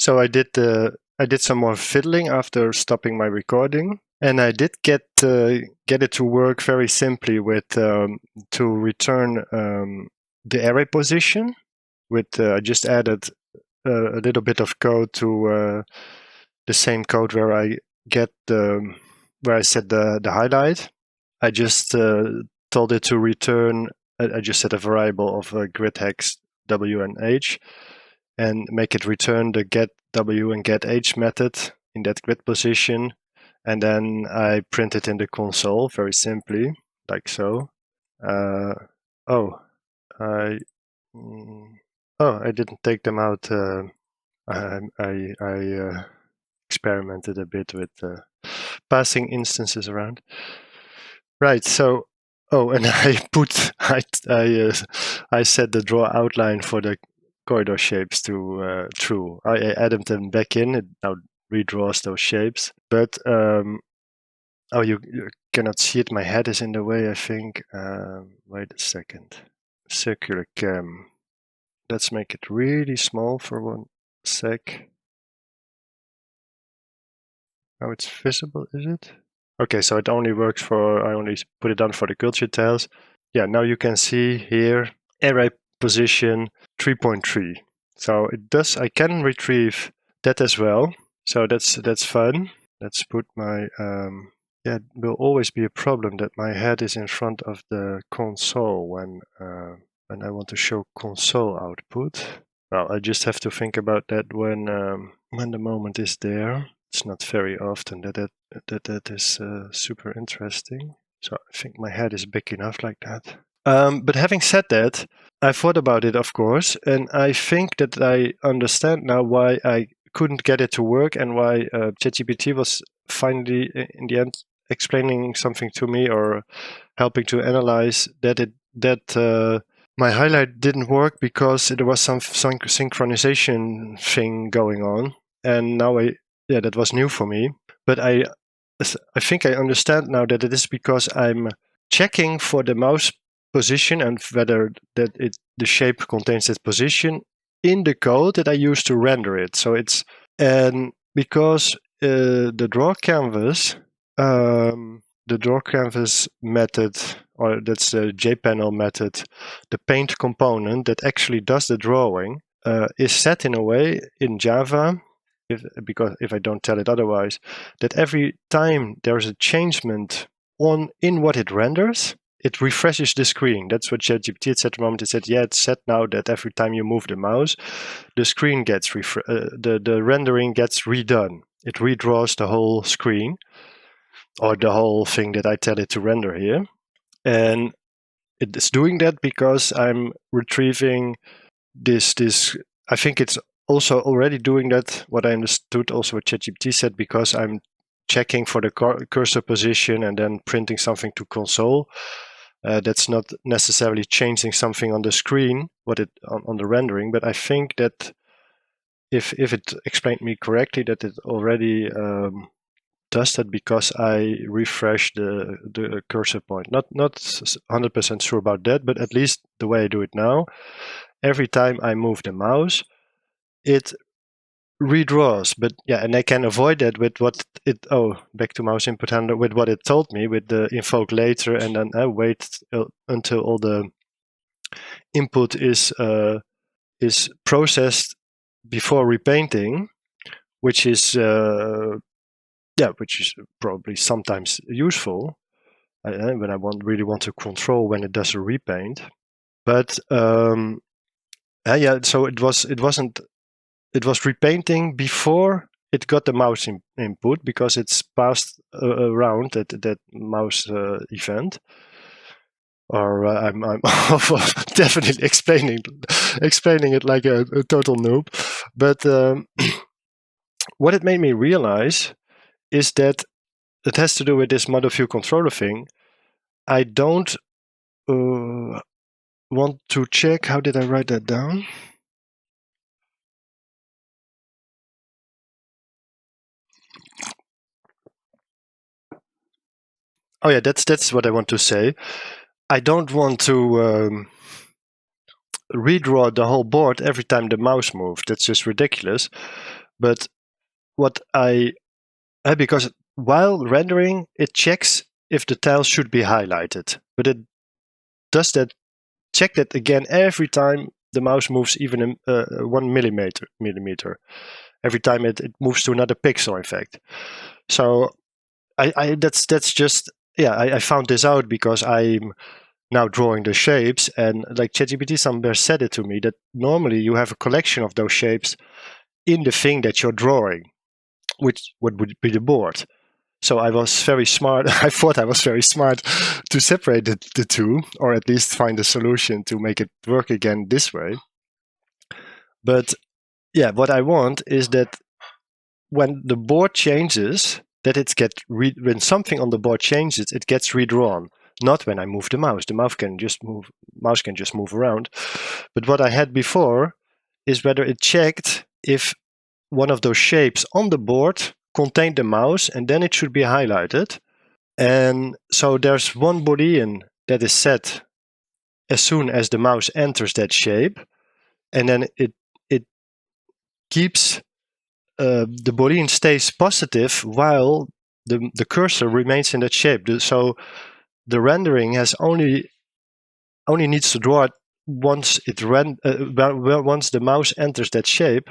So I did some more fiddling after stopping my recording, and I did get it to work very simply with to return the array position. With I just added a little bit of code to the same code where I get where I set the highlight. I just told it to return. I just set a variable of grid hex w and h, and make it return the get w and get h method in that grid position, and then I print it in the console very simply, like so. I didn't take them out. I experimented a bit with passing instances around. Right. So, and I set the draw outline for the corridor shapes to true. I added them back in. It now redraws those shapes. But you cannot see it. My head is in the way, I think. Wait a second. Circular cam. Let's make it really small for 1 sec. Oh, it's visible, is it? Okay, so it only works for, I only put it on for the culture tiles. Yeah, now you can see here, array position 3.3. So it does, I can retrieve that as well. So that's fun. Let's put my, yeah, it will always be a problem that my head is in front of the console when I want to show console output. Well, I just have to think about that when the moment is there. It's not very often that is super interesting. So I think my head is big enough like that. But having said that, I thought about it, of course, and I think that I understand now why I couldn't get it to work and why ChatGPT was finally, in the end, explaining something to me or helping to analyze that my highlight didn't work because there was some synchronization thing going on, and now that was new for me. But I think I understand now that it is because I'm checking for the mouse position and whether the shape contains that position in the code that I use to render it. So it's, and because the DrawCanvas method, or that's the JPanel method, the paintComponent that actually does the drawing, is set in a way in Java, because if I don't tell it otherwise, that every time there's a changement in what it renders, it refreshes the screen. That's what ChatGPT said at the moment. It said, yeah, it's set now that every time you move the mouse, the screen gets the rendering gets redone. It redraws the whole screen, or the whole thing that I tell it to render here. And it's doing that because I'm retrieving this. I think it's also already doing that, what I understood also what ChatGPT said, because I'm checking for the cursor position and then printing something to console. That's not necessarily changing something on the screen, on the rendering, but I think that if it explained me correctly, that it already does that because I refresh the cursor point. Not 100% sure about that, but at least the way I do it now, every time I move the mouse, it redraws. But yeah, and I can avoid that with what it, back to mouse input handler, with what it told me with the invoke later, and then I wait until all the input is processed before repainting, which is probably sometimes useful when I really want to control when it does a repaint. But so it was repainting before it got the mouse input, because it's passed around that mouse event. Or I'm definitely explaining it like a total noob. But what it made me realize is that it has to do with this model view controller thing. I don't want to check. How did I write that down? Oh yeah, that's what I want to say. I don't want to redraw the whole board every time the mouse moves. That's just ridiculous. But because while rendering, it checks if the tiles should be highlighted, but it does that check that again every time the mouse moves even 1 millimeter. Every time it moves to another pixel, in fact. So that's just, yeah, I found this out because I'm now drawing the shapes, and like ChatGPT somewhere said it to me that normally you have a collection of those shapes in the thing that you're drawing, which would be the board. So I was very smart. I thought I was very smart to separate the two, or at least find a solution to make it work again this way. But yeah, what I want is that when the board changes, that when something on the board changes, it gets redrawn. Not when I move the mouse. The mouse can just move around. But what I had before is whether it checked if one of those shapes on the board contained the mouse, and then it should be highlighted. And so there's one Boolean that is set as soon as the mouse enters that shape, and then it keeps the Boolean stays positive while the cursor remains in that shape. So the rendering has only needs to draw it once once the mouse enters that shape,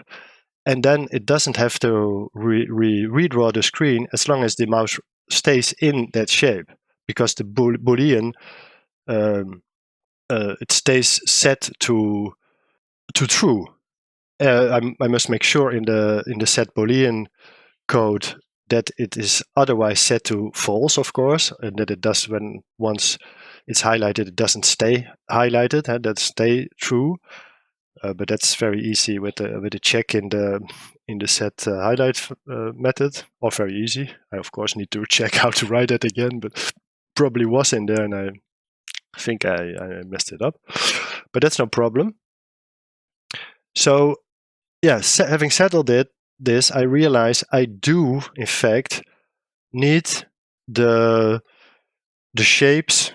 and then it doesn't have to redraw the screen as long as the mouse stays in that shape, because the Boolean it stays set to true. I must make sure in the set Boolean code that it is otherwise set to false, of course, and that it does, when once it's highlighted, it doesn't stay highlighted, that stay true. But that's very easy with the check in the set highlight method, or very easy. I of course need to check how to write it again, but probably was in there, and I think I messed it up. But that's no problem. So yeah, having settled this, I realize I do in fact need the shapes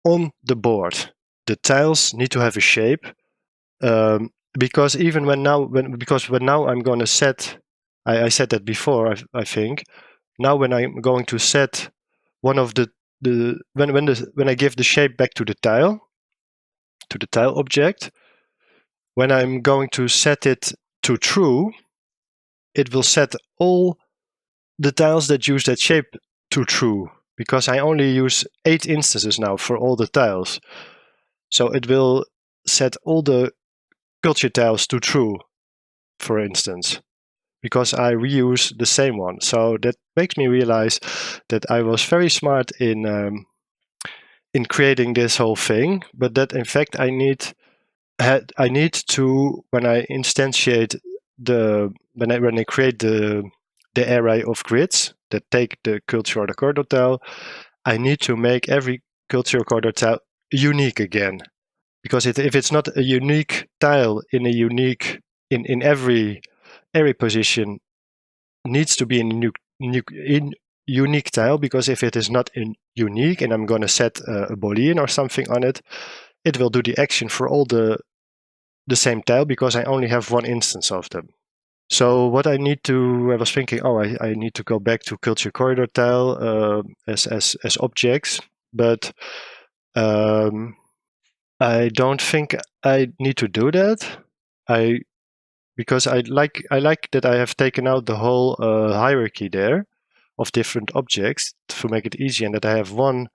on the board. The tiles need to have a shape. Because even when now I'm going to set, I said that before, I think. Now when I'm going to set one of when I give the shape back to the tile object, when I'm going to set it to true, it will set all the tiles that use that shape to true, because I only use 8 instances now for all the tiles. So it will set all the culture tiles to true, for instance, because I reuse the same one. So that makes me realize that I was very smart in creating this whole thing, but that in fact I need to, when I instantiate when I create the array of grids that take the culture or the corridor tile, I need to make every culture or corridor tile unique again. Because if it's not a unique tile in every position, needs to be in unique tile, because if it is not in unique and I'm going to set a Boolean or something on it, it will do the action for all the same tile, because I only have one instance of them. So what I need to, I was thinking, I need to go back to culture corridor tile as objects, but I don't think I need to do that. Because I like that I have taken out the whole hierarchy there of different objects to make it easy, and that I have one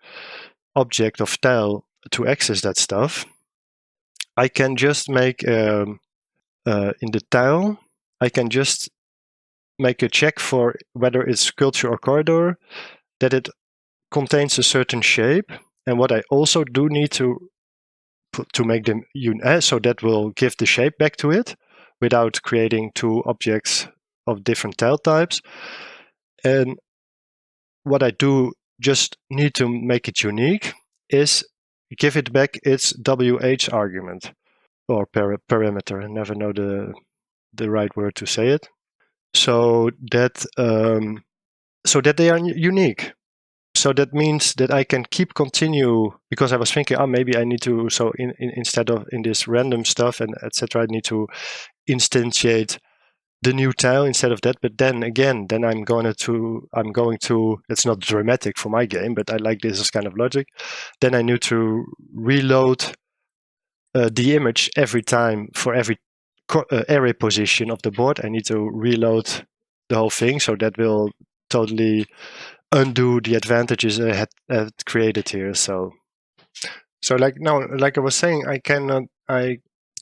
object of tile to access that stuff. I can just make in the tile, I can just make a check for whether it's culture or corridor, that it contains a certain shape. And what I also do need to make them so that will give the shape back to it without creating 2 objects of different tile types. And what I do just need to make it unique is give it back its WH argument, or parameter. I never know the right word to say it. So that they are unique. So that means that I can continue, because I was thinking, maybe I need to, so instead of in this random stuff and etc., I need to instantiate the new tile instead of that. But then again, then I'm going to, it's not dramatic for my game, but I like this as kind of logic. Then I need to reload the image every time for every array position of the board. I need to reload the whole thing, so that will totally undo the advantages I had created here. So like now, like I was saying,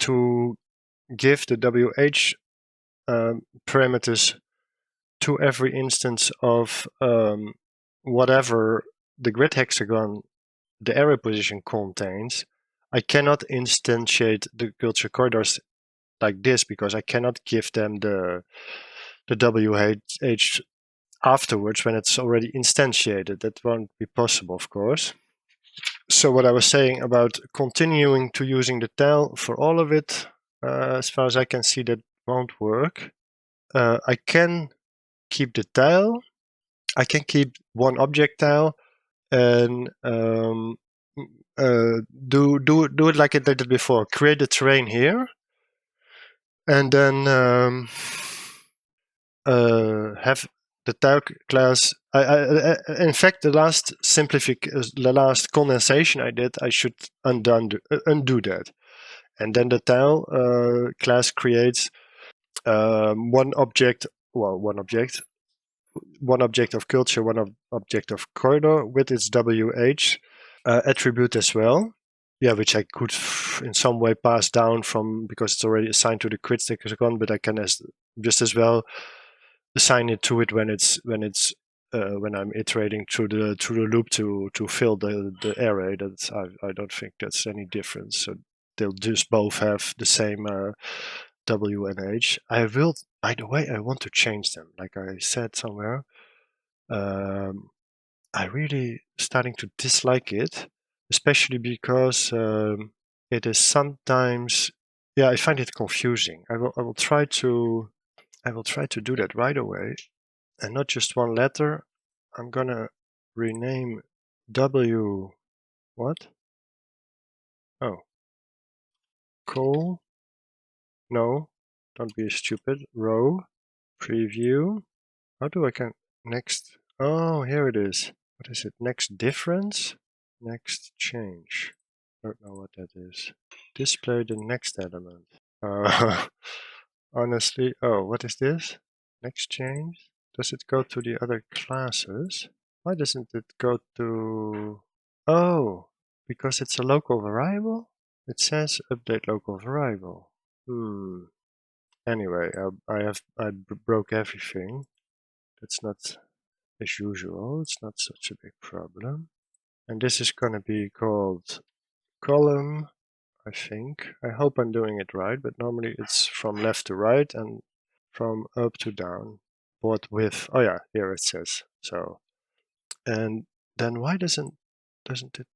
to give the WH parameters to every instance of whatever the grid hexagon the array position contains. I cannot instantiate the culture corridors like this because I cannot give them the WH afterwards when it's already instantiated. That won't be possible, of course. So what I was saying about continuing to using the tile for all of it, as far as I can see, that won't work. I can keep the tile. I can keep one object tile and do it like I did it before. Create the terrain here, and then have the tile class. In fact, the last the last condensation I did, I should undo that, and then the tile class creates one object of culture, one object of corridor with its WH attribute as well. Yeah, which I could in some way pass down from, because it's already assigned to the grid hexagon, but I can just as well assign it to it when I'm iterating through the loop to fill the array. That I don't think that's any difference. So they'll just both have the same W and H. I will, by the way, I want to change them. Like I said somewhere, I really starting to dislike it, especially because it is sometimes, yeah, I find it confusing. I will try to do that right away, and not just one letter. I'm gonna rename W what? Oh, col. No, don't be stupid. Row preview. How do I can next? Oh, here it is. What is it? Next difference? Next change. Don't know what that is. Display the next element. Honestly, oh, what is this? Next change? Does it go to the other classes? Why doesn't it go to... Oh, because it's a local variable? It says update local variable. Anyway, I broke everything. That's not as usual. It's not such a big problem. And this is going to be called column, I think. I hope I'm doing it right, but normally it's from left to right and from up to down. Board width. Oh yeah, here it says. So, and then why doesn't it?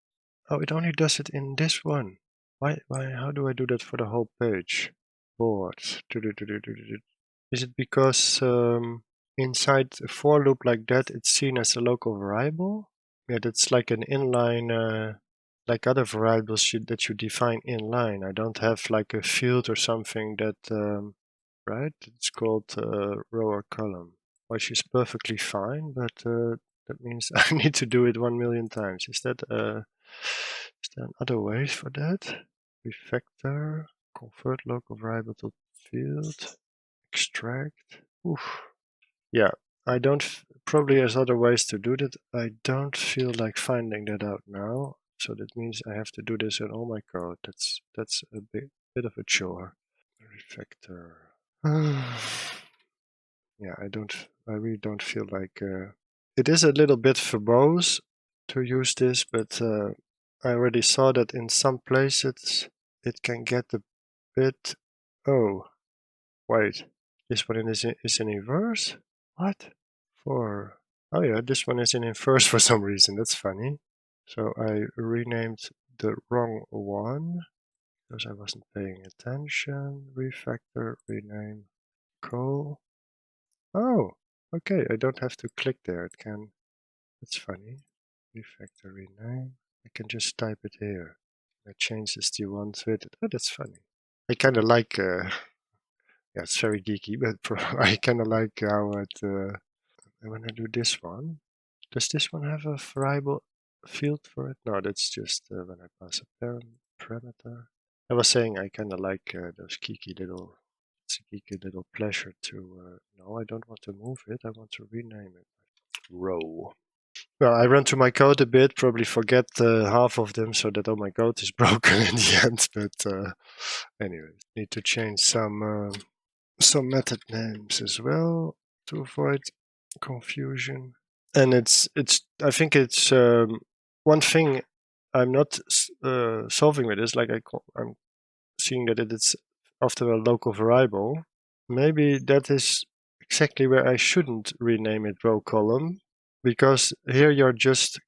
Oh, it only does it in this one. Why? How do I do that for the whole page? Board. Is it because inside a for loop like that, it's seen as a local variable? Yeah, that's like an inline, like other variables that you define inline. I don't have like a field or something that, right? It's called row or column, which is perfectly fine, but that means I need to do it 1,000,000 times. Is there other ways for that? Refactor, convert local variable to field, extract. Oof. Yeah, I don't, probably there's other ways to do that. I don't feel like finding that out now. So that means I have to do this in all my code. That's a bit of a chore. Refactor. Yeah, I really don't feel like, it is a little bit verbose to use this, but I already saw that in some places it can get a bit, oh, wait, this one is in inverse? What? Oh yeah, this one is in inverse for some reason. That's funny. So I renamed the wrong one because I wasn't paying attention. Refactor, rename, col. Oh, okay. I don't have to click there. It can. That's funny. Refactor, rename. I can just type it here. It changes the ones with it. Oh, that's funny. I kind of like Yeah, it's very geeky, but I kind of like how it. When I do this one, does this one have a variable field for it? No, that's just when I pass a parameter. I was saying I kind of like those geeky little. It's a geeky little pleasure to. No, I don't want to move it. I want to rename it. Row. Well, I run through my code a bit, probably forget half of them so that all my code is broken in the end. But anyway, need to change some method names as well to avoid confusion. And it's I think it's one thing I'm not solving with is like I'm seeing that it's after a local variable. Maybe that is exactly where I shouldn't rename it row column, because here you're just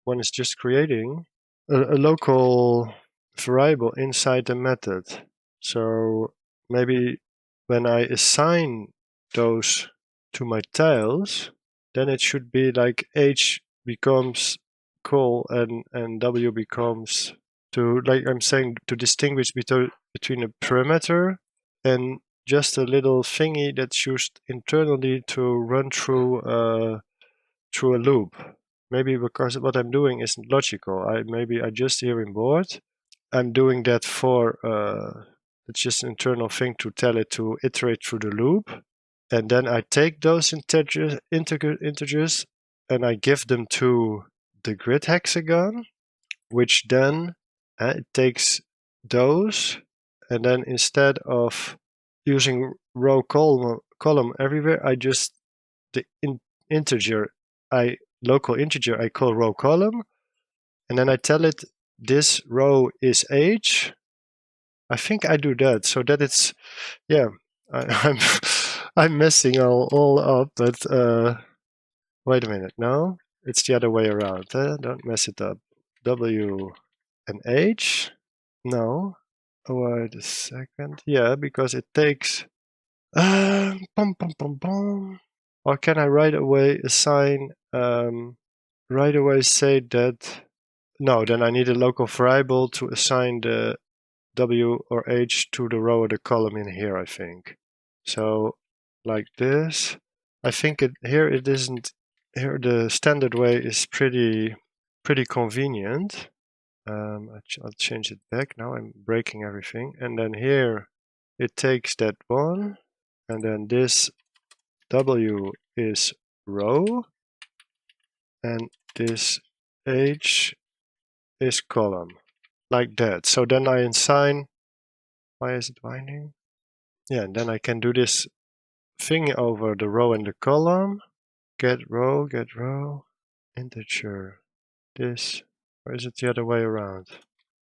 one is just creating a local variable inside the method. So maybe when I assign those to my tiles, then it should be like H becomes col and W becomes to, like I'm saying, to distinguish between a parameter and just a little thingy that's used internally to run through a loop. Maybe because what I'm doing isn't logical. Maybe I just here in board, I'm doing that for it's just an internal thing to tell it to iterate through the loop, and then I take those integers and I give them to the grid hexagon, which then it takes those, and then instead of using row column everywhere, I just the integer local integer I call row column, and then I tell it this row is H. I think I do that so that it's, yeah, I'm I'm messing all up, but wait a minute, no, it's the other way around. Don't mess it up. W and H, no. Wait a second. Yeah, because it takes or can I right away assign right away say that no, then I need a local variable to assign the W or H to the row or the column in here, I think. So like this. I think here it isn't. Here the standard way is pretty convenient. I'll change it back. Now I'm breaking everything. And then here it takes that one. And then this W is row. And this H is column. Like that. So then I assign. Why is it binding? Yeah, and then I can do this thing over the row and the column. Get row, integer. This, or is it the other way around?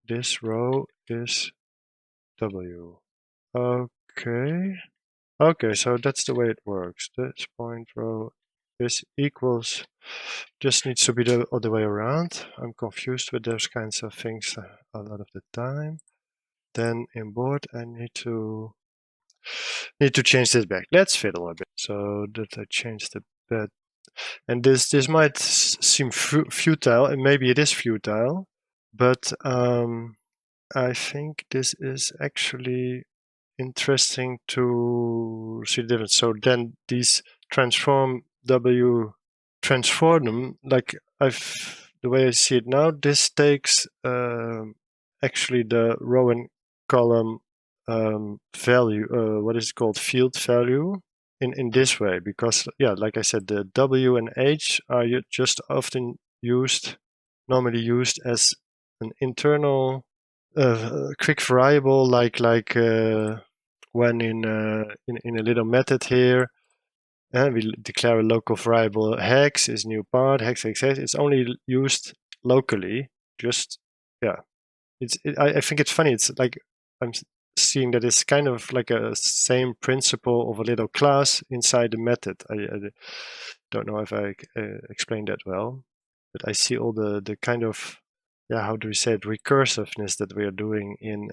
This row is W. Okay. Okay, so that's the way it works. This point row is equals, just needs to be the other way around. I'm confused with those kinds of things a lot of the time. Then in board, I need to change this back. Let's fiddle a bit so that I change the bed. And this might seem futile, and maybe it is futile, but I think this is actually interesting to see the difference. So then these transform them, like the way I see it now, this takes actually the row and column value, what is it called, field value, in this way, because yeah, like I said, the W and H are just often normally used as an internal quick variable, like when in a little method here, we declare a local variable hex is new part, hex. It's only used locally. Just yeah, I think it's funny. It's like I'm seeing that it's kind of like a same principle of a little class inside the method. I don't know if I explained that well, but I see all the kind of, yeah, how do we say it, recursiveness that we are doing in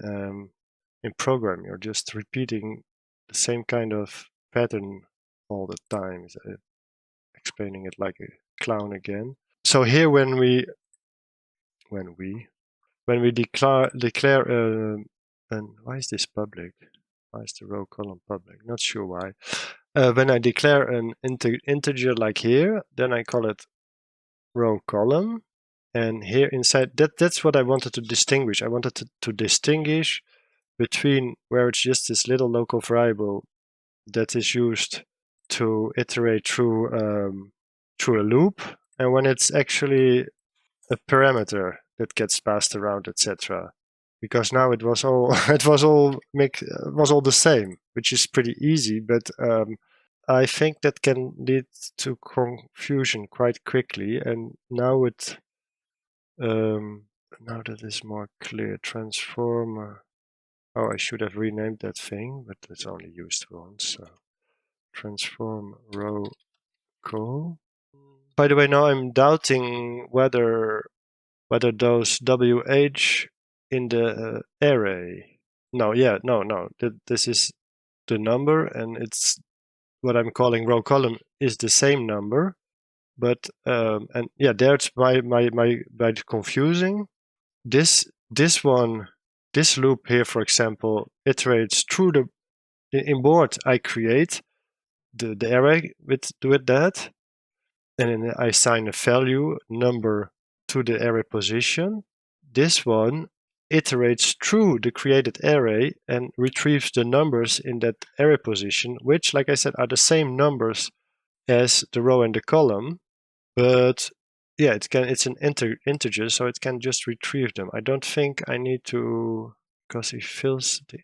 programming. You're just repeating the same kind of pattern all the time. Explaining it like a clown again. So here, when we declare and why is this public? Why is the row column public? Not sure why. When I declare an integer like here, then I call it row column. And here inside, that's what I wanted to distinguish. I wanted to distinguish between where it's just this little local variable that is used to iterate through a loop, and when it's actually a parameter that gets passed around, etc. Because now it was all it was all the same, which is pretty easy, but I think that can lead to confusion quite quickly. And now now that is more clear. Transformer. Oh, I should have renamed that thing, but it's only used once. So transformRowCol. By the way, now I'm doubting whether those WH in the array. No. This is the number, and it's what I'm calling row column is the same number. But and yeah, there's my confusing. This loop here, for example, iterates through the in board. I create the array with that, and then I assign a value number to the array position. This one iterates through the created array and retrieves the numbers in that array position, which, like I said, are the same numbers as the row and the column. But yeah, it's an integer, so it can just retrieve them. I don't think I need to, because it fills the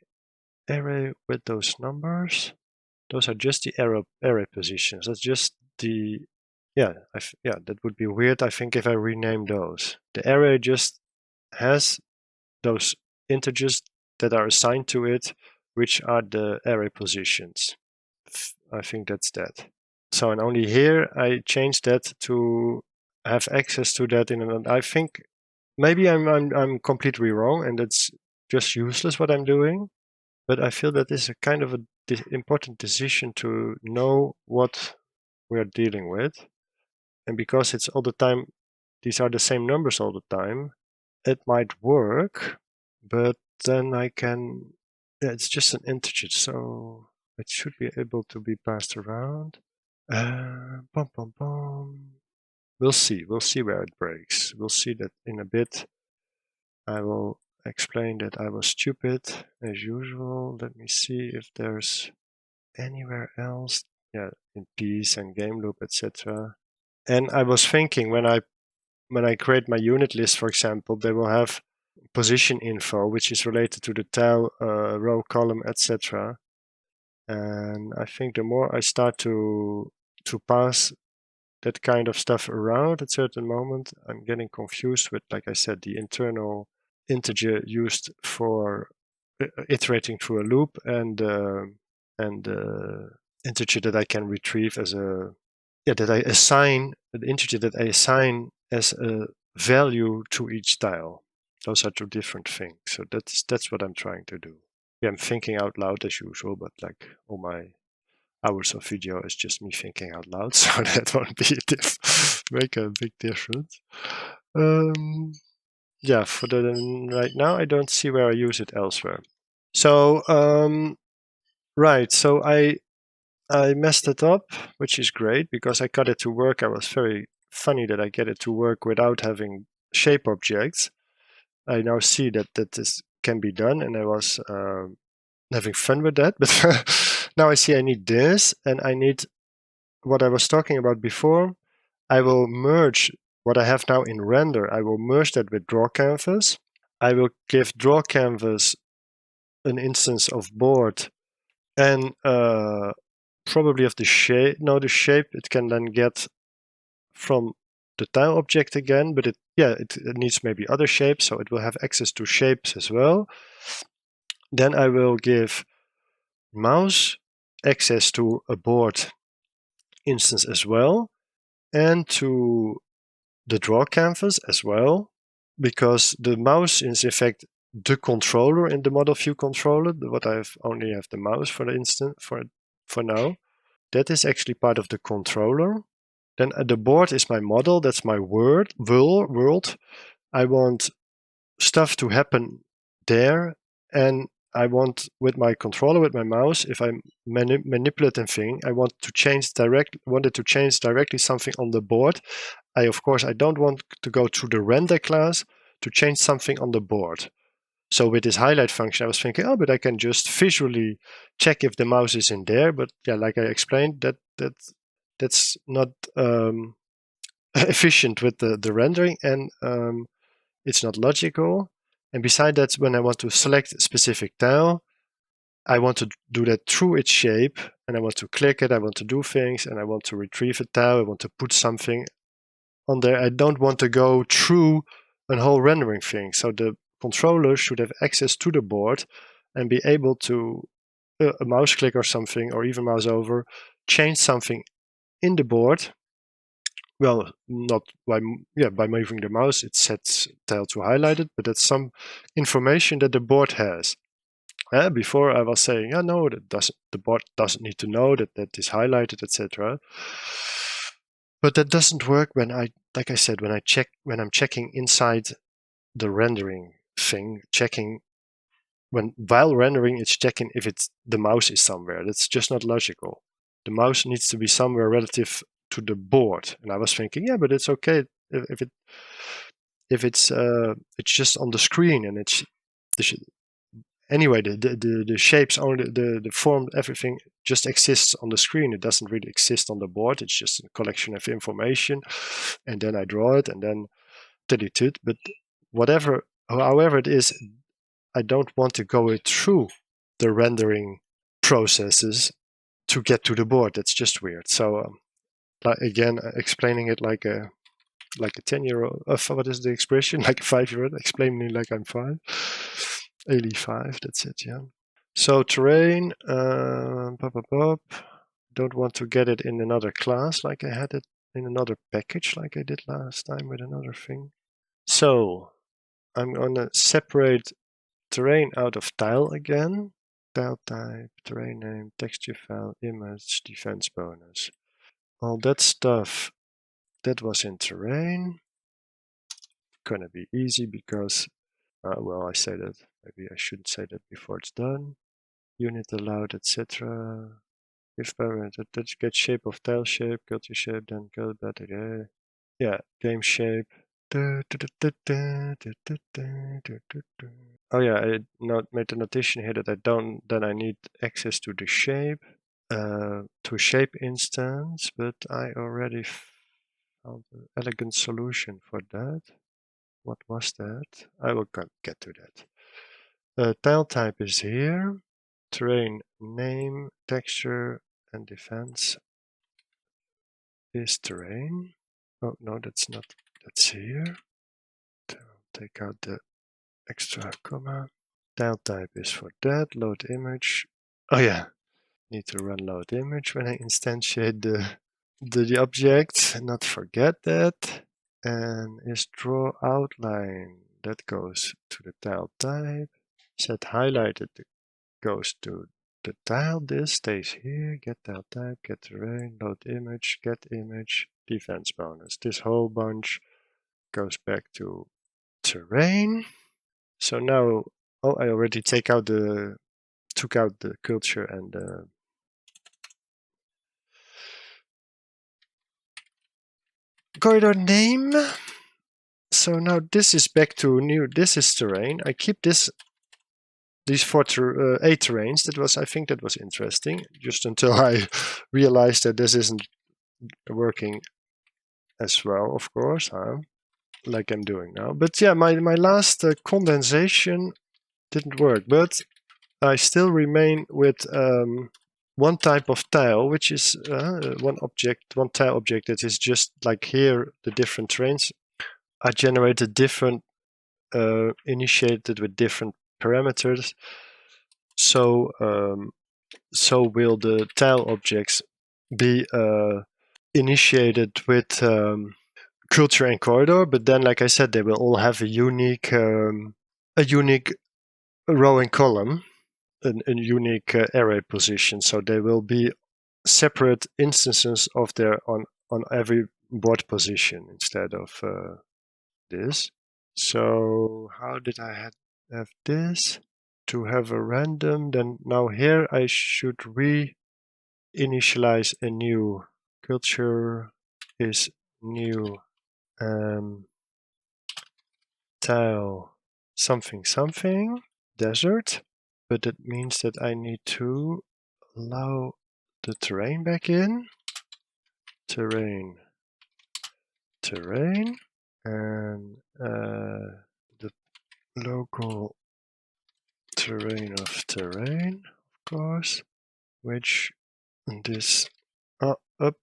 array with those numbers. Those are just the array positions. That's just the that would be weird, I think, if I rename those. The array just has those integers that are assigned to it, which are the array positions. I think that's that. So, and only here I changed that to have access to that I think maybe I'm completely wrong, and it's just useless what I'm doing. But I feel that is a kind of an important decision to know what we're dealing with. And because it's all the time, these are the same numbers all the time, it might work, but then I can, it's just an integer, so it should be able to be passed around. We'll see where it breaks. We'll see that in a bit. I will explain that I was stupid as usual. Let me see if there's anywhere else. Yeah, in piece and game loop, etc. And I was thinking when I create my unit list, for example, they will have position info, which is related to the tile, row, column, etc. And I think the more I start to pass that kind of stuff around at a certain moment, I'm getting confused with, like I said, the internal integer used for iterating through a loop and integer that I can retrieve as a that I assign an integer that I assign as a value to each tile. Those are two different things. So that's what I'm trying to do. Yeah, I'm thinking out loud as usual, but like all my hours of video is just me thinking out loud, so that won't be make a big difference. Yeah, for the right now, I don't see where I use it elsewhere. So right, so I messed it up, which is great because I got it to work. I was very funny that I get it to work without having shape objects. I now see that this can be done, and I was having fun with that. But now I see I need this, and I need what I was talking about before. I will merge what I have now in Render. I will merge that with DrawCanvas. I will give DrawCanvas an instance of board and probably of the shape. No, the shape it can then get from the tile object again, but it needs maybe other shapes, so it will have access to shapes as well. Then I will give mouse access to a board instance as well, and to the DrawCanvas as well, because the mouse is in fact the controller in the model view controller. What I only have the mouse for the instant for now. That is actually part of the controller. Then the board is my model. That's my world. I want stuff to happen there, and I want with my controller, with my mouse, if I'm manipulating thing, I want to change wanted to change directly something on the board. Of course, I don't want to go through the render class to change something on the board. So with this highlight function, I was thinking, oh, but I can just visually check if the mouse is in there. But yeah, like I explained, that's not efficient with the rendering, and it's not logical. And beside that, when I want to select a specific tile, I want to do that through its shape, and I want to click it, I want to do things, and I want to retrieve a tile, I want to put something on there. I don't want to go through a whole rendering thing. So the controller should have access to the board and be able to, a mouse click or something, or even mouse over, change something in the board. Well, not by moving the mouse, it sets tile to highlighted, but that's some information that the board has. Before I was saying, oh no, the board doesn't need to know that is highlighted, etc. But that doesn't work when like I said, when I'm checking inside the rendering thing, while rendering, it's checking if the mouse is somewhere. That's just not logical. The mouse needs to be somewhere relative to the board. And I was thinking, yeah, but it's okay if it's just on the screen, and it's anyway, the shapes, only the form, everything just exists on the screen. It doesn't really exist on the board. It's just a collection of information, and then I draw it and then delete it. But however it is, I don't want to go through the rendering processes to get to the board. That's just weird. So again, explaining it like a 10-year-old. What is the expression? Like a 5-year-old explaining like I'm 5. 85. That's it. Yeah. So terrain. Don't want to get it in another class like I had it in another package like I did last time with another thing. So I'm gonna separate terrain out of tile again. Tile type, terrain name, texture file, image, defense bonus. All that stuff that was in terrain. Gonna be easy because, well, I say that, maybe I shouldn't say that before it's done. Unit allowed, etc. If parameter, get shape of tile shape, culture shape, then code better. Yeah, game shape. Oh yeah, I made a notation here that I need access to the shape, to shape instance, but I already found an elegant solution for that. What was that? I will get to that. Tile type is here. Terrain name, texture, and defense is terrain. Oh no, that's not. That's here. Take out the extra comma. Tile type is for that. Load image. Oh yeah, need to run load image when I instantiate the object. Not forget that. And is draw outline. That goes to the tile type. Set highlighted goes to the tile. This stays here. Get tile type, get terrain, load image, get image, defense bonus. This whole bunch goes back to terrain. So now, oh, I already took out the culture and the corridor name. So now this is back to new. This is terrain. I keep these 8 terrains. I think that was interesting, just until I realized that this isn't working as well, of course, like I'm doing now. But yeah, my last condensation didn't work, but I still remain with one type of tile, which is one tile object that is just like here, the different terrains are generated different, initiated with different parameters. So will the tile objects be initiated with culture and corridor, but then, like I said, they will all have a unique row and column, a unique array position. So they will be separate instances of their on every board position instead of this. So how did I have this? to have a random, then now here I should re-initialize a new culture is new tile something something desert, but that means that I need to allow the terrain back in. Terrain, and the local terrain of terrain, of course, which this up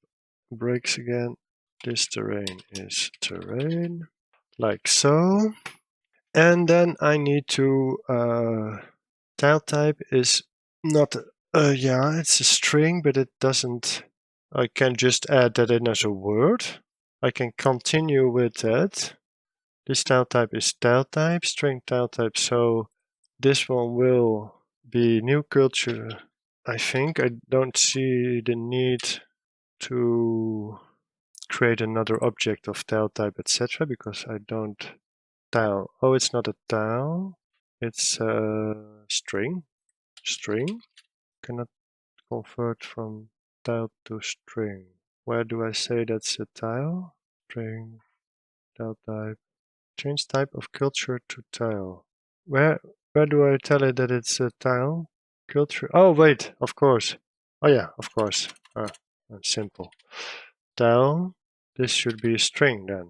breaks again. This terrain is terrain, like so. And then I need to tile type is not yeah, it's a string, but it doesn't. I can just add that in as a word. I can continue with that. This tile type is tile type, string tile type. So this one will be new culture. I think I don't see the need to create another object of tile type, etc. because I don't tile. Oh, it's not a tile. It's a string. String. Cannot convert from tile to string. Where do I say that's a tile? String, tile type. Change type of culture to tile. Where do I tell it that it's a tile? Culture. Oh wait, of course. Oh yeah, of course. That's simple. Tile. This should be a string then,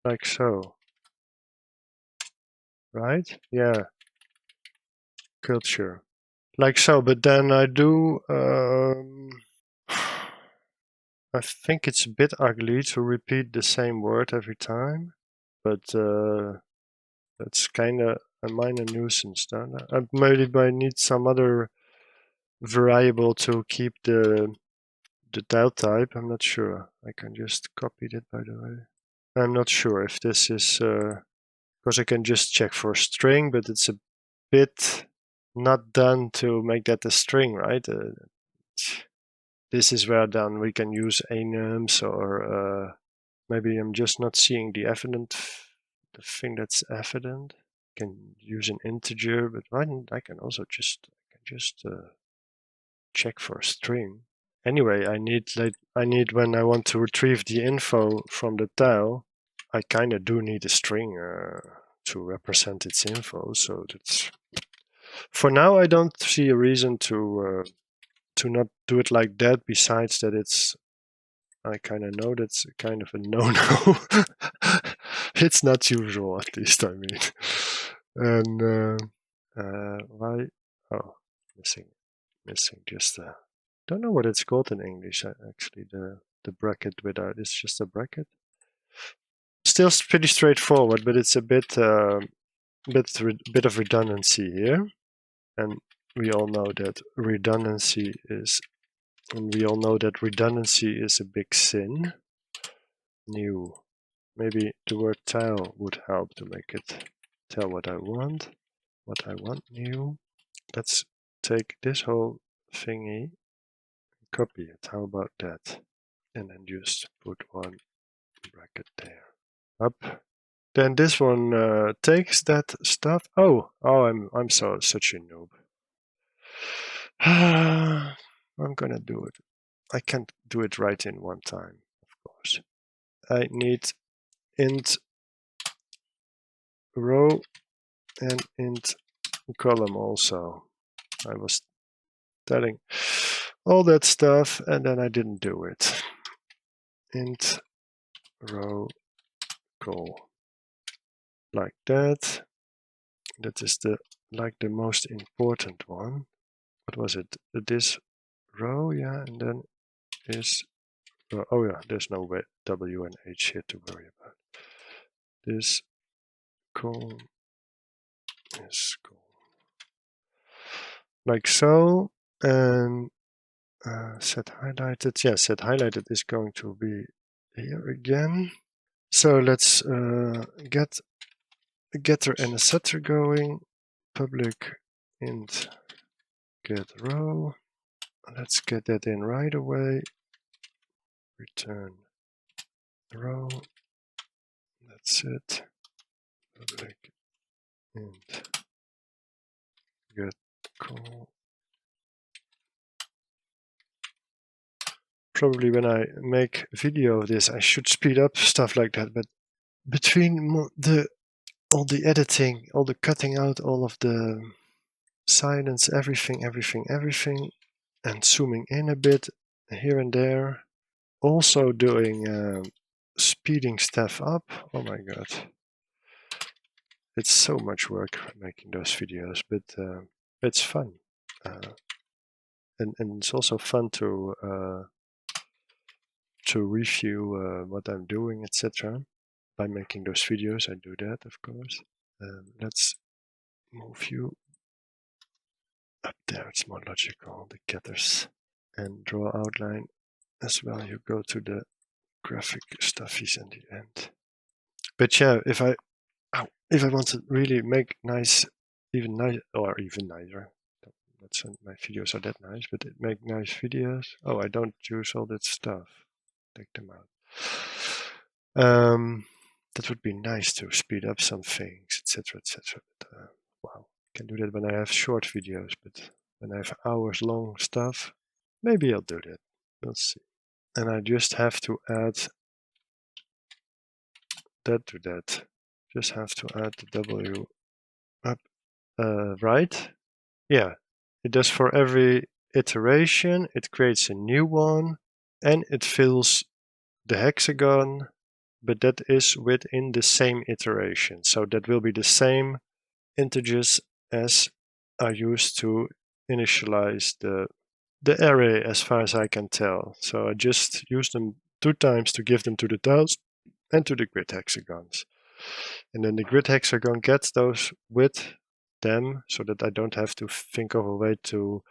like so. Right? Yeah. Culture. Like so, but then I do. I think it's a bit ugly to repeat the same word every time, but that's kind of a minor nuisance. Then maybe I need some other variable to keep the tile type. I'm not sure. I can just copy it, by the way. I'm not sure if this is because I can just check for a string, but it's a bit not done to make that a string, right? This is where then we can use enums, or maybe I'm just not seeing the thing that's evident. I can use an integer, but I can also just check for a string. Anyway, I need when I want to retrieve the info from the tile, I kind of do need a string to represent its info. So that's for now. I don't see a reason to not do it like that. Besides that, I kind of know that's kind of a no-no. It's not usual, at least. I mean, and why? Oh, missing just a. Don't know what it's called in English. Actually, the bracket without. It's just a bracket. Still pretty straightforward, but it's a bit of redundancy here, and we all know that redundancy is a big sin. New. Maybe the word tile would help to make it tell what I want. New. Let's take this whole thingy, copy it. How about that? And then just put one bracket there. Up. Then this one takes that stuff. Oh, I'm such a noob. I'm gonna do it. I can't do it right in one time, of course. I need int row and int column also. I was telling all that stuff and then I didn't do it. Int row col, like that. That is the most important one. What was it? This row, yeah, and then is oh yeah, there's no W and H here to worry about. This col is col, like so, and set highlighted. Yeah, set highlighted is going to be here again. So let's get a getter and a setter going. Public int get row. Let's get that in right away. Return row. That's it. Public int get Cool. Probably when I make a video of this, I should speed up stuff like that. But between all the editing, all the cutting out, all of the silence, everything, and zooming in a bit here and there, also doing speeding stuff up. Oh my god, it's so much work making those videos, but it's fun, and it's also fun to review what I'm doing, etc. By making those videos, I do that, of course. Let's move you up there. It's more logical. The getters and draw outline as well. You go to the graphic stuffies in the end. But yeah, if I want to really make nice, even nicer, not so my videos are that nice, but make nice videos. Oh, I don't use all that stuff. Take them out. That would be nice to speed up some things, etc., etc. But wow, I can do that when I have short videos. But when I have hours-long stuff, maybe I'll do that. We'll see. And I just have to add that to that. Just have to add the W up, right? Yeah, it does for every iteration. It creates a new one, and it fills the hexagon, but that is within the same iteration. So that will be the same integers as I used to initialize the array, as far as I can tell. So I just use them 2 times to give them to the tiles and to the grid hexagons. And then the grid hexagon gets those with them, so that I don't have to think of a way to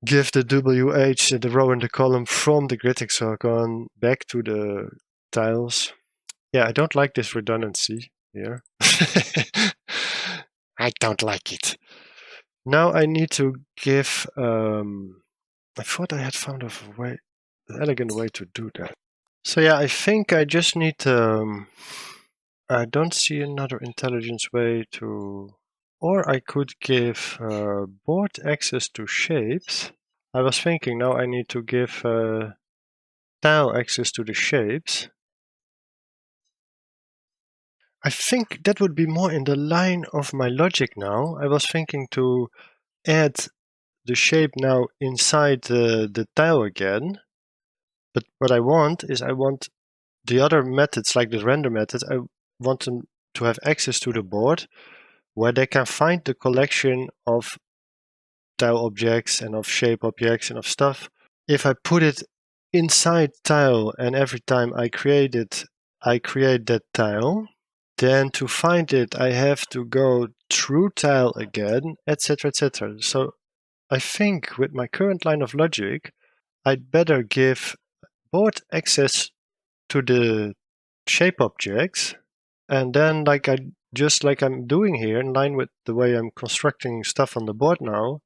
give the WH, the row and the column, from the grid hexagon back to the tiles. Yeah, I don't like this redundancy here. I don't like it. Now I need to give, I thought I had found an elegant way to do that. So yeah, I think I just need, I don't see another intelligent way to, or I could give board access to shapes. I was thinking now I need to give tile access to the shapes. I think that would be more in the line of my logic now. I was thinking to add the shape now inside the tile again. But what I want is I want the other methods, like the render method, I want them to have access to the board where they can find the collection of tile objects and of shape objects and of stuff. If I put it inside tile and every time I create that tile, then to find it, I have to go through tile again, etc., etc. So I think with my current line of logic, I'd better give board access to the shape objects, and then just like I'm doing here, in line with the way I'm constructing stuff on the board now,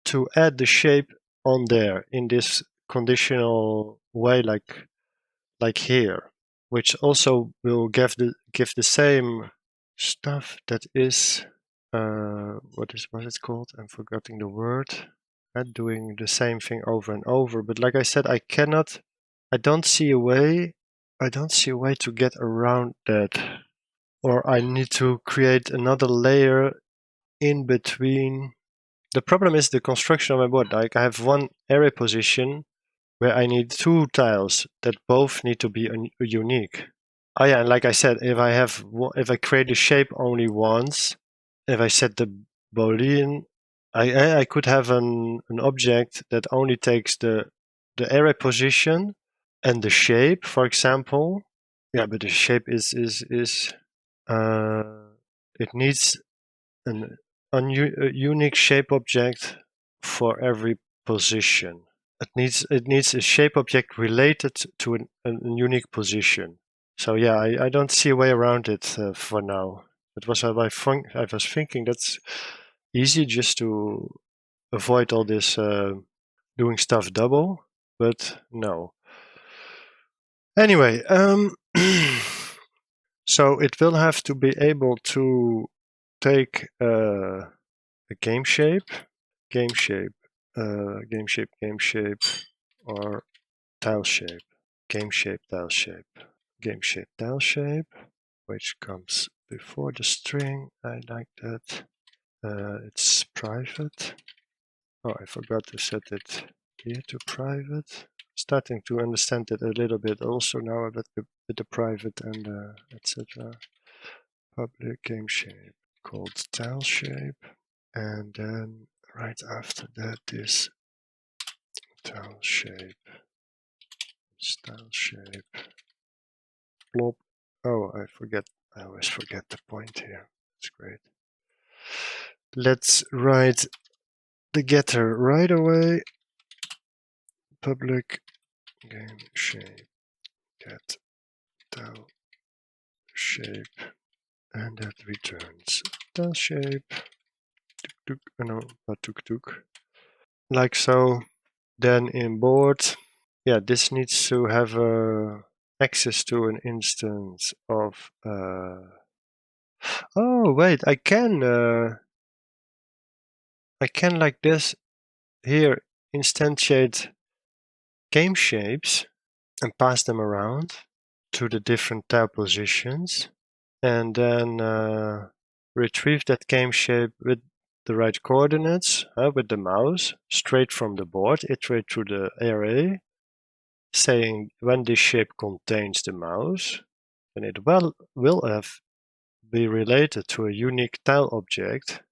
to add the shape on there in this conditional way, like here, which also will give the same stuff that is what is it called? I'm forgetting the word. Doing the same thing over and over. But like I said, I don't see a way to get around that. Or I need to create another layer in between. The problem is the construction of my board. Like I have one array position where I need 2 tiles that both need to be unique. Oh yeah, and like I said, if I create a shape only once, if I set the boolean, I could have an object that only takes the array position and the shape, for example. Yeah, but the shape is it needs a unique shape object for every position. It needs a shape object related to a unique position. So yeah, I don't see a way around it for now. It was I was thinking that's easy just to avoid all this doing stuff double, but no. Anyway, so it will have to be able to take a game shape, game shape, game shape, game shape, or tile shape, game shape, tile shape, game shape, tile shape, which comes before the string. I like that. It's private. Oh, I forgot to set it here to private. Starting to understand it a little bit also now with the private and etc. Public game shape called tile shape, and then right after that is tile shape, style shape, plop. Oh, I always forget the point here. That's great. Let's write the getter right away. Public game shape get tile shape, and that returns tile shape. Tuk tuk, no, not tuk tuk. Like so. Then in board, yeah, this needs to have access to an instance of. Oh wait, I can like this here instantiate game shapes and pass them around to the different tile positions, and then retrieve that game shape with the right coordinates with the mouse straight from the board, iterate through the array, saying when this shape contains the mouse, then it will be related to a unique tile object,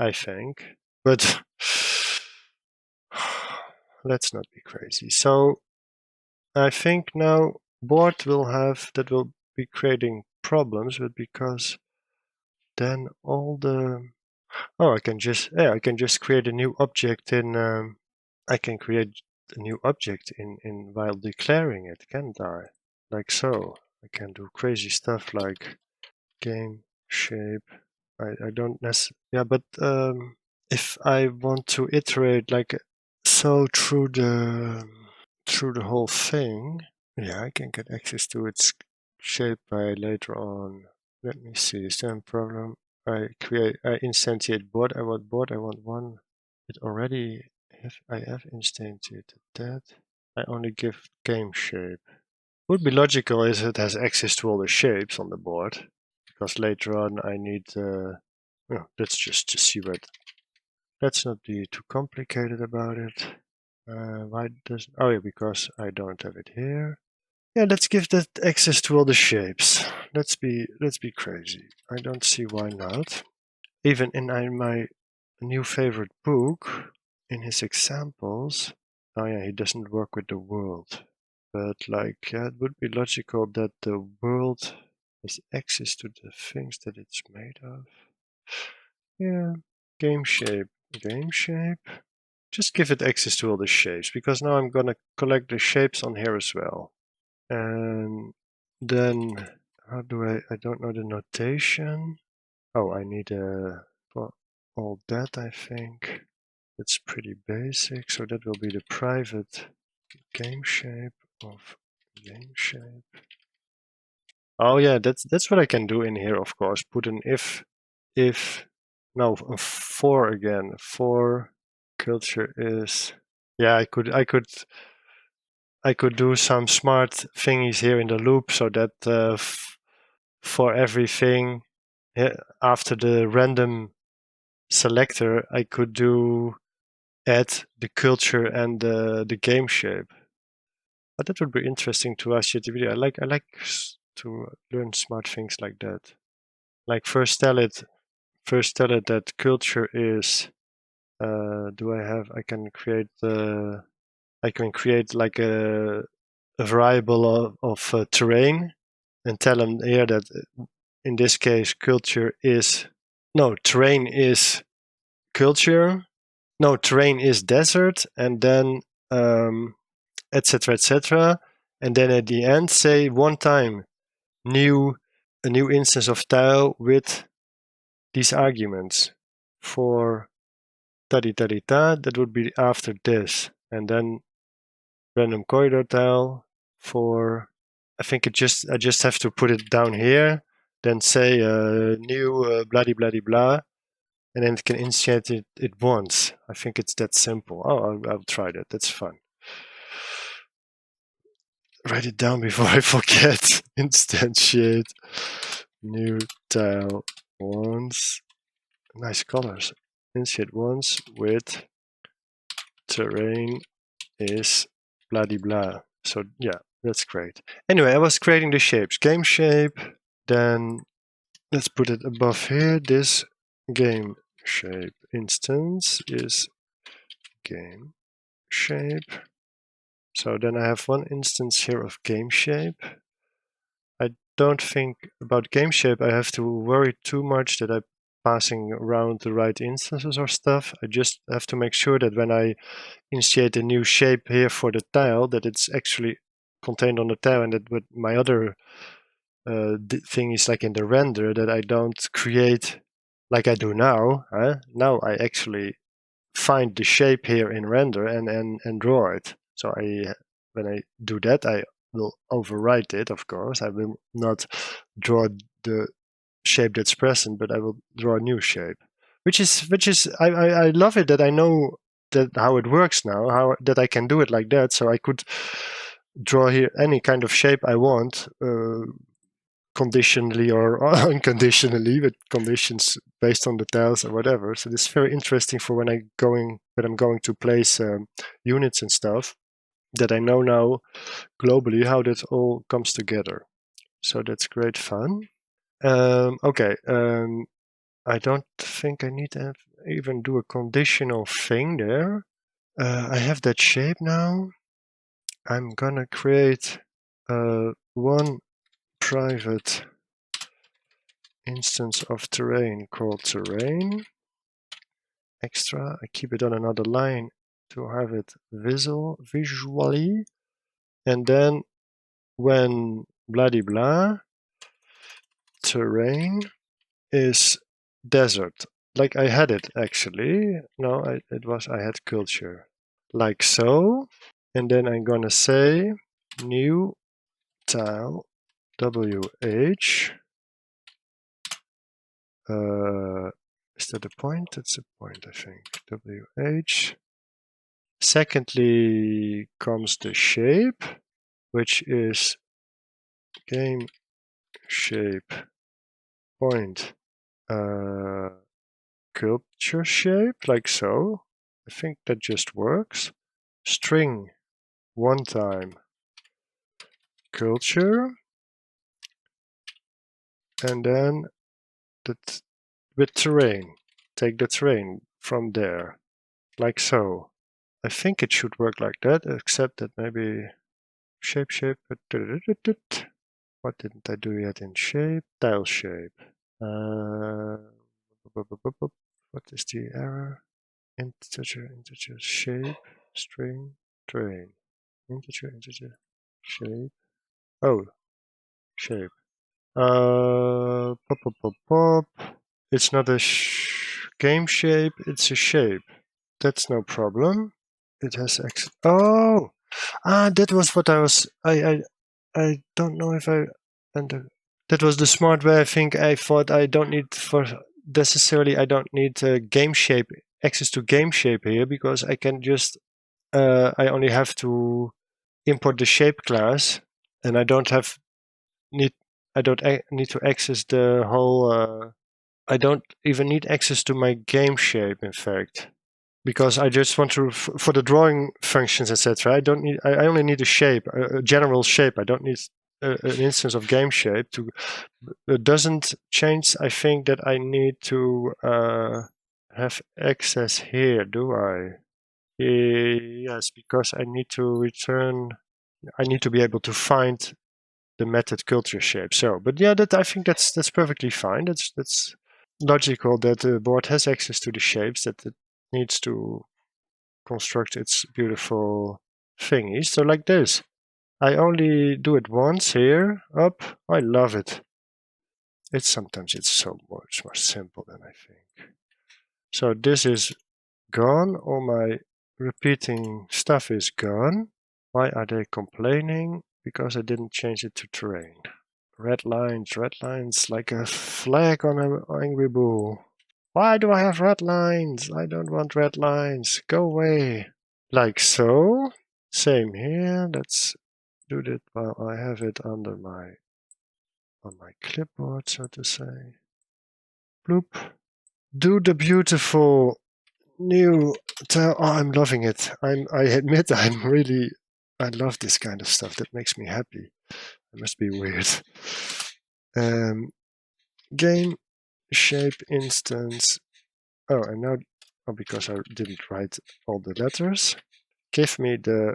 I think. But let's not be crazy. So I think now board will be creating problems, but because then all the I can just create a new object in I can create a new object in while declaring it, can't I? Like so. I can do crazy stuff like game shape. I don't necessarily, yeah, but if I want to iterate like so through the whole thing, yeah, I can get access to its shape by later on. Let me see. Is there a problem? I instantiate board. I want one. It already I have instantiated that. I only give game shape. Would be logical is it has access to all the shapes on the board, because later on I need. Let's just see what. Let's not be too complicated about it. Why does? Oh yeah, because I don't have it here. Yeah, let's give that access to all the shapes. Let's be crazy. I don't see why not. Even in my new favorite book, in his examples, oh yeah, he doesn't work with the world. But like, yeah, it would be logical that the world has access to the things that it's made of. Yeah, game shape. Just give it access to all the shapes, because now I'm gonna collect the shapes on here as well. And then how do I don't know the notation. Oh, I need for all that, I think. It's pretty basic, so that will be the private game shape of game shape. Oh yeah, that's what I can do in here, of course. Put an if no, for again. For culture is, yeah, I could do some smart thingies here in the loop so that for everything after the random selector, I could add the culture and the game shape. But that would be interesting to ask ChatGPT. I like to learn smart things like that. Like first tell it that culture is. I can create like a variable of terrain, and tell them here that in this case terrain is culture. No, terrain is desert, and then etc. etc. And then at the end say one time a new instance of tile with these arguments for da, that would be after this, and then random corridor tile for, I think I just have to put it down here, then say new bloody bloody blah, and then it can instantiate it once. I think it's that simple. Oh, I'll try that. That's fun. Write it down before I forget. Instantiate new tile once. Nice colors. Instantiate once with terrain is blah de blah. So yeah, that's great. Anyway, I was creating the shapes. Game shape. Then let's put it above here. This game shape instance is game shape. So then I have one instance here of game shape. I don't think about game shape I have to worry too much that I'm passing around the right instances or stuff. I just have to make sure that when I initiate a new shape here for the tile, that it's actually contained on the tile, and that with my other thing is like in the render, that I don't create like I do now. Now I actually find the shape here in render and draw it. So when I do that, I will overwrite it, of course. I will not draw the shape that's present, but I will draw a new shape. Which is I love it that I know that how it works now, how that I can do it like that. So I could draw here any kind of shape I want, conditionally or unconditionally, with conditions based on the tiles or whatever. So this is very interesting for when I'm going to place units and stuff, that I know now globally how that all comes together. So that's great fun. Okay, I don't think I need to even do a conditional thing there. I have that shape now. I'm gonna create one private instance of terrain called terrain. Extra, I keep it on another line to have it visually. And then when blah de blah, terrain is desert. Like I had it actually. No, I had culture. Like so. And then I'm gonna say new tile WH. Is that a point? That's a point, I think. WH. Secondly comes the shape, which is game shape point culture shape, like so. I think that just works. String one time culture, and then with terrain. Take the terrain from there, like so. I think it should work like that, except that maybe shape. What didn't I do yet in shape? Tile shape. What is the error? Integer, shape, string, terrain. Integer, shape. Oh, shape. Pop. It's not a game shape, it's a shape. That's no problem. It has X. Oh! That was what I was. I don't know if I. That was the smart way. I think I thought I don't need for necessarily. I don't need game shape access to game shape here, because I can just. I only have to import the shape class, and I don't need to access the whole. I don't even need access to my game shape, in fact, because I just want to for the drawing functions, etc. I only need a shape, a general shape. I don't need an instance of game shape to. It doesn't change. I think that I need to have access here. Do I? Yes, because I need to return. I need to be able to find the method culture shape. So, but yeah, I think that's perfectly fine. That's logical that the board has access to the shapes that it needs to construct its beautiful thingies. So like this. I only do it once here, up. I love it. Sometimes it's so much more simple than I think. So this is gone. All my repeating stuff is gone. Why are they complaining? Because I didn't change it to terrain. Red lines, like a flag on an angry bull. Why do I have red lines? I don't want red lines. Go away. Like so. Same here. Let's do that while I have it on my clipboard, so to say. Bloop. Do the beautiful new oh, I'm loving it. I admit I love this kind of stuff. That makes me happy. It must be weird. Game shape instance. Oh, and now because I didn't write all the letters, give me the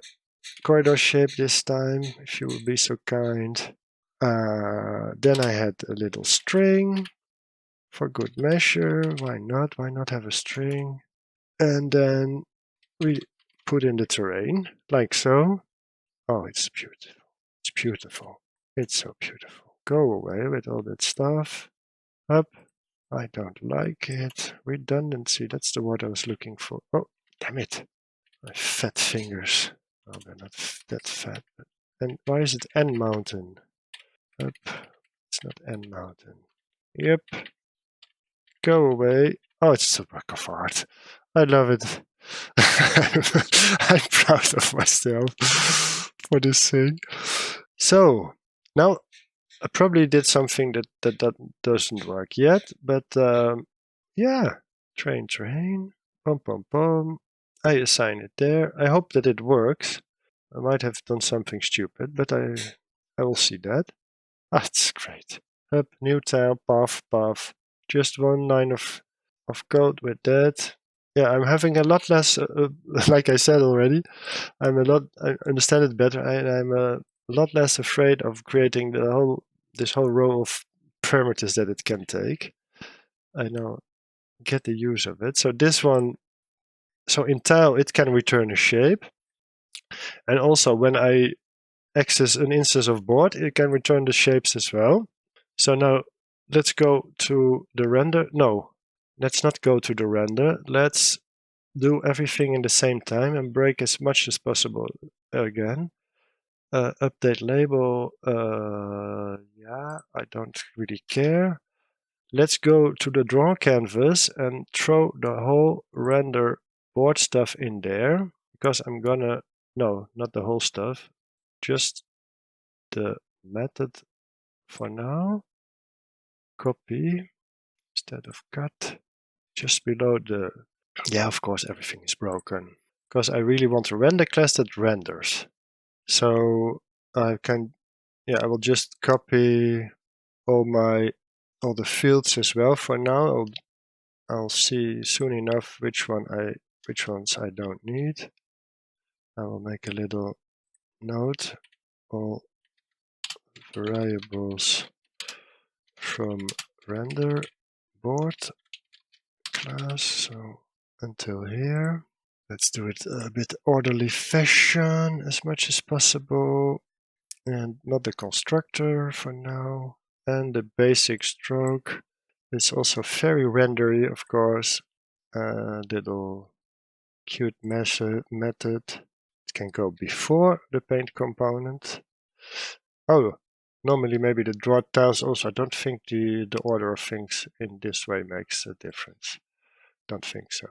corridor shape this time, if you will be so kind. Then I had a little string for good measure. Why not? Why not have a string? And then we put in the terrain, like so. Oh, it's beautiful. It's beautiful. It's so beautiful. Go away with all that stuff. Up. I don't like it. Redundancy, that's the word I was looking for. Oh, damn it. My fat fingers. Oh, they're not that fat. And why is it N mountain? Up. It's not N mountain. Yep. Go away. Oh, it's a work of art. I love it. I'm proud of myself for this thing. So, now I probably did something that doesn't work yet, but yeah, train, pom pom pom. I assign it there. I hope that it works. I might have done something stupid, but I will see that. Ah, it's great. Up, new tab, path. Just one line of code with that. Yeah, I'm having a lot less, like I said already, I understand it better, and I'm a lot less afraid of creating this whole row of parameters that it can take. I now get the use of it. So this one, so in tile, it can return a shape. And also when I access an instance of board, it can return the shapes as well. So now let's go to the render. No, let's not go to the render. Let's do everything in the same time and break as much as possible again. Update label, yeah, I don't really care. Let's go to the DrawCanvas and throw the whole render board stuff in there, because I'm gonna, no, not the whole stuff, just the method for now. Copy instead of cut, just below the, yeah, of course everything is broken, because I really want a render class that renders. So I can, yeah, I will just copy all the fields as well for now. I'll see soon enough which ones I don't need. I will make a little note. All variables from render board class. So until here. Let's do it a bit orderly fashion as much as possible. And not the constructor for now. And the basic stroke is also very rendery, of course. Little cute method. It can go before the paint component. Oh, normally maybe the draw tiles also. I don't think the order of things in this way makes a difference. Don't think so.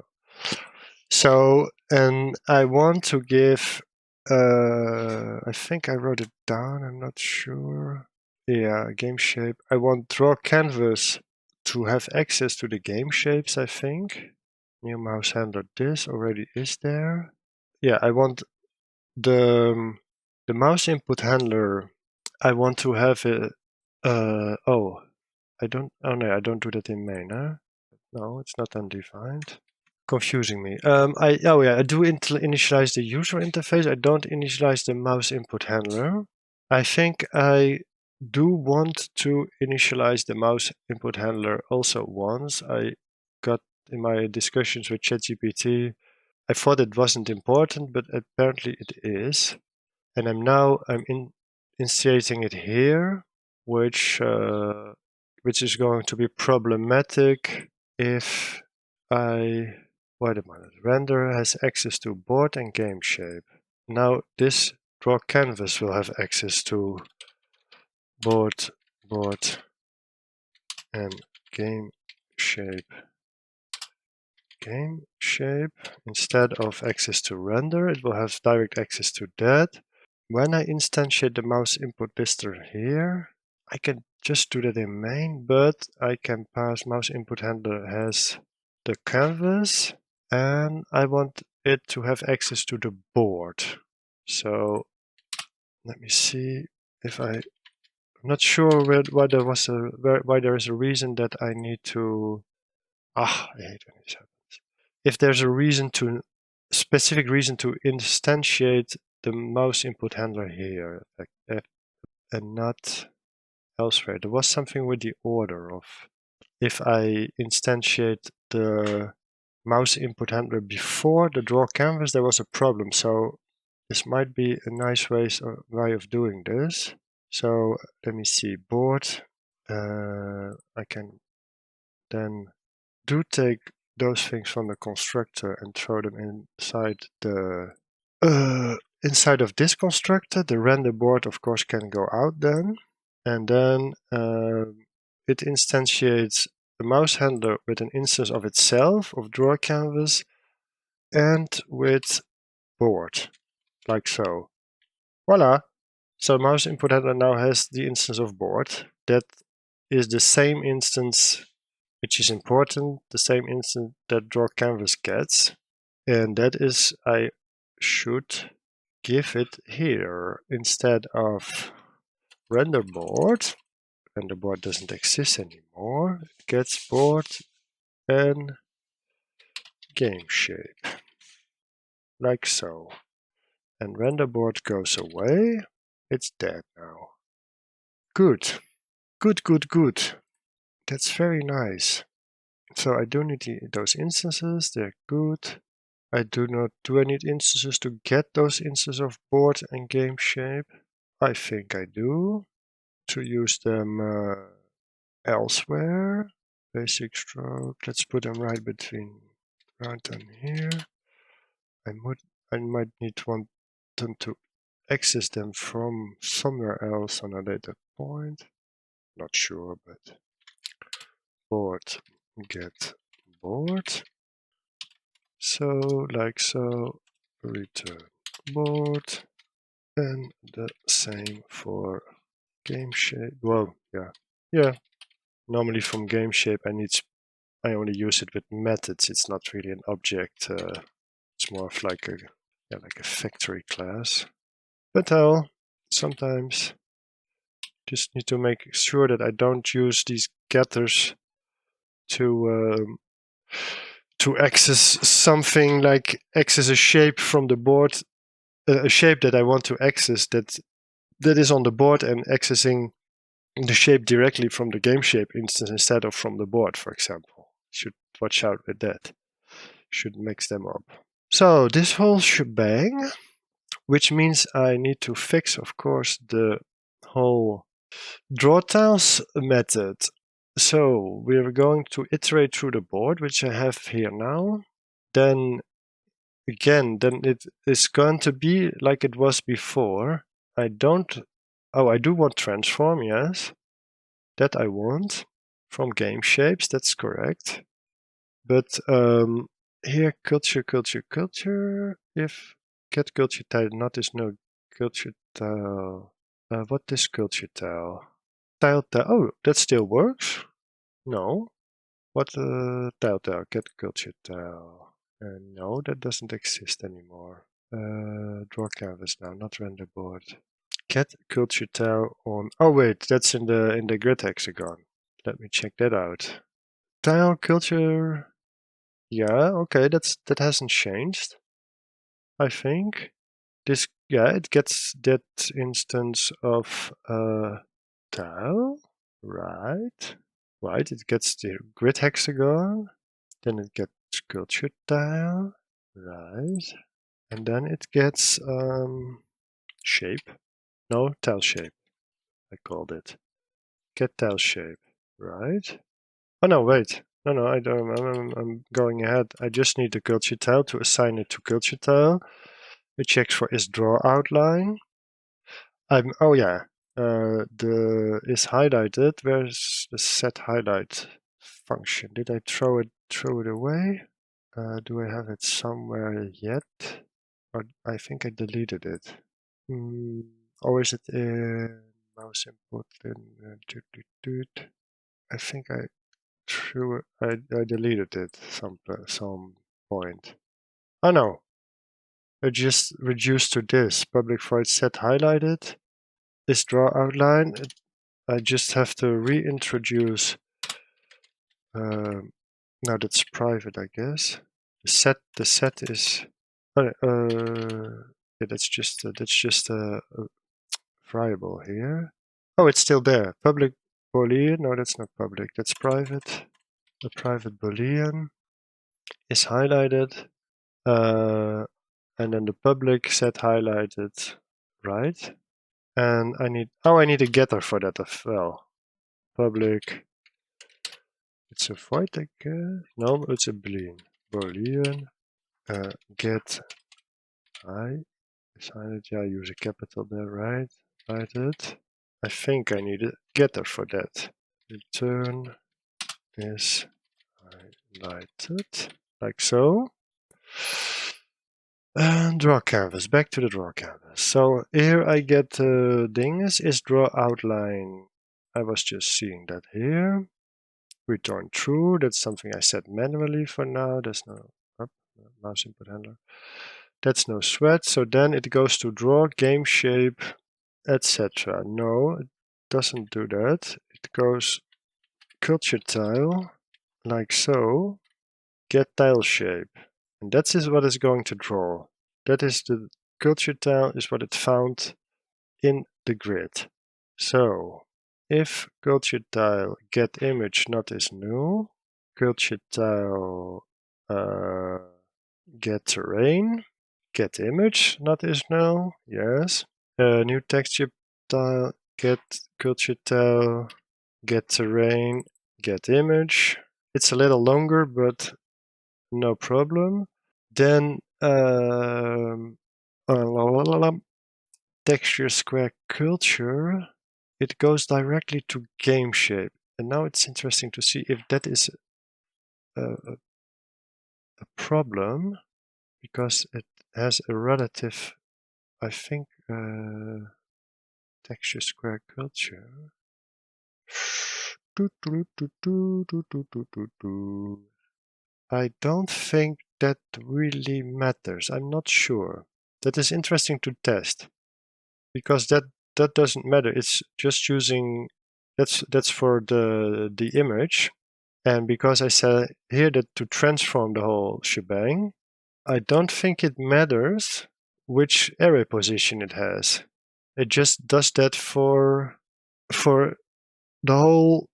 So, and I want to give, I think I wrote it down, I'm not sure. Yeah, game shape. I want DrawCanvas to have access to the game shapes, I think. New mouse handler, this already is there. Yeah, I want the mouse input handler. I want to have it. Oh, I don't. Oh no, I don't do that in main. Huh? No, it's not undefined. Confusing me. I do initialize the user interface. I don't initialize the mouse input handler. I think I do want to initialize the mouse input handler also once. I got in my discussions with ChatGPT, I thought it wasn't important, but apparently it is. And I'm instantiating it here, which is going to be problematic if wait a minute, render has access to board and game shape. Now this DrawCanvas will have access to board and game shape. game shape. Instead of access to render, it will have direct access to that. When I instantiate the mouse input lister here, I can just do that in main, but I can pass mouse input handler has the canvas, and I want it to have access to the board. So let me see if I'm not sure why there was why there is a reason that I need to. I hate when this happens. If there's a specific reason to instantiate the mouse input handler here, and not elsewhere. There was something with the order of if I instantiate the mouse input handler before the DrawCanvas, there was a problem. So this might be a nice way of doing this. So let me see, board. I can then take those things from the constructor and throw them inside of this constructor. The render board, of course, can go out then. And then it instantiates the mouse handler with an instance of itself, of DrawCanvas, and with board, like so. Voila! So mouse input handler now has the instance of board. That is the same instance, which is important, the same instance that DrawCanvas gets. And that is, I should give it here instead of render board. Render board doesn't exist anymore. It gets board and game shape, like so. And render board goes away. It's dead now. Good. Good, good, good. That's very nice. So I do need those instances. They're good. I need instances to get those instances of board and game shape? I think I do. To use them elsewhere. Basic stroke. Let's put them right between right and here. I might want them to access them from somewhere else on a later point. Not sure, but board get board. So like so, return board, and the same for game shape. Well, yeah. Normally from game shape, I only use it with methods. It's not really an object. It's more of like a factory class. But sometimes just need to make sure that I don't use these getters to access something, like access a shape from the board, a shape that I want to access that is on the board, and accessing the shape directly from the game shape instance instead of from the board, for example. Should watch out with that. Should mix them up. So this whole shebang, which means I need to fix, of course, the whole drawTiles method. So we're going to iterate through the board, which I have here now. Then again, then it is going to be like it was before. I do want transform, yes. That I want from game shapes, that's correct. But here, culture, if get culture tile not is no culture tile. What is culture tile? Tile, oh, that still works? No. What tile, get culture tile. No, that doesn't exist anymore. DrawCanvas now, not render board. Get culture tile on. Oh wait, that's in the grid hexagon. Let me check that out. Tile culture. Yeah, okay, that hasn't changed. I think it gets that instance of tile, right? Right, it gets the grid hexagon, then it gets culture tile, right? And then it gets shape. No, tile shape, I called it. Get tile shape, right? Oh no, wait. No, I don't. I'm going ahead. I just need the culture tile to assign it to culture tile. It checks for is draw outline. Oh yeah, the is highlighted. Where's the set highlight function? Did I throw it away? Do I have it somewhere yet? Or I think I deleted it. Or is it in mouse input? I think I deleted it some point. Oh no, I just reduced to this public void set highlighted. This draw outline. I just have to reintroduce. Now that's private, I guess. The set is. Yeah, that's just a variable here. Oh, it's still there. Public boolean. No, that's not public. That's private. The private boolean is highlighted, and then the public set highlighted, right? And I need a getter for that as well. Public. It's a void, I guess. No, it's a boolean. Boolean get I decided, yeah, use a capital there, right? Write it. I think I need a getter for that. Return is highlighted, like so. And draw canvas, back to the draw canvas. So here I get things is draw outline. I was just seeing that here. Return true, that's something I set manually for now. There's no mouse input handler. That's no sweat. So then it goes to draw, game shape, etc. No, it doesn't do that. It goes culture tile, like so, get tile shape. And that is what it's going to draw. That is the culture tile is what it found in the grid. So if culture tile get image not is null, culture tile get terrain, get image not is null, yes. New texture tile, get culture tile, get terrain, get image. It's a little longer, but no problem. Then texture square culture, it goes directly to game shape. And now it's interesting to see if that is a problem, because it has a relative, I think, texture square culture. I don't think that really matters. I'm not sure. That is interesting to test, because that doesn't matter. It's just using that's for the image, and because I said here that to transform the whole shebang, I don't think it matters which array position it has. It just does that for the whole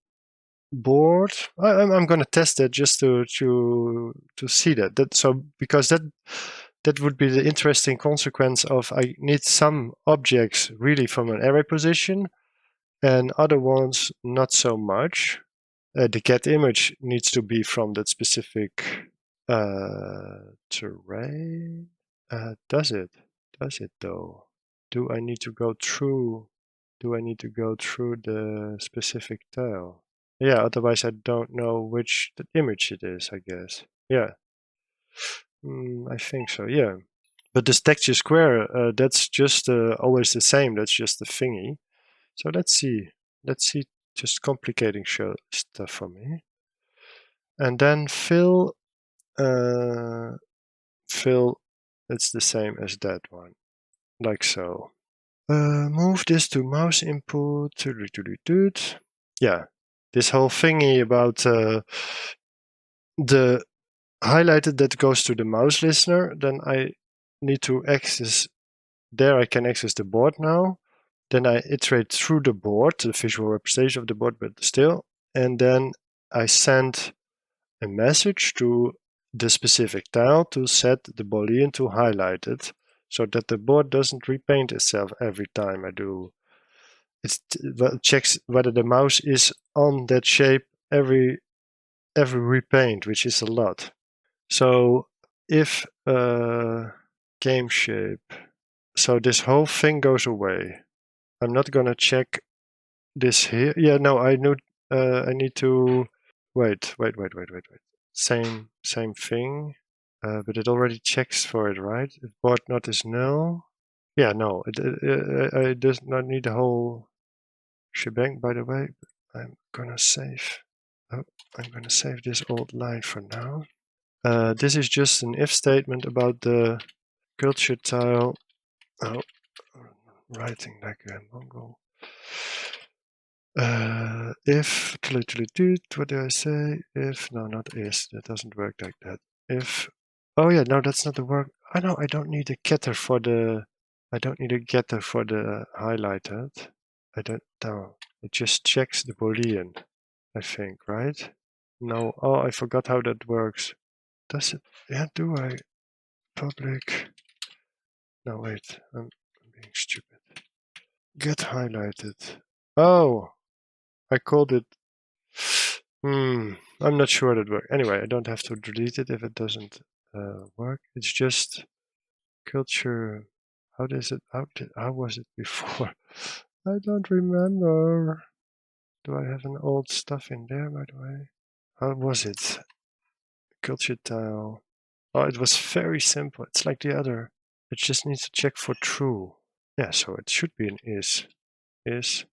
board. I'm going to test that just to see that. So because that would be the interesting consequence of I need some objects really from an array position and other ones not so much. The get image needs to be from that specific terrain. Does it though? Do I need to go through the specific tile? Yeah, otherwise I don't know which image it is, I guess. Yeah. I think so, yeah. But this texture square, that's just always the same. That's just the thingy. So let's see. Just complicating stuff for me. And then fill, it's the same as that one, like so. Move this to mouse input. Yeah, this whole thingy about the highlighted that goes to the mouse listener. Then I need to access. There I can access the board now. Then I iterate through the board, the visual representation of the board, but still. And then I send a message to the specific tile to set the boolean to highlighted, so that the board doesn't repaint itself every time I do. It checks whether the mouse is on that shape every repaint, which is a lot. So if game shape, so this whole thing goes away. I'm not gonna check this here. Yeah, no, I need to wait. Same thing. but it already checks for it, right? If board not is null. Yeah, no, it does not need the whole shebang, by the way. I'm gonna save. Oh, I'm gonna save this old line for now. This is just an if statement about the culture tile. Oh, writing like a Mongol. If, what do I say? If, no, not is, that doesn't work like that. If, oh yeah, no, that's not the work. Oh no, I don't need a getter for the, highlighted. I don't know. It just checks the Boolean, I think, right? No, oh, I forgot how that works. Does it, yeah, do I public? No, wait, I'm being stupid. Get highlighted. Oh, I called it. I'm not sure that works. Anyway, I don't have to delete it if it doesn't work. It's just culture. How does it? How was it before? I don't remember. Do I have an old stuff in there, by the way? How was it? Culture tile. Oh, it was very simple. It's like the other. It just needs to check for true. Yeah, so it should be an is. Is.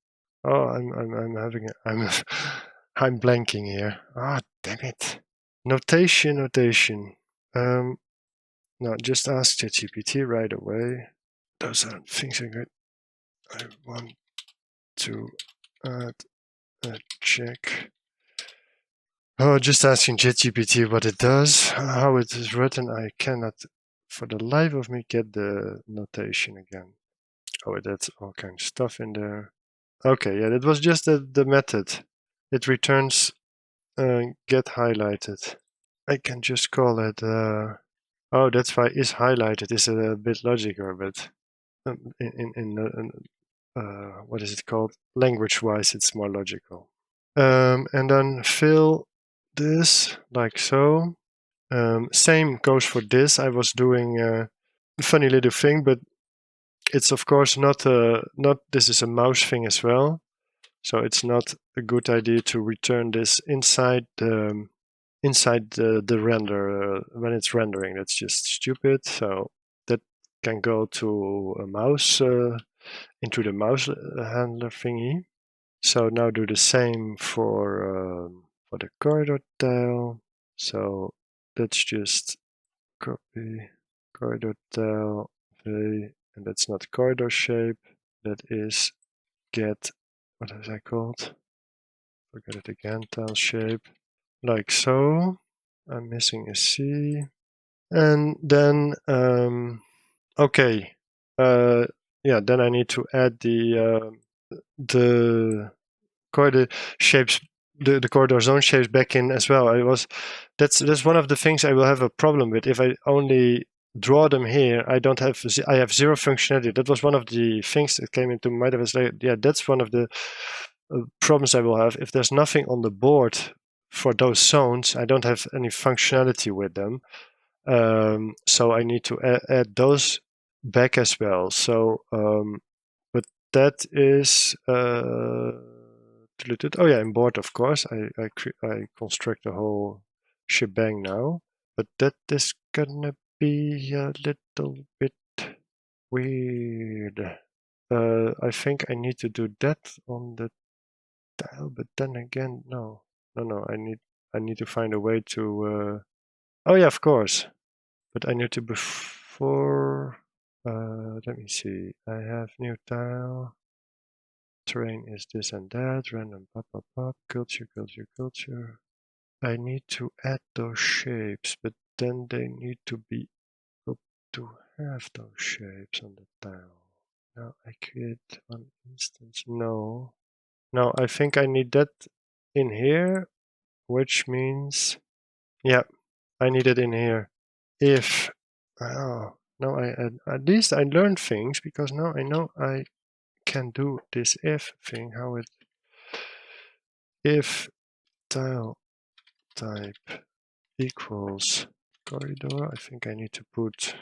Oh, I'm having I'm blanking here. Ah, damn it. Notation. No, just ask ChatGPT right away. Those are things I want to add a check. Oh, just asking ChatGPT what it does, how it is written. I cannot, for the life of me, get the notation again. Oh, that's all kinds of stuff in there. Okay, yeah, that was just the method. It returns get highlighted. I can just call it. Oh, that's why is highlighted is a bit logical, but what is it called? Language-wise, it's more logical. And then fill this like so. Same goes for this. I was doing a funny little thing, but it's of course not. This is a mouse thing as well, so it's not a good idea to return this inside the render when it's rendering. That's just stupid. So that can go to a mouse into the mouse handler thingy. So now do the same for the corridor tile. So let's just copy corridor tile V, and that's not corridor shape. That is get, what is that called? Forget it again. Tile shape, like so. I'm missing a C, and then okay, yeah. Then I need to add the corridor shapes, the corridor zone shapes back in as well. That's one of the things I will have a problem with if I only draw them here. I have zero functionality. That was one of the things that came into my mind. I was like, yeah, that's one of the problems I will have if there's nothing on the board for those zones. I don't have any functionality with them, so I need to add those back as well. So, but that is oh yeah, in board of course. I construct the whole shebang now, but that is gonna be a little bit weird. I think I need to do that on the tile, but then again, no. I need to find a way to. Oh yeah, of course. But I need to before. Let me see. I have new tile. Terrain is this and that. Random pop. Culture. I need to add those shapes, but then they need to be up to have those shapes on the tile. Now I create one instance. No, I think I need that in here, which means, yeah, I need it in here. If, oh, now at least I learned things, because now I know I can do this if thing, how it, if tile type equals corridor. I think I need to put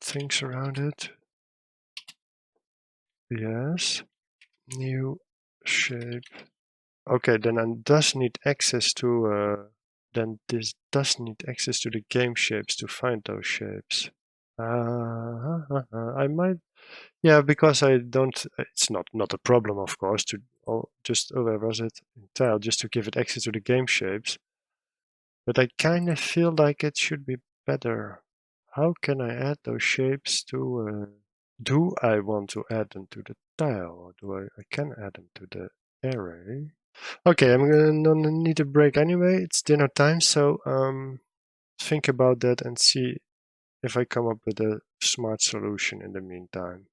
things around it. Yes, new shape. Okay, then I does need access to then this does need access to the game shapes to find those shapes. I might, yeah, because I don't, it's not a problem, of course, to just, oh, where was it? In tile, just to give it access to the game shapes. But I kind of feel like it should be better. How can I add those shapes to, do I want to add them to the tile, or do I can add them to the array? Okay, I'm gonna need a break anyway. It's dinner time, so think about that and see if I come up with a smart solution in the meantime.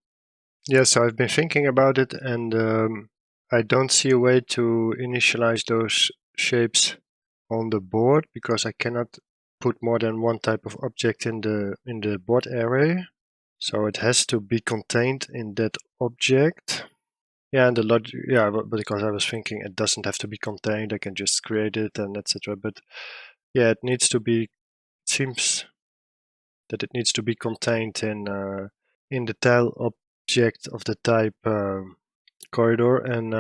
Yeah, so I've been thinking about it, and I don't see a way to initialize those shapes on the board because I cannot put more than one type of object in the board array. So it has to be contained in that object. Yeah, and the logic, yeah, but because I was thinking it doesn't have to be contained, I can just create it and etc. But yeah, it needs to be. It seems that it needs to be contained in the tile object of the type corridor, and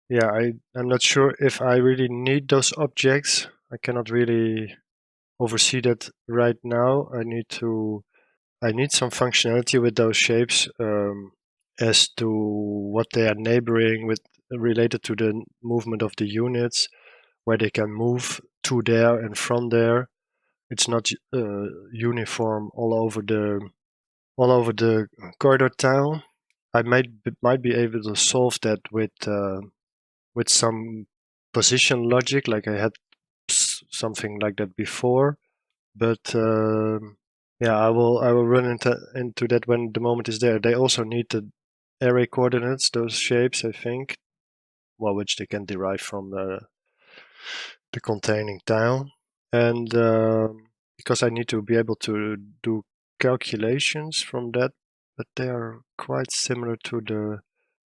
yeah, I'm not sure if I really need those objects. I cannot really oversee that right now. I need some functionality with those shapes as to what they are neighboring with related to the movement of the units, where they can move to there and from there. It's not uniform all over the corridor tile. I might be able to solve that with some position logic, like I had something like that before. But yeah, I will run into that when the moment is there. They also need the array coordinates, those shapes, I think, well, which they can derive from the containing tile, and because I need to be able to do calculations from that, but they are quite similar to the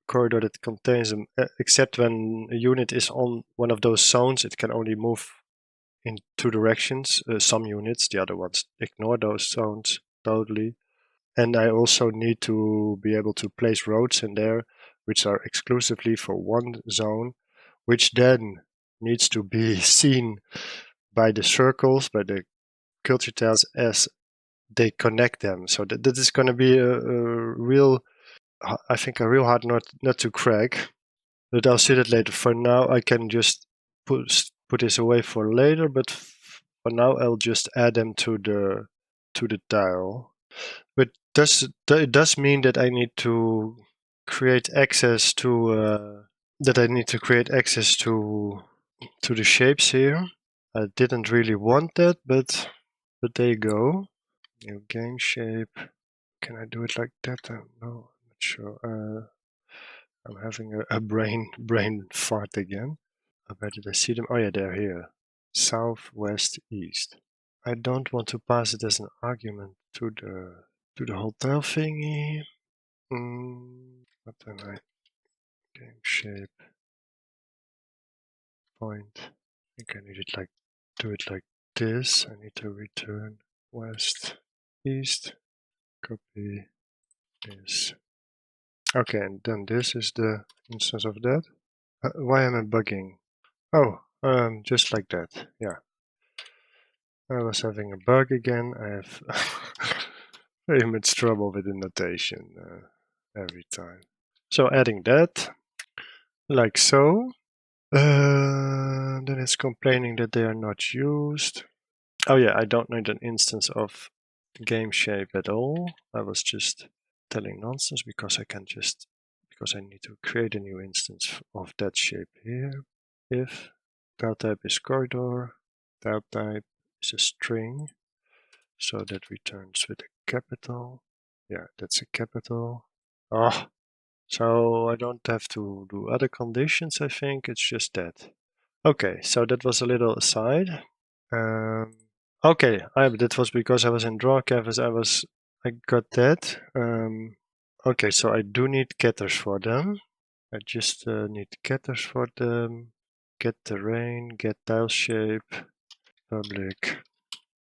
corridor that contains them, except when a unit is on one of those zones, it can only move in two directions. Some units, the other ones ignore those zones totally. And I also need to be able to place roads in there, which are exclusively for one zone, which then needs to be seen by the circles, by the culture tiles as they connect them. So that is going to be a real, I think, a real hard nut to crack. But I'll see that later. For now, I can just put this away for later. But for now, I'll just add them to the tile. But it does mean that I need to create access to the shapes here. I didn't really want that, but there you go. New game shape. Can I do it like that? No, I'm not sure. I'm having a brain fart again. Where did I see them? Oh yeah, they're here. South, west, east. I don't want to pass it as an argument to the hotel thingy. What am I? Game shape. Point. I think I need it like do it like this. I need to return west, east. Copy this. Okay, and then this is the instance of that. Why am I bugging? Oh, just like that. Yeah. I was having a bug again. I have very much trouble with the notation every time. So adding that, like so. Then it's complaining that they are not used. Oh yeah, I don't need an instance of game shape at all. I was just telling nonsense because I need to create a new instance of that shape here. If tile type is corridor, tile type is a string, so that returns with a capital. Yeah, that's a capital. Oh, so I don't have to do other conditions, I think, it's just that. Okay, so that was a little aside. Okay, that was because I was in DrawCanvas, I got that. Okay, so I do need getters for them. I just need getters for them. Get terrain, get tile shape, public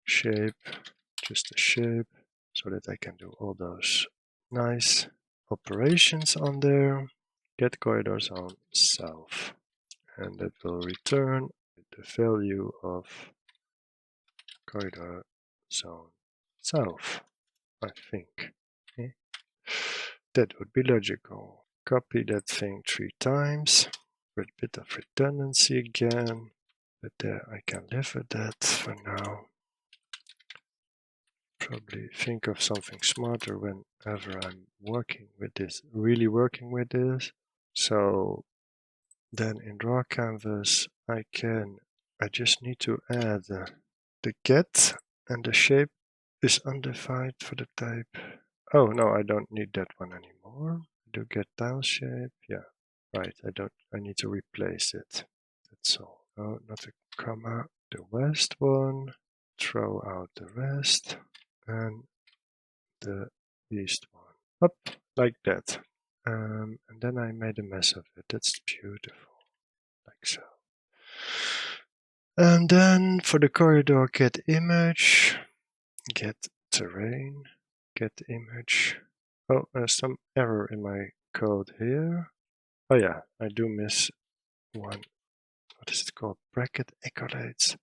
shape, just a shape, so that I can do all those nice operations on there. Get corridors on south, and that will return the value of corridor zone south, I think. Okay. That would be logical. Copy that thing 3 times with a bit of redundancy again, but there I can live with that for now. Probably think of something smarter whenever I'm working with this, really working with this. So then in DrawCanvas I just need to add the get, and the shape is undefined for the type. Oh no, I don't need that one anymore. Do get tile shape, yeah, right. I need to replace it. That's all. No, not a comma. The west one. Throw out the rest, and the east one. Up like that. And then I made a mess of it. That's beautiful, like so. And then for the corridor, get image, get terrain, get image. Oh, there's some error in my code here. Oh yeah, I do miss one. What is it called? Bracket accolades.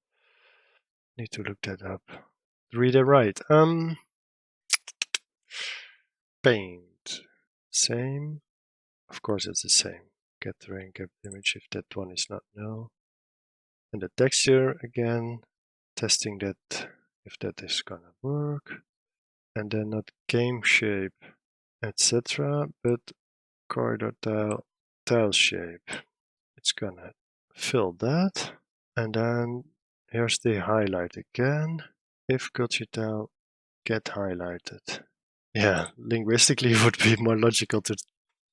Need to look that up. Read it right. Paint. Same. Of course it's the same. Get terrain, get image if that one is not null. And the texture again, testing that if that is gonna work. And then not game shape, etc., but corridor tile shape. It's gonna fill that. And then here's the highlight again. If tile get highlighted. Yeah, linguistically it would be more logical to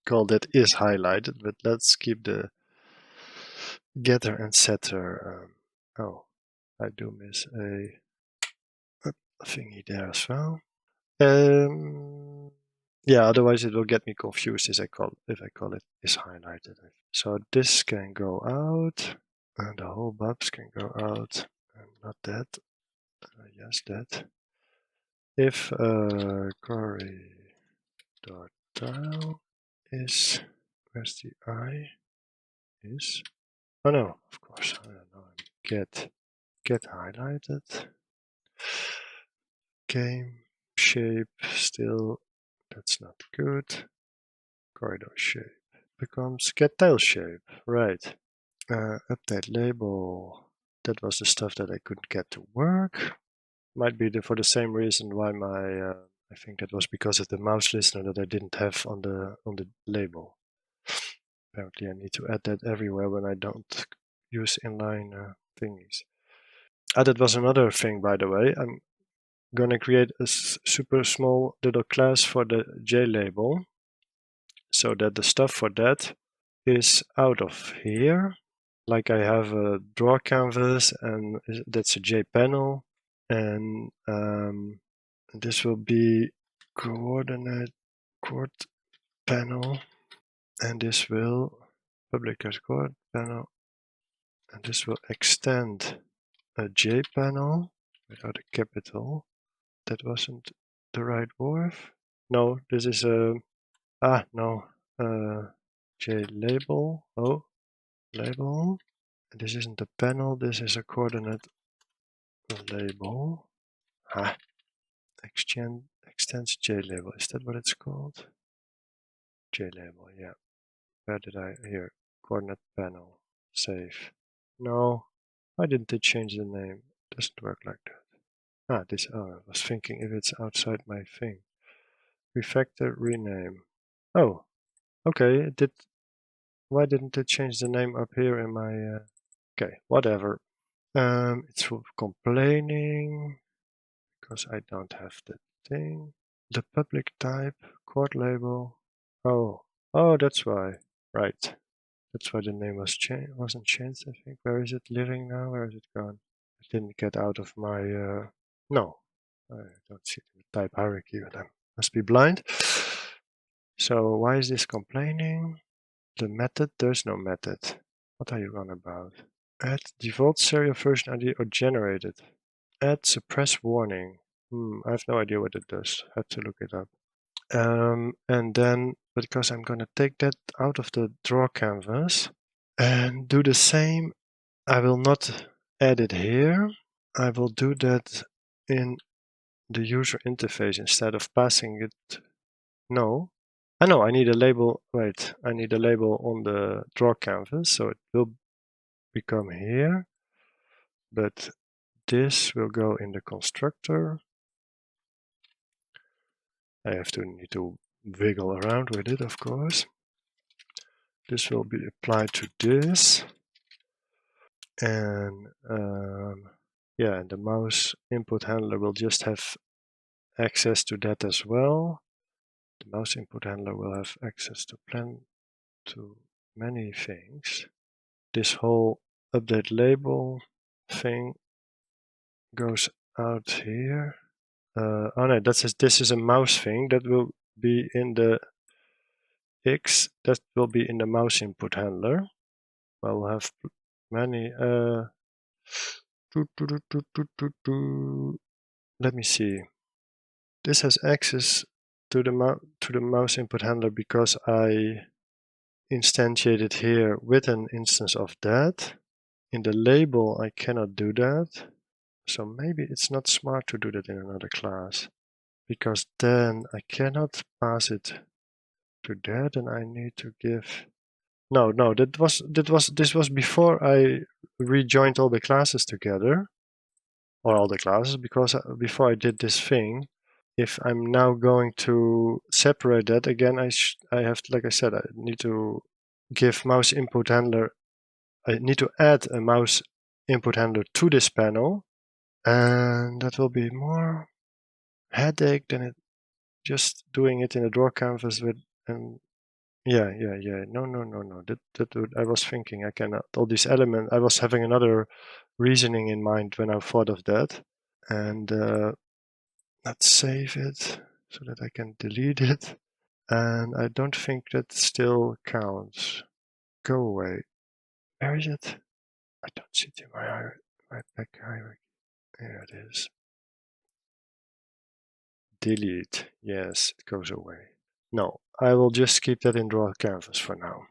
call that is highlighted, but let's keep the getter and setter. Oh, I do miss a thingy there as well. Yeah, otherwise it will get me confused if I call it is highlighted. So this can go out, and the whole box can go out, and not that. Yes, that. If corridor.tile is, where's the I? Is, oh no, of course, I don't know. Get highlighted. Game shape still, that's not good. Corridor shape becomes get tile shape, right? Update label. That was the stuff that I couldn't get to work. Might be for the same reason why my I think that was because of the mouse listener that I didn't have on the label. Apparently I need to add that everywhere when I don't use inline thingies. That was another thing, by the way. I'm gonna create a super small little class for the JLabel so that the stuff for that is out of here. Like I have a DrawCanvas, and that's a JPanel, and this will be coordinate chord panel, and this will public as chord panel, and this will extend a JPanel without a capital. That wasn't the right word. No, this is a no JLabel. Oh, label. And this isn't a panel. This is a coordinate label. Extends JLabel. Is that what it's called? JLabel, yeah. Where did I, here, coordinate panel, save. No, why didn't they change the name? It doesn't work like that. This, I was thinking if it's outside my thing. Refactor, rename. Oh, okay, why didn't it change the name up here in my, okay, whatever. It's for complaining, because I don't have the thing. The public type, chord label. Oh, that's why. Right. That's why the name wasn't changed, I think. Where is it living now? Where is it gone? It didn't get out of my, no. I don't see the type hierarchy, but I must be blind. So why is this complaining? The method, there's no method. What are you on about? Add default serial version ID or generated. Add suppress warning. I have no idea what it does. I have to look it up. And then, because I'm going to take that out of the DrawCanvas and do the same, I will not add it here, I will do that in the user interface instead of passing it. No. I know I need a label. Wait, I need a label on the DrawCanvas, so it will become here. But this will go in the constructor. I need to wiggle around with it, of course. This will be applied to this. And yeah, and the mouse input handler will just have access to that as well. The mouse input handler will have access to many things. This whole update label thing goes out here. Oh no, this is a mouse thing that will be in the X. That will be in the mouse input handler. I will have many. Let me see. This has access to the mouse input handler because I instantiated here with an instance of that. In the label, I cannot do that. So maybe it's not smart to do that in another class, because then I cannot pass it to that, and I need to give. No, this was before I rejoined all the classes together, or all the classes, because before I did this thing. If I'm now going to separate that again, I have, like I said, I need to give mouse input handler. I need to add a mouse input handler to this panel, and that will be more headache than it just doing it in a DrawCanvas with. And yeah. No. I was thinking I cannot all these elements. I was having another reasoning in mind when I thought of that, and let's save it so that I can delete it. And I don't think that still counts. Go away. Where is it? I don't see it in my back hierarchy. There it is. Delete. Yes, it goes away. No, I will just keep that in DrawCanvas for now.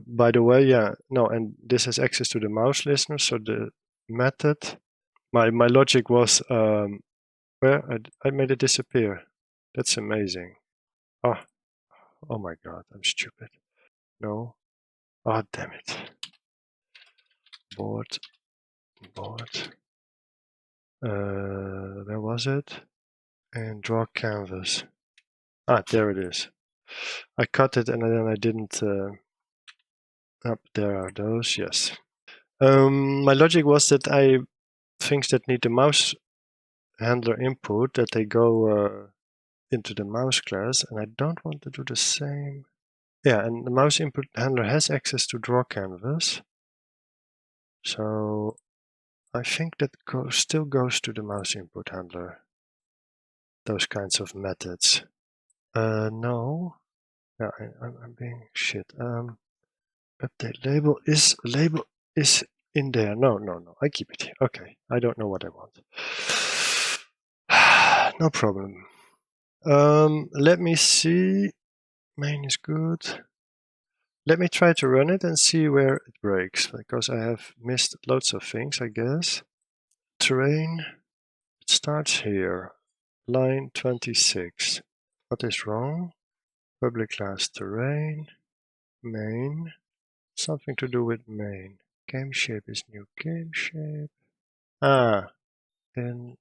By the way, yeah, no, and this has access to the mouse listener, so the method, my logic was, where I made it disappear. That's amazing. Oh my god, I'm stupid. No. Oh, damn it. Board. Where was it? And DrawCanvas. There it is. I cut it and then I didn't. Up there are those. Yes. My logic was that things that need the mouse handler input, that they go into the mouse class, and I don't want to do the same. Yeah, and the mouse input handler has access to DrawCanvas, so I think that still goes to the mouse input handler. Those kinds of methods. No. Yeah, I'm being shit. Update label is in there. No. I keep it here. Okay. I don't know what I want. No problem. Let me see. Main is good. Let me try to run it and see where it breaks, because I have missed loads of things, I guess. Terrain. It starts here. Line 26. What is wrong? Public class terrain. Main. Something to do with main. Game shape is new game shape. In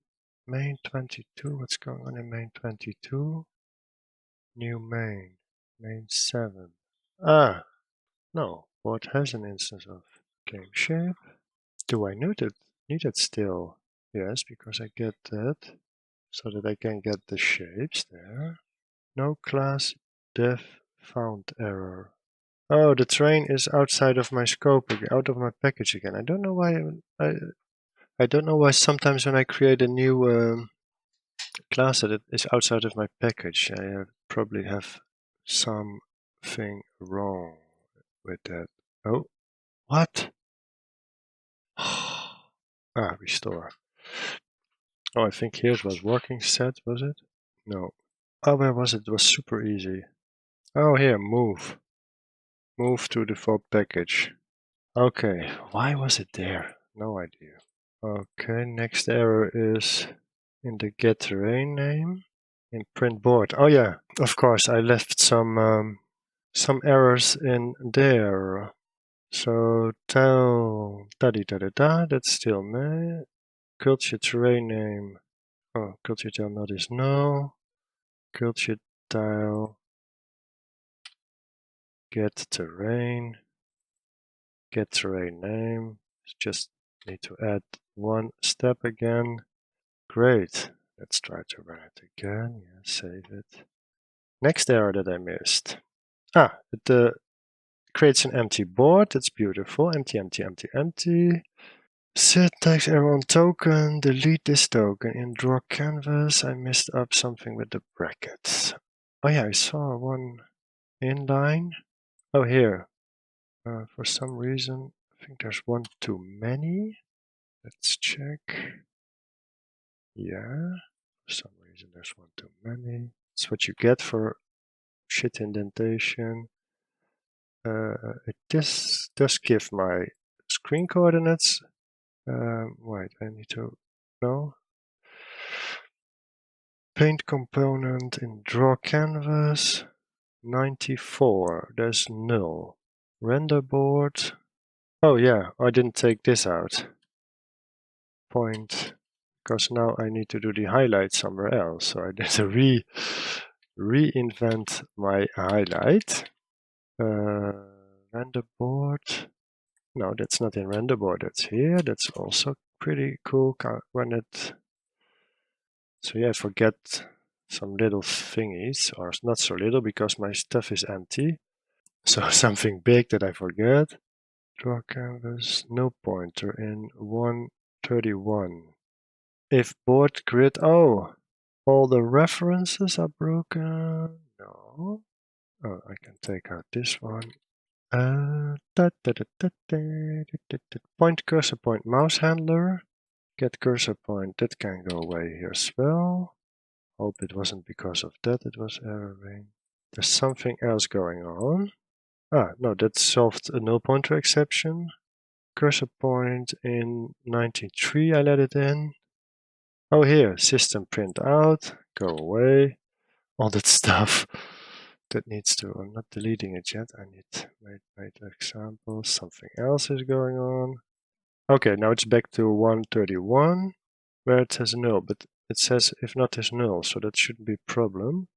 main 22. What's going on in main 22? New main. Main 7. No. What has an instance of game shape? Do I need it still? Yes, because I get that so that I can get the shapes there. No class dev found error. Oh, the terrain is outside of my scope again, out of my package again. I don't know why. I don't know why sometimes when I create a new class that it is outside of my package. I probably have something wrong with that. Oh, what? Restore. Oh, I think here it was working set, was it? No. Oh, where was it? It was super easy. Oh, here, move. Move to default package. Okay, why was it there? No idea. Okay, next error is in the get terrain name in print board. Oh yeah, of course I left some errors in there. So tell da da da da. That's still me. Culture terrain name. Oh, culture tile not is no. Culture tile get terrain. Get terrain name. Just need to add one step again. Great. Let's try to run it again. Yeah, save it. Next error that I missed. It creates an empty board. That's beautiful. Empty, empty, empty, empty. Syntax error on token. Delete this token. In DrawCanvas, I messed up something with the brackets. Oh yeah, I saw one inline. Oh, here. For some reason, I think there's one too many. Let's check. Yeah, for some reason there's one too many. That's what you get for shit indentation. It does give my screen coordinates. Wait, I need to, no. PaintComponent in DrawCanvas, 94, there's null. Render board, oh yeah, I didn't take this out. Point, because now I need to do the highlight somewhere else. So I need to reinvent my highlight. Render board. No, that's not in render board. That's here. That's also pretty cool when it. So yeah, I forget some little thingies, or not so little because my stuff is empty. So something big that I forget. Draw canvas, no pointer in 131. If board grid, oh, all the references are broken. No. Oh, I can take out this one. Point cursor point mouse handler. Get cursor point, that can go away here as well. Hope it wasn't because of that it was erroring. There's something else going on. No, that solved a null pointer exception. Cursor point in 93, I let it in. Oh, here, system print out, go away. All that stuff that needs to, I'm not deleting it yet. I need made examples. Something else is going on. Okay, now it's back to 131 where it says null, but it says if not is null, so that shouldn't be a problem.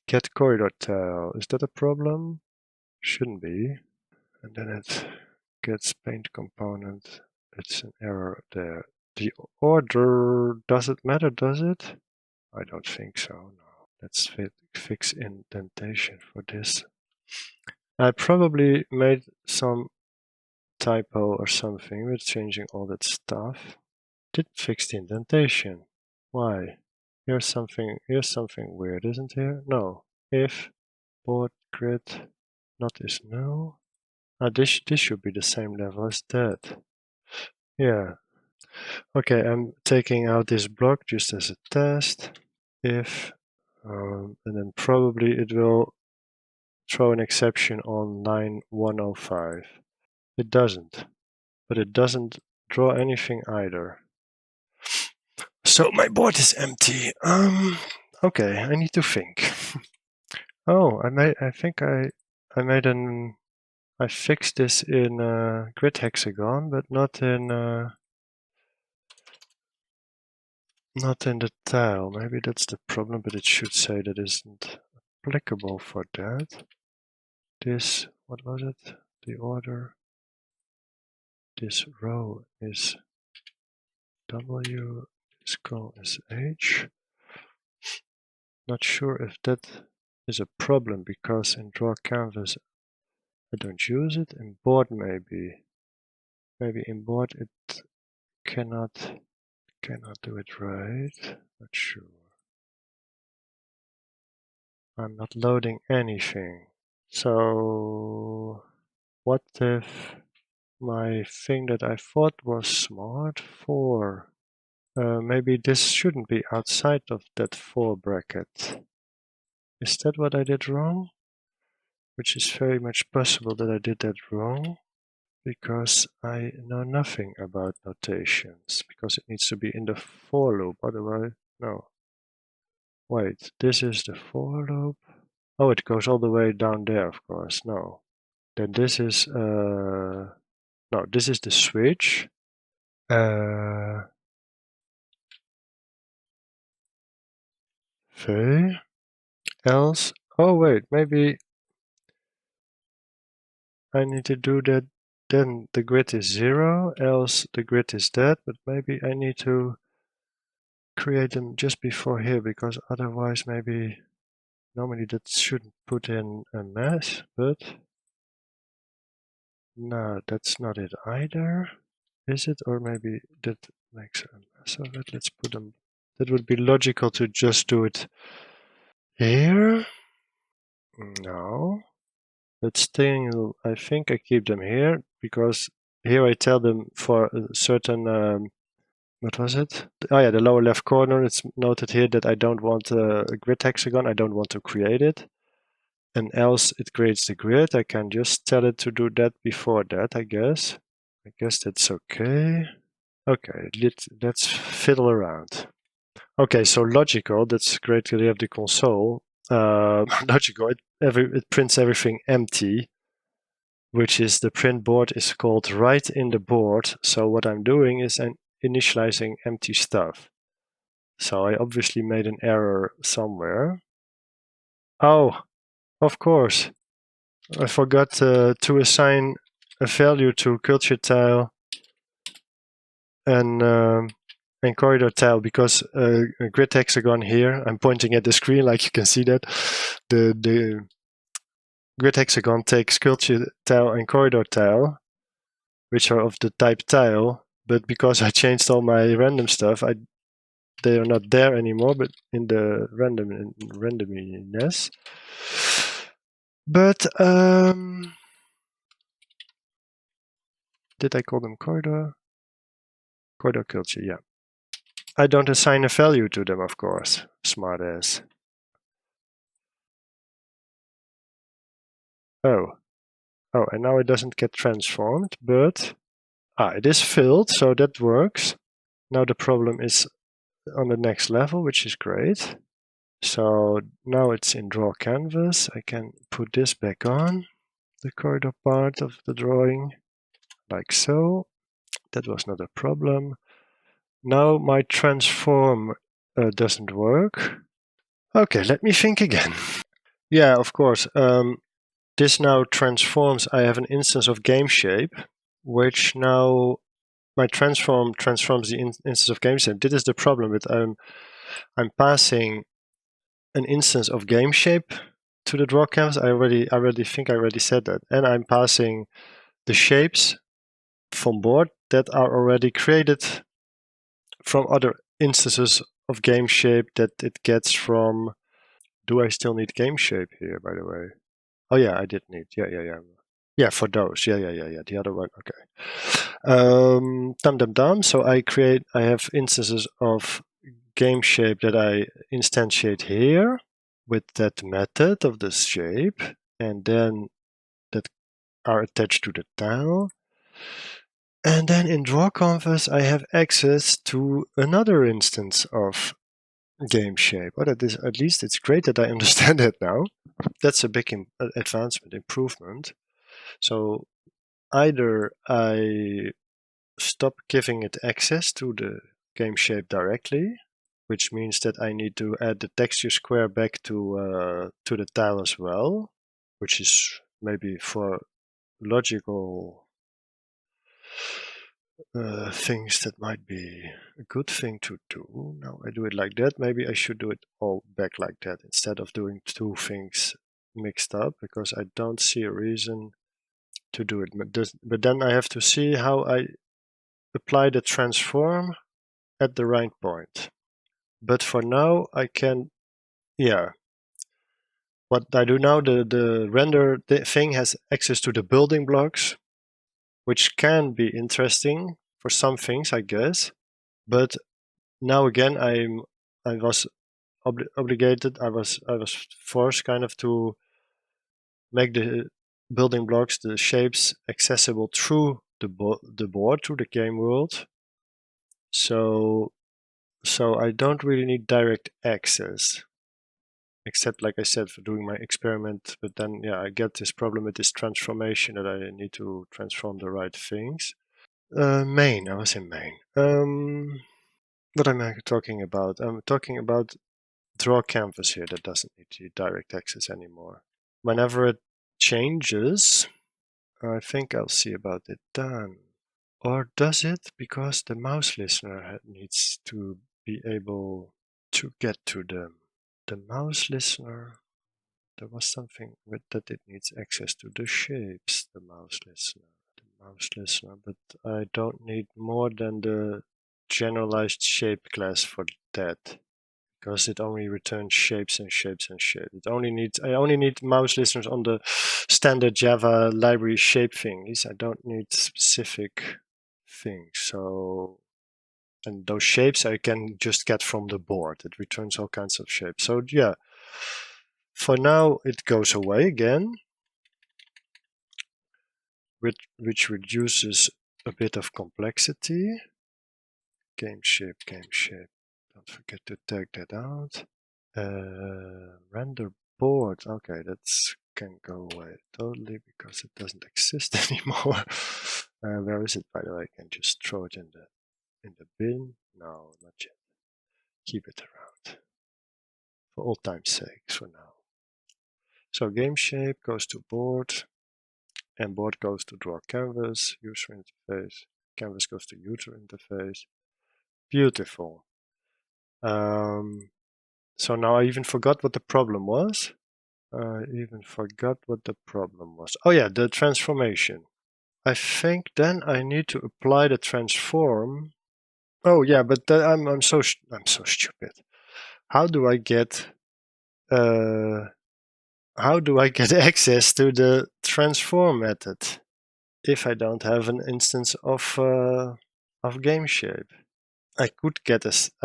Get corridor tile, is that a problem? Shouldn't be. And then it gets paint component. It's an error there. The order, does it matter, does it? I don't think so, no. Let's fix indentation for this. I probably made some typo or something with changing all that stuff. Didn't fix the indentation. Why? Here's something weird, isn't here? No. If board grid not is null. This should be the same level as that. Yeah. Okay, I'm taking out this block just as a test. If, and then probably it will throw an exception on line 105. It doesn't, but it doesn't draw anything either. So my board is empty. Okay, I need to think. Oh, I fixed this in grid hexagon, but not in the tile. Maybe that's the problem, but it should say that isn't applicable for that. This, what was it? The order. This row is W, this column is H. Not sure if that is a problem because in DrawCanvas I don't use it. In board maybe in board it cannot do it right. Not sure. I'm not loading anything. So what if my thing that I thought was smart for maybe this shouldn't be outside of that for bracket. Is that what I did wrong? Which is very much possible that I did that wrong. because I know nothing about notations, because it needs to be in the for loop, otherwise, no. Wait, this is the for loop? Oh, it goes all the way down there, of course, no. Then this is, no, this is the switch. V, else, oh wait, maybe I need to do that, then the grid is 0, else the grid is that, but maybe I need to create them just before here, because otherwise maybe normally that shouldn't put in a mess, but no, that's not it either, is it? Or maybe that makes a mess of it. Let's put them, that would be logical to just do it here. No, that thing, I think I keep them here, because here I tell them for a certain what was it? Oh yeah, the lower left corner, it's noted here that I don't want a grid hexagon, I don't want to create it. And else it creates the grid, I can just tell it to do that before that, I guess. I guess that's okay. Okay, let's fiddle around. Okay, so logical, that's great that you have the console. Logical, it prints everything empty, which is the print board is called right in the board. So what I'm doing is I'm initializing empty stuff. So I obviously made an error somewhere. Oh, of course. I forgot to assign a value to culture tile and corridor tile, because a grid hexagon here, I'm pointing at the screen like you can see that. The grid hexagon takes culture tile and corridor tile, which are of the type tile, but because I changed all my random stuff, they are not there anymore, but in the randomness. But did I call them corridor? Corridor culture, yeah. I don't assign a value to them, of course. Smart ass. Oh, and now it doesn't get transformed, but it is filled, so that works. Now the problem is on the next level, which is great. So now it's in DrawCanvas. I can put this back on, the corridor part of the drawing, like so. That was not a problem. Now my transform doesn't work. Okay, let me think again. Yeah, of course. This now transforms. I have an instance of game shape, which now my transform transforms the instance of game shape. This is the problem with I'm passing an instance of game shape to the draw canvas. I already think I already said that, and I'm passing the shapes from board that are already created from other instances of game shape that it gets from. Do I still need game shape here, by the way? Oh yeah, I did need. Yeah. Yeah, for those. Yeah. The other one. Okay. So I have instances of game shape that I instantiate here with that method of the shape, and then that are attached to the tile. And then in DrawCanvas, I have access to another instance of game shape. Well, that is, at least it's great that I understand it now. That's a big advancement, improvement. So either I stop giving it access to the game shape directly, which means that I need to add the texture square back to the tile as well, which is maybe for logical things that might be a good thing to do. Now I do it like that. Maybe I should do it all back like that instead of doing two things mixed up, because I don't see a reason to do it. But then I have to see how I apply the transform at the right point. But for now, I can, yeah. What I do now, the render thing has access to the building blocks, which can be interesting for some things, I guess. But now again, I was obligated. I was forced kind of to make building blocks, the shapes accessible through the board, through the game world. So I don't really need direct access, except, like I said, for doing my experiment. But then, yeah, I get this problem with this transformation that I need to transform the right things. Main, I was in main. What am I talking about? I'm talking about DrawCanvas here that doesn't need direct access anymore. Whenever it changes, I think I'll see about it done. Or does it? Because the mouse listener needs to be able to get to them. The mouse listener, there was something with that it needs access to the shapes, the mouse listener, but I don't need more than the generalized shape class for that, because it only returns shapes and shapes and shapes. I only need mouse listeners on the standard Java library shape thingies. I don't need specific things. So, and those shapes I can just get from the board. It returns all kinds of shapes. So yeah, for now it goes away again, which reduces a bit of complexity. Game shape. Don't forget to tag that out. Render board. Okay, that can go away totally because it doesn't exist anymore. Where is it, by the way? I can just throw it in the bin. No, not yet. Keep it around for all time's sake for now. So game shape goes to board, and board goes to DrawCanvas, user interface. Canvas goes to user interface. Beautiful. So now I even forgot what the problem was. Oh yeah, the transformation. I think then I need to apply the transform. Oh yeah, but I'm so stupid. How do I get access to the transform method if I don't have an instance of game shape? I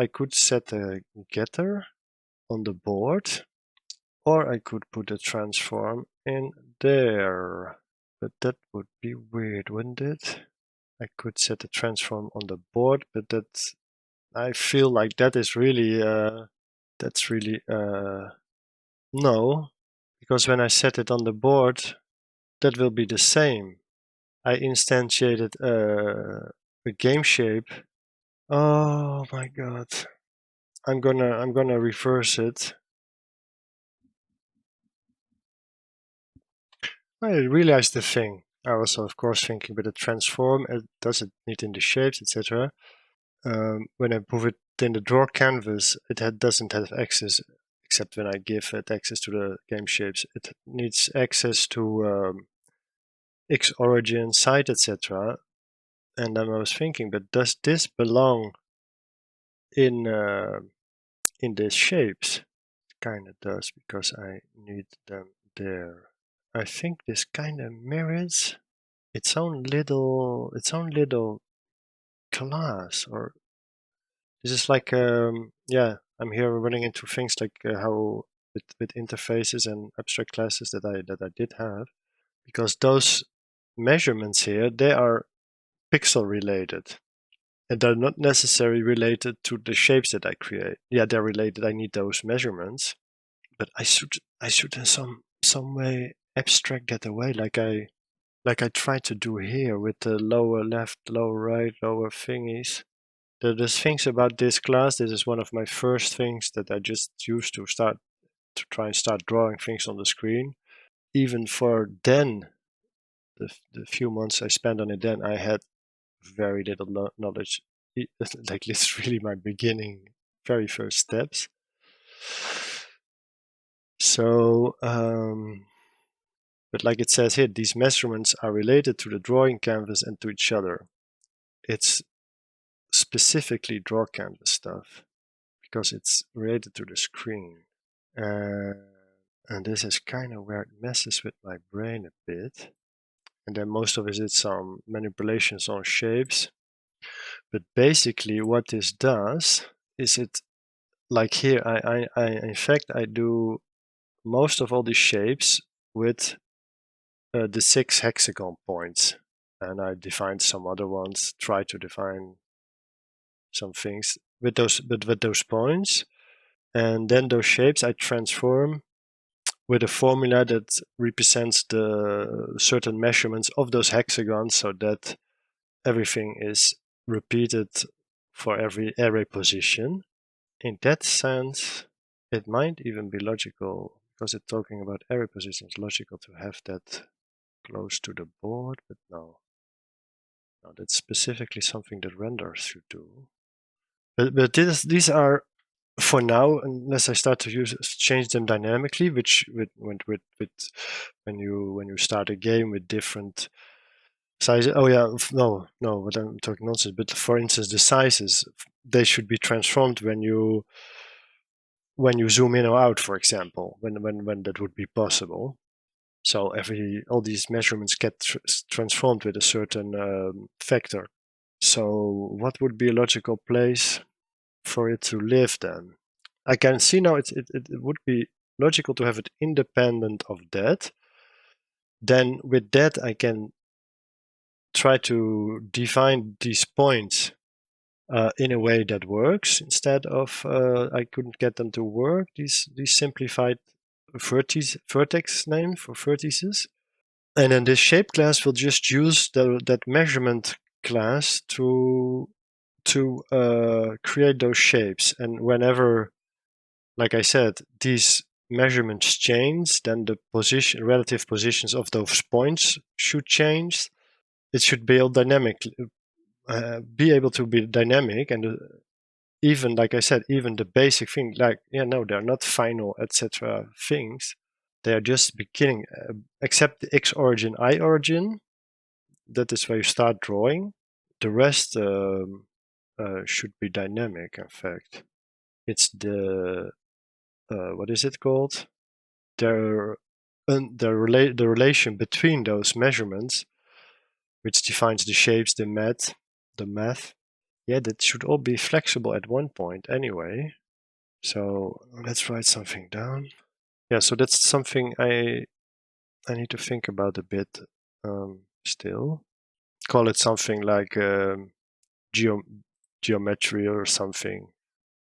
could set a getter on the board, or I could put a transform in there. But that would be weird, wouldn't it? I could set a transform on the board, but I feel like that is really no, because when I set it on the board, that will be the same. I instantiated a game shape. Oh my god. I'm gonna reverse it. I realized the thing. I was of course thinking with a transform, does it need in the shapes, etc. When I move it in the DrawCanvas, it doesn't have access, except when I give it access to the game shapes. It needs access to X origin, site, etc. And then I was thinking, but does this belong in these shapes? It kind of does, because I need them there. I think this kind of mirrors its own little class, or this is like yeah, I'm here running into things like how with interfaces and abstract classes that I did have, because those measurements here, they are pixel related, and they're not necessarily related to the shapes that I create. Yeah, they're related. I need those measurements, but I should in some way abstract that away, like I tried to do here with the lower left, lower right, lower thingies. There's things about this class. This is one of my first things that I just used to try and start drawing things on the screen. Even for then, the few months I spent on it then, I had very little knowledge. Like it's really my very first steps. So, but like it says here, these measurements are related to the drawing canvas and to each other. It's specifically DrawCanvas stuff because it's related to the screen. And this is kind of where it messes with my brain a bit. And then most of it is some manipulations on shapes. But basically what this does is it, like here, I in fact, I do most of all these shapes with the 6 hexagon points, and I defined some other ones. Try to define some things with those points, and then those shapes I transform with a formula that represents the certain measurements of those hexagons, so that everything is repeated for every array position. In that sense, it might even be logical, because it's talking about array positions, logical to have that close to the board, but no. No, that's specifically something that Render should do. But these are, for now, unless I start to change them dynamically, which when you start a game with different sizes. Oh yeah, no, but I'm talking nonsense. But for instance, the sizes, they should be transformed when you zoom in or out, for example, when that would be possible. So all these measurements get transformed with a certain factor. So what would be a logical place for it to live then? I can see now it would be logical to have it independent of that. Then with that, I can try to define these points in a way that works, instead of I couldn't get them to work, these simplified vertex name for vertices. And then this shape class will just use that measurement class to create those shapes. And whenever, like I said, these measurements change, then the relative positions of those points should change. It should be able to be dynamic, and even, like I said, even the basic thing, like, no, they're not final, etc. things. They are just beginning, except the X origin, Y origin. That is where you start drawing. The rest should be dynamic, in fact. It's the, what is it called? The relation between those measurements, which defines the shapes, the math. Yeah, that should all be flexible at one point anyway. So let's write something down. Yeah, so that's something I need to think about a bit still. Call it something like geometry or something.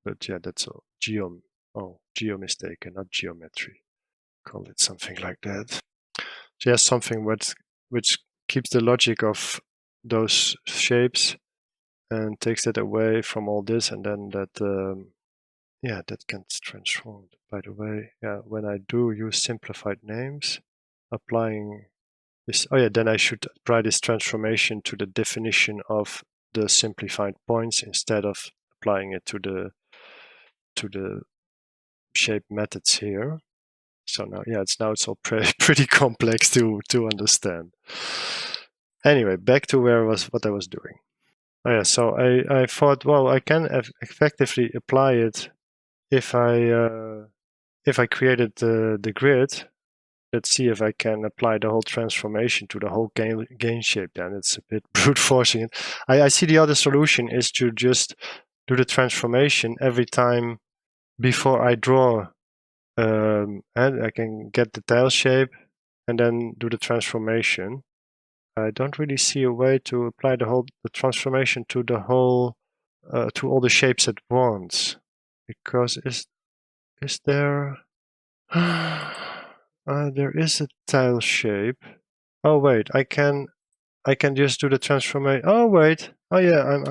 But yeah, that's all. Geo mistaken, not geometry. Call it something like that. So yeah, something which keeps the logic of those shapes and takes that away from all this, and then that that gets transformed. By the way, yeah, when I do use simplified names, applying this, then I should apply this transformation to the definition of the simplified points instead of applying it to the shape methods here. So now, it's all pretty complex to understand. Anyway, back to what I was doing. Oh yeah, so I thought, well, I can effectively apply it if I created the grid. Let's see if I can apply the whole transformation to the whole game shape. Then it's a bit brute forcing it. I see the other solution is to just do the transformation every time before I draw. And I can get the tile shape and then do the transformation. I don't really see a way to apply the transformation to the whole to all the shapes at once, because is there there is a tile shape. Oh wait, I can just do the transformation. Oh wait, oh yeah,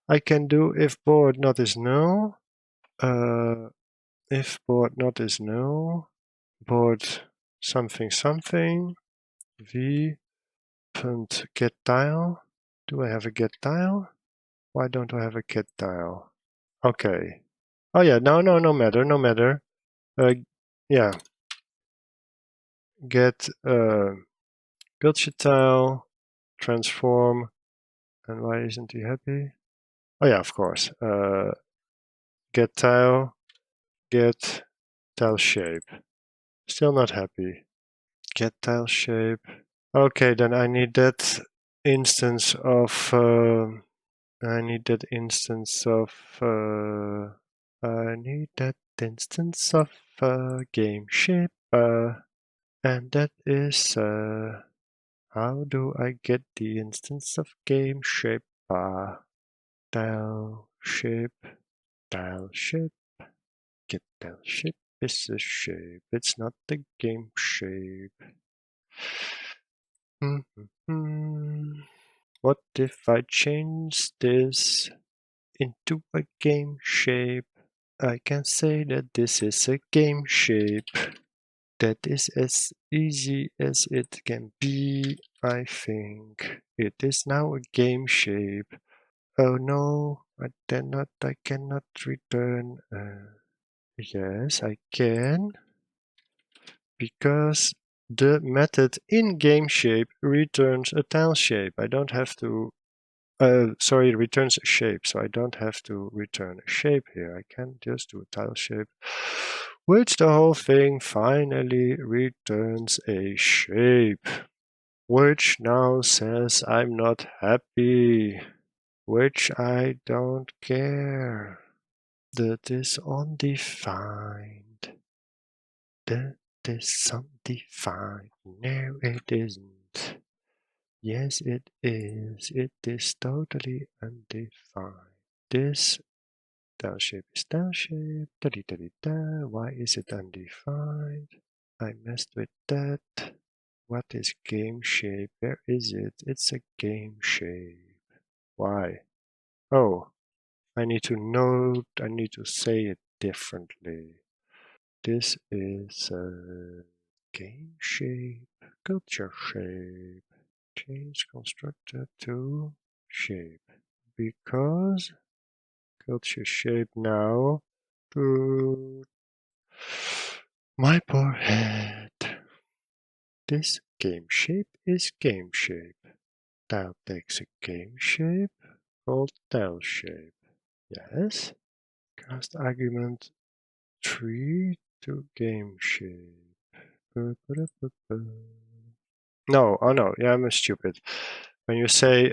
I can do if board not is null. If board not is null, board something v get tile. Do I have a get tile? Why don't I have a get tile? Okay. Oh yeah, no matter. Yeah. Get culture tile, transform, and why isn't he happy? Oh yeah, of course. Get tile, get tile shape. Still not happy. Get tile shape. Okay, then I need that instance of game shape. And that is how do I get the instance of game shape? Tile shape, tile shape. Get tile shape is a shape. It's not the game shape. What if I change this into a game shape? I can say that this is a game shape. That is as easy as it can be, I think. It is now a game shape. Oh no, I cannot return. Yes, I can. Because the method in game shape returns a tile shape. I don't have to, sorry, it returns a shape. So I don't have to return a shape here. I can just do a tile shape, which the whole thing finally returns a shape, which now says I'm not happy, which I don't care. That is undefined. That is undefined. No, it isn't. Yes, it is. It is totally undefined. This tile shape is tile shape. Da-dee-da-dee-da. Why is it undefined? I messed with that. What is game shape? Where is it? It's a game shape. Why? Oh, I need to say it differently. This is a game shape, culture shape. Change constructor to shape. Because culture shape now. My poor head. This game shape is game shape. Tile takes a game shape called tile shape. Yes. Cast argument 3 to game shape. No, oh no, yeah, I'm stupid. When you say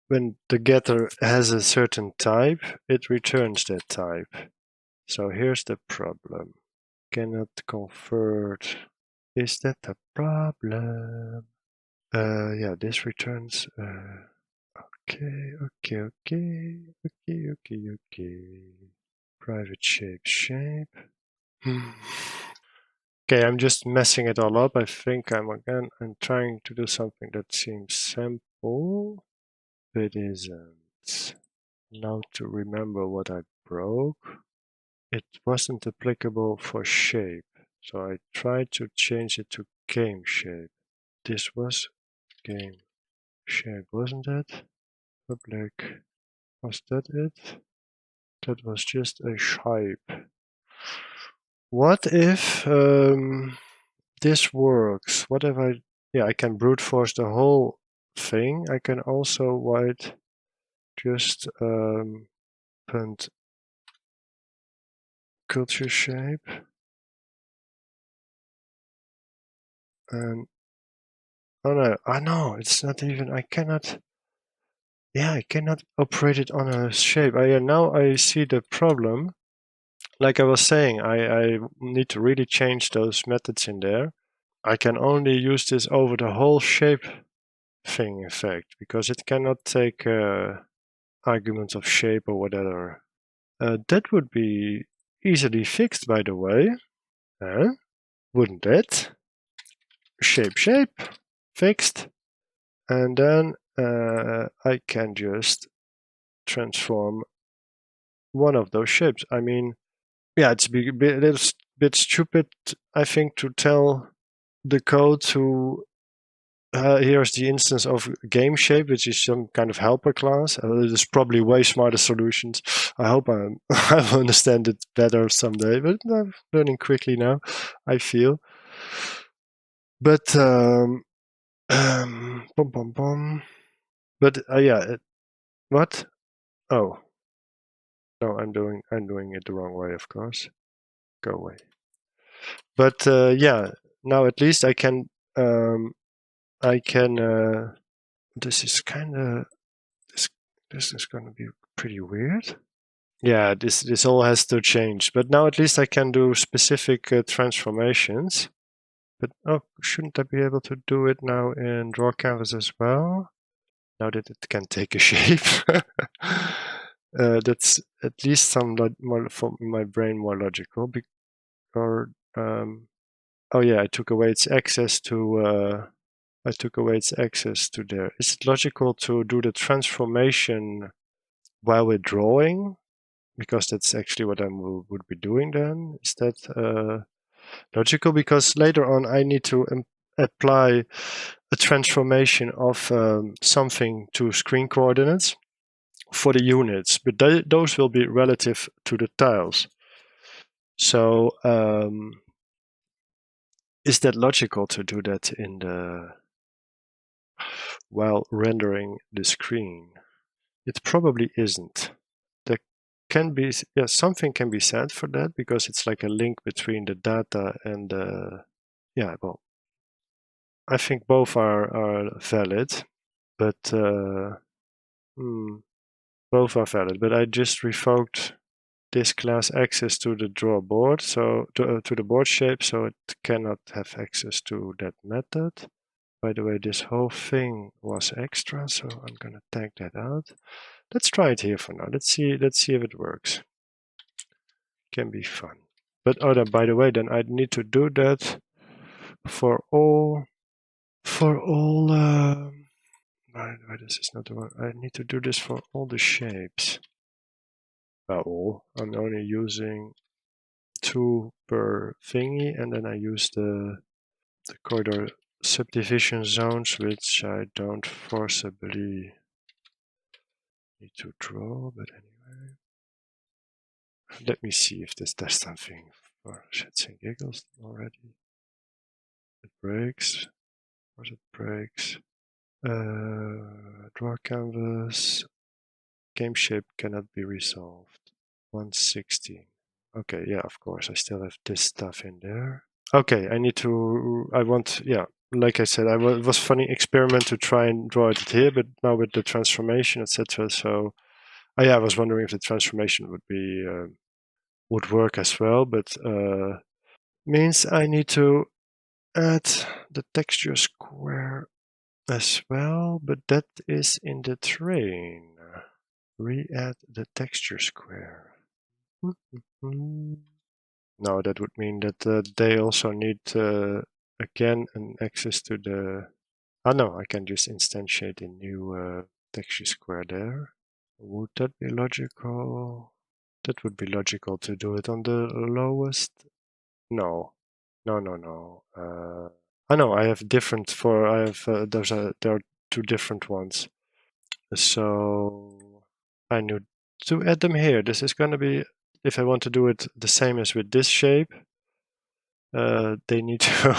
when the getter has a certain type, it returns that type. So here's the problem. Cannot convert. Is that the problem? Yeah, this returns. Okay. Private shape. Okay, I'm just messing it all up. I think I'm trying to do something that seems simple, but it isn't. Now to remember what I broke. It wasn't applicable for shape, so I tried to change it to game shape. This was game shape, wasn't it? Public. Was that it? That was just a shape. What if this works? What if I can brute force the whole thing. I can also write just print culture shape and oh no, it's not even, I cannot operate it on a shape. Now I see the problem. Like I was saying, I need to really change those methods in there. I can only use this over the whole shape thing effect because it cannot take arguments of shape or whatever. That would be easily fixed, by the way. Wouldn't it? Shape, fixed. And then I can just transform one of those shapes. I mean, yeah, it's a little bit stupid, I think, to tell the code to here's the instance of game shape, which is some kind of helper class. There's probably way smarter solutions. I hope I'll understand it better someday, but I'm learning quickly now, I feel. But But yeah, what? Oh, no, I'm doing it the wrong way, of course. Go away. But yeah, now at least I can. This is kind of this is going to be pretty weird. Yeah, this all has to change. But now at least I can do specific transformations. But oh, shouldn't I be able to do it now in DrawCanvas as well? Now that it can take a shape. That's at least some more for my brain more logical. Or oh yeah, I took away its access to there. Is it logical to do the transformation while we're drawing? Because that's actually what I would be doing then. Is that logical? Because later on I need to apply a transformation of something to screen coordinates for the units, but those will be relative to the tiles. So is that logical to do that in the while rendering the screen? It probably isn't. There can be, yeah, something can be said for that because it's like a link between the data and the, yeah, well, I think both are valid, but both are valid. But I just revoked this class access to the draw board, so to the board shape, so it cannot have access to that method. By the way, this whole thing was extra, so I'm gonna tag that out. Let's try it here for now. Let's see if it works. Can be fun. But oh, by the way, then I need to do that for all. Why this is not the one. I need to do this for all the shapes. Well, all. I'm only using 2 per thingy, and then I use the corridor subdivision zones, which I don't forcibly need to draw, but anyway. Let me see if this does something for shits and giggles already. It breaks. Of course it breaks. Draw canvas. Game shape cannot be resolved. 116. Okay, yeah, of course. I still have this stuff in there. Okay, yeah, like I said, it was funny experiment to try and draw it here, but now with the transformation, etc. So, yeah, I was wondering if the transformation would work as well, but means I need to add the texture square as well, but that is in the train. Re-add the texture square. No, that would mean that they also need again an access to the. Oh no, I can just instantiate a new texture square there. Would that be logical? That would be logical to do it on the lowest. No. I know I have different for I have there are 2 different ones. So I need to add them here. This is going to be, if I want to do it the same as with this shape, they need to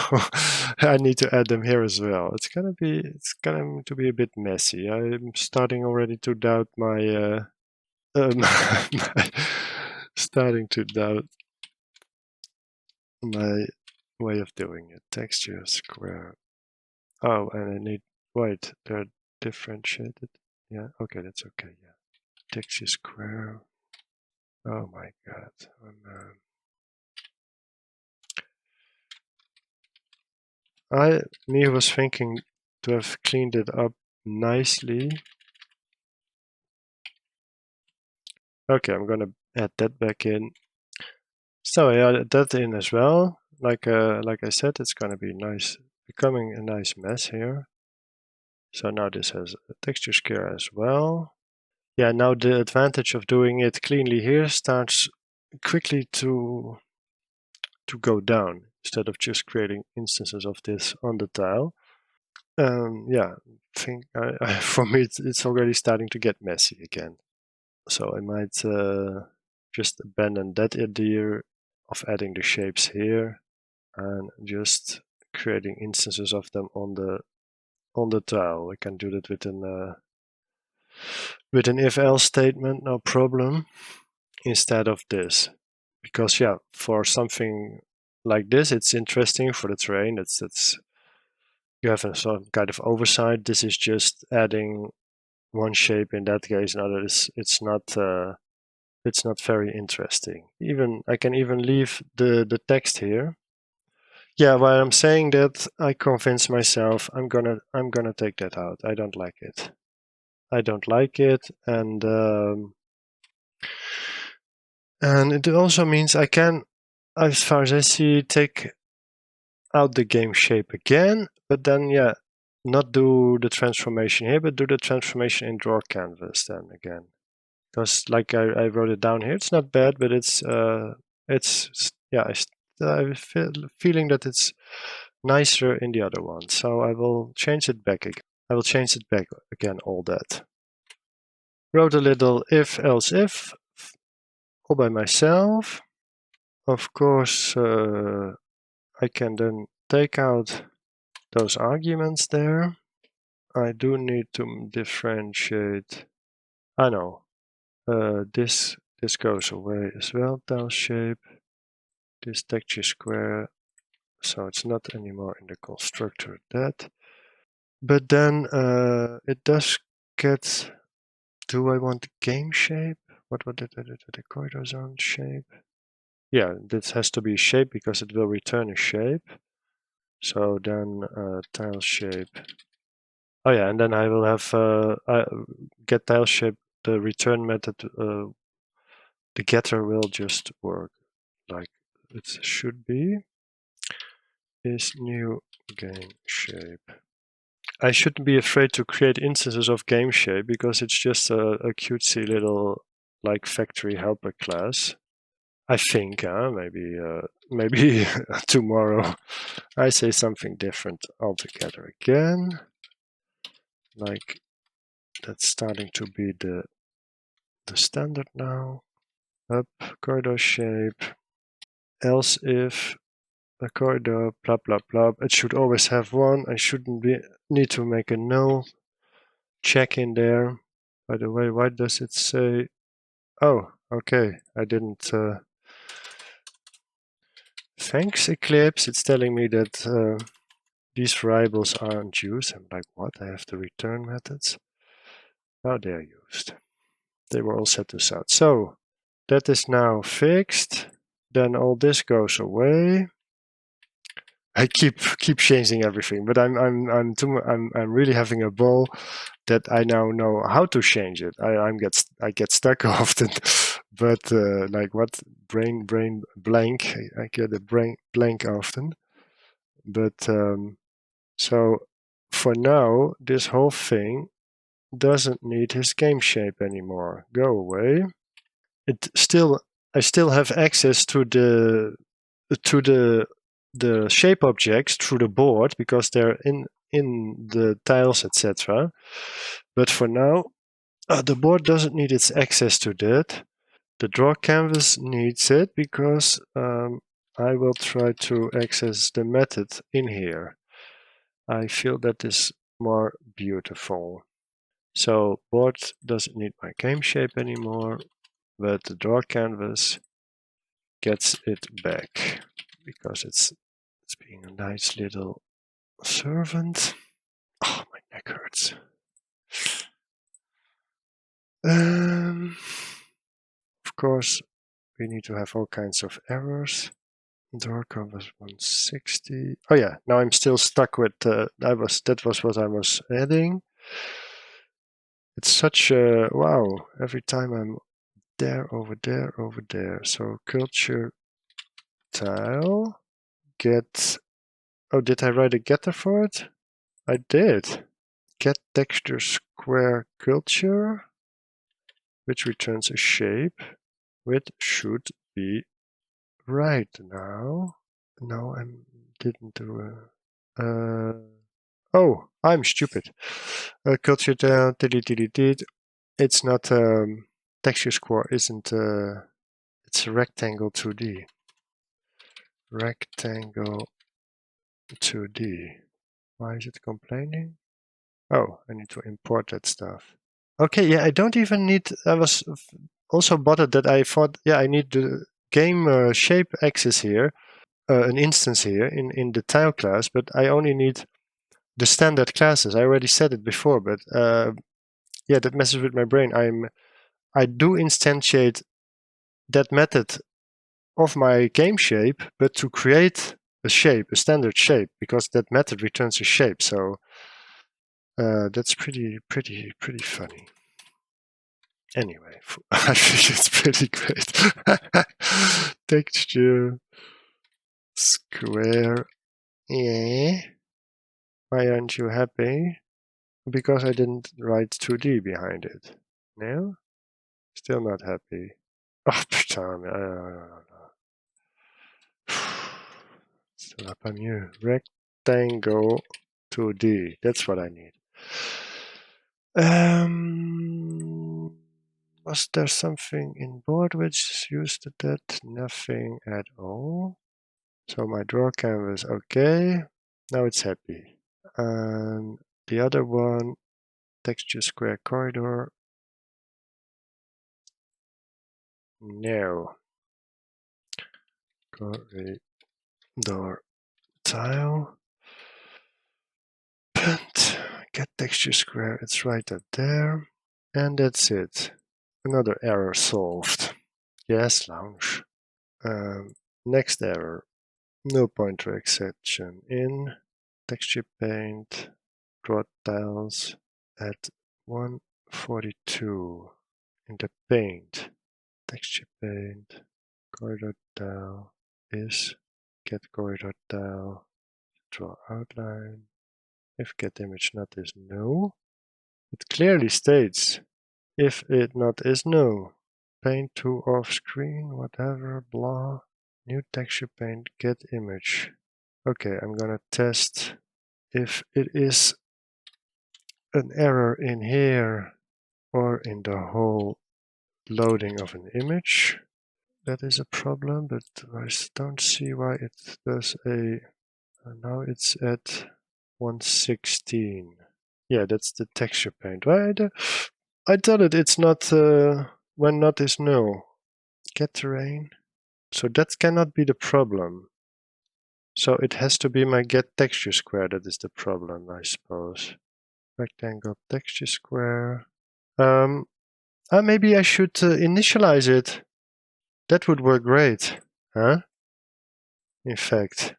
I need to add them here as well. It's going to be a bit messy. I'm starting already to doubt my starting to doubt my way of doing it. Texture square. Oh, and I need, wait, they're differentiated. Yeah, okay, that's okay. Yeah, texture square. Oh my god. Me was thinking to have cleaned it up nicely. Okay, I'm gonna add that back in. So I added that in as well. Like I said, it's gonna be nice, becoming a nice mess here. So now this has a texture square as well. Yeah, now the advantage of doing it cleanly here starts quickly to go down instead of just creating instances of this on the tile. Yeah, for me it's already starting to get messy again. So I might just abandon that idea of adding the shapes here and just creating instances of them on the tile. I can do that with an if-else statement, no problem, instead of this. Because yeah, for something like this, it's interesting for the terrain. It's you have some kind of oversight. This is just adding one shape in that case. Another is it's not very interesting. Even I can even leave the text here. Yeah, while I'm saying that, I convince myself I'm gonna take that out. I don't like it. I don't like it, and it also means I can, as far as I see, take out the game shape again, but then yeah, not do the transformation here, but do the transformation in DrawCanvas then again. Because like I wrote it down here, it's not bad, but it's yeah, I feel feeling that it's nicer in the other one. So I will change it back again. I will change it back again, all that. Wrote a little if else if all by myself. Of course, I can then take out those arguments there. I do need to differentiate. I know this goes away as well. Tile shape. This texture square, so it's not anymore in the constructor that. But then it does get. Do I want game shape? What did I do to the corridor zone shape? Yeah, this has to be shape because it will return a shape. So then tile shape. Oh yeah, and then I will have get tile shape. The return method, the getter will just work like it should be. Is new game shape. I shouldn't be afraid to create instances of game shape because it's just a cutesy little like factory helper class. I think, maybe tomorrow I say something different altogether again. Like that's starting to be the standard now. Up corridor shape. Else if a corridor blah blah blah. It should always have one. I shouldn't need to make a null check in there. By the way, why does it say? Oh, okay. I didn't. Thanks, Eclipse. It's telling me that these variables aren't used. I'm like, what? I have the return methods. Oh, they are used. They were all set to south. So that is now fixed. Then all this goes away. I keep changing everything, but I'm really having a ball that I now know how to change it. I get stuck often, but like what brain blank. I get a brain blank often. But so for now, this whole thing doesn't need his game shape anymore. Go away. I still have access to the shape objects through the board because they're in the tiles, etc. But for now, the board doesn't need its access to that. The DrawCanvas needs it because I will try to access the method in here. I feel that is more beautiful. So board doesn't need my game shape anymore, but the DrawCanvas gets it back because it's being a nice little servant. Oh, my neck hurts. Of course, we need to have all kinds of errors. DrawCanvas 160. Oh yeah, now I'm still stuck with that was what I was adding. It's such a wow. Every time I'm there, over there, over there. So culture tile get. Oh, did I write a getter for it? I did. Get texture square culture, which returns a shape, which should be right now. No, I didn't do a. Oh, I'm stupid. Culture tile, it's not texture square, isn't. It's a rectangle 2D. Rectangle 2D. Why is it complaining? Oh, I need to import that stuff. Okay, yeah, I don't even need. I was also bothered that I thought, yeah, I need the game shape axis here, an instance here in the tile class, but I only need the standard classes. I already said it before, but yeah, that messes with my brain. I do instantiate that method of my game shape, but to create a shape, a standard shape, because that method returns a shape. So that's pretty funny. Anyway, I think it's pretty great. Texture square. Yeah. Why aren't you happy? Because I didn't write 2D behind it. No? Still not happy. Oh, putain. Still up on you. Rectangle 2D. That's what I need. Was there something in board which used that? Nothing at all. So my DrawCanvas, okay. Now it's happy. And the other one, texture square corridor. No. Corridor tile. Paint. Get texture square. It's right up there. And that's it. Another error solved. Yes, launch. Next error. No pointer exception in texture paint. Draw tiles at 142 in the paint. Texture paint. Corridor tile is get corridor tile. Draw outline. If get image not is no. It clearly states if it not is no. Paint to off screen, whatever, blah. New texture paint, get image. Okay, I'm gonna test if it is an error in here or in the whole loading of an image. That is a problem, but I don't see why it does a. Now it's at 116. Yeah, that's the texture paint. Right? I tell it it's not when not is no. Get terrain. So that cannot be the problem. So it has to be my get texture square that is the problem, I suppose. Rectangle texture square. Maybe I should initialize it. That would work great, huh? In fact,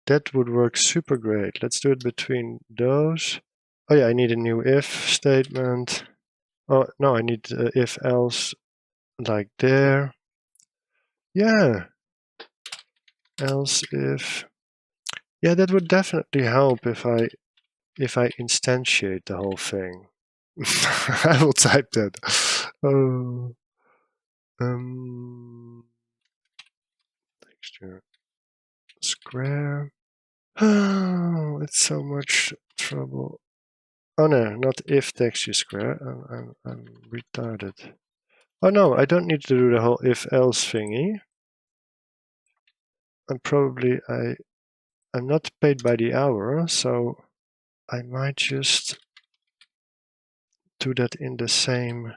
that would work super great. Let's do it between those. Oh yeah, I need a new if statement. Oh no, I need if else like there. Yeah. Else if. Yeah, that would definitely help if I instantiate the whole thing. I will type that. Oh. Texture square. Oh, it's so much trouble. Oh no, not if texture square. I'm retarded. Oh no, I don't need to do the whole if else thingy. I'm not paid by the hour, so I might just do that in the same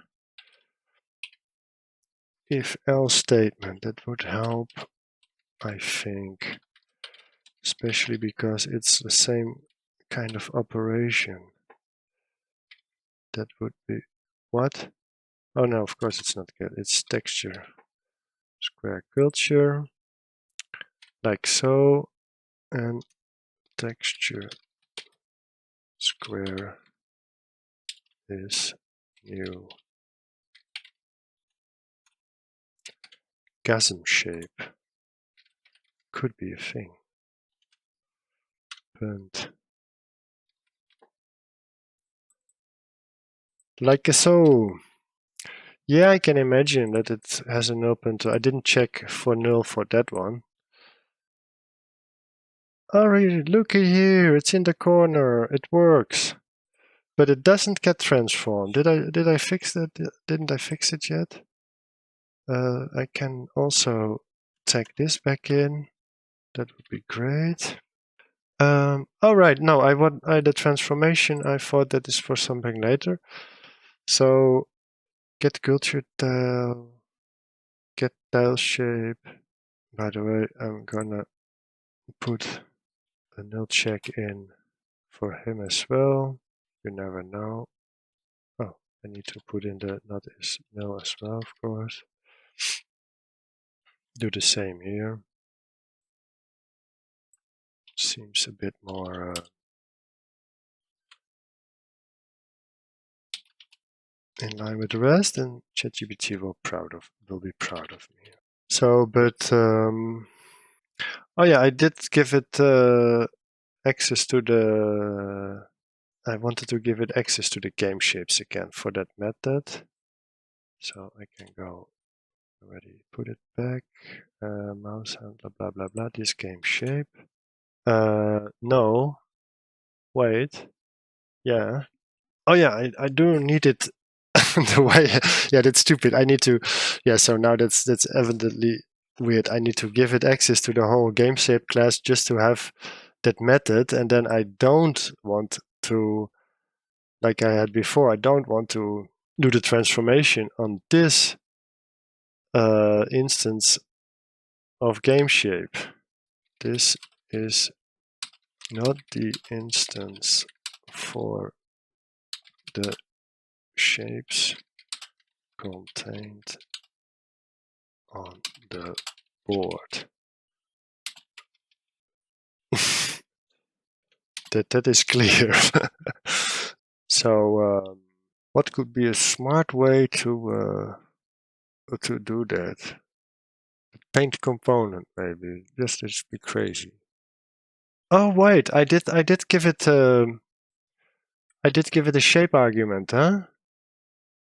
if else statement. That would help, I think, especially because it's the same kind of operation. That would be what? Oh no, of course it's not good. It's texture square culture, like so, and texture square is new. Gasm shape could be a thing. But like so. Yeah, I can imagine that it has an open to. I didn't check for null for that one. Oh, really? Looky here, it's in the corner. It works, but it doesn't get transformed. Did I fix that? Didn't I fix it yet? I can also tag this back in. That would be great. Oh right, no, I want the transformation. I thought that is for something later. So get culture tile, get tile shape. By the way, I'm gonna put a null check in for him as well. You never know. Oh, I need to put in the not is null as well, of course. Do the same here. Seems a bit more in line with the rest, and ChatGPT will be proud of me. So, but oh yeah, I did give it access to the. I wanted to give it access to the game shapes again for that method. So I can go already put it back. Mouse handler, blah blah blah. This game shape. No. Wait. Yeah. Oh yeah, I do need it the way. Yeah, that's stupid. I need to. Yeah, so now that's evidently weird. I need to give it access to the whole game shape class just to have that method, and then I don't want to, like I had before, I don't want to do the transformation on this instance of game shape. This is not the instance for the shapes contained on the board. that is clear. So what could be a smart way to do that? paintComponent maybe. Just to be crazy. Oh wait, I did give it a shape argument, huh?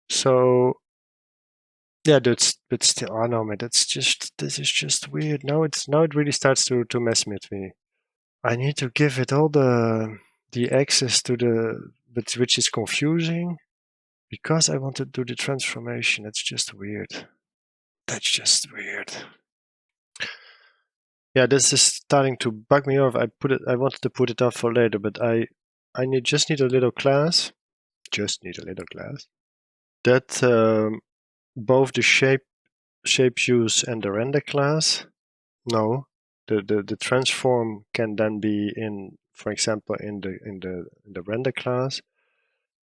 So yeah, but still, oh no, man, this is just weird. Now it really starts to mess with me. I need to give it all the access to the, but which is confusing because I want to do the transformation. That's just weird. That's just weird. Yeah, this is starting to bug me off. I wanted to put it off for later, but I just need a little class. Just need a little class that both the shape use and the render class. No, the transform can then be in, for example, in the render class,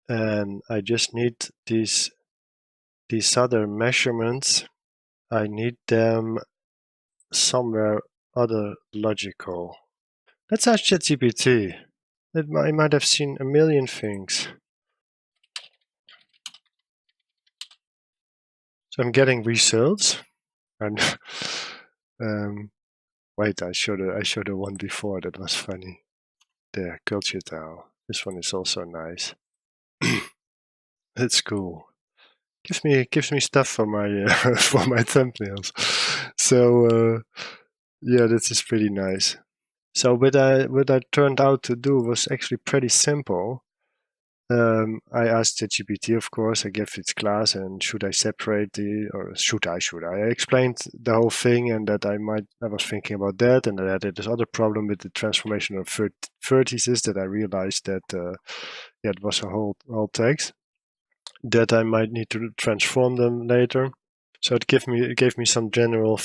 and I just need these other measurements. I need them somewhere other logical. Let's ask ChatGPT. It might have seen a million things. So I'm getting results, and wait, I showed the one before that was funny. There, culture tile. This one is also nice. It's cool. Gives me stuff for my for my thumbnails. So yeah, this is pretty nice. So what I turned out to do was actually pretty simple. I asked ChatGPT, of course, I gave its class, and should I separate should I? I explained the whole thing, and that I was thinking about that, and that I had this other problem with the transformation of vertices that I realized that, yeah, it was a whole text, that I might need to transform them later. So it gave me some general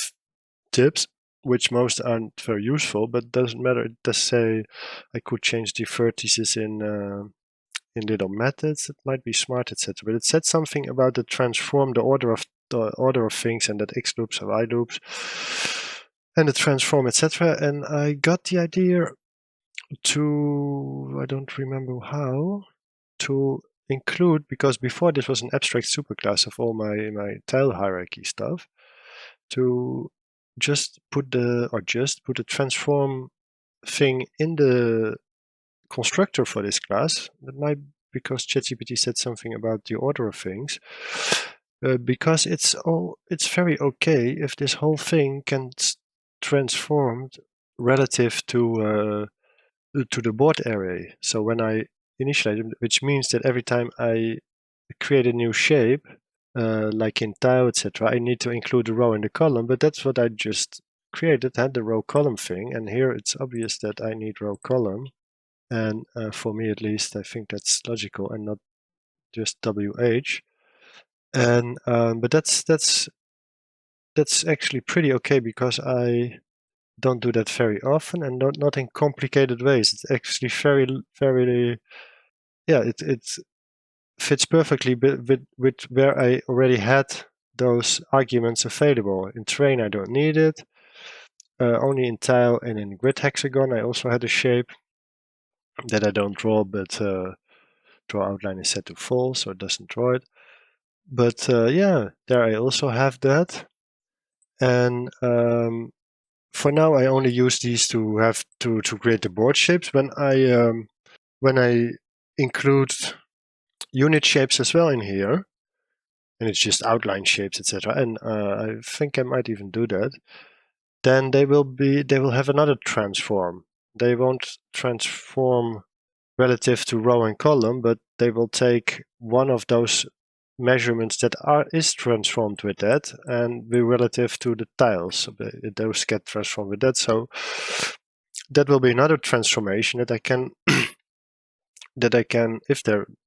tips, which most aren't very useful, but doesn't matter. It does say I could change the vertices in little methods. It might be smart, etc. But it said something about the transform, the order of things, and that X loops or Y loops, and the transform, etc. And I got the idea to, I don't remember how, to include, because before this was an abstract superclass of all my tile hierarchy stuff, to just put the transform thing in the constructor for this class. That might, because ChatGPT said something about the order of things, because it's very okay if this whole thing can transform relative to the board array. So when I initialize it, which means that every time I create a new shape, like in tile, etc., I need to include the row and the column, but that's what I just created, had the row column thing, and here it's obvious that I need row column, and for me at least, I think that's logical and not just WH. And but that's actually pretty okay, because I don't do that very often, and not in complicated ways. It's actually very, yeah, it fits perfectly with where I already had those arguments available. In train, I don't need it. only in tile and in grid hexagon. I also had a shape that I don't draw, but draw outline is set to false, so it doesn't draw it. But yeah, there I also have that. And for now, I only use these to have to create the board shapes. When I include unit shapes as well in here, and it's just outline shapes, etc. And I think I might even do that. Then they will have another transform. They won't transform relative to row and column, but they will take one of those measurements that is transformed with that and be relative to the tiles. So those get transformed with that. So that will be another transformation that I can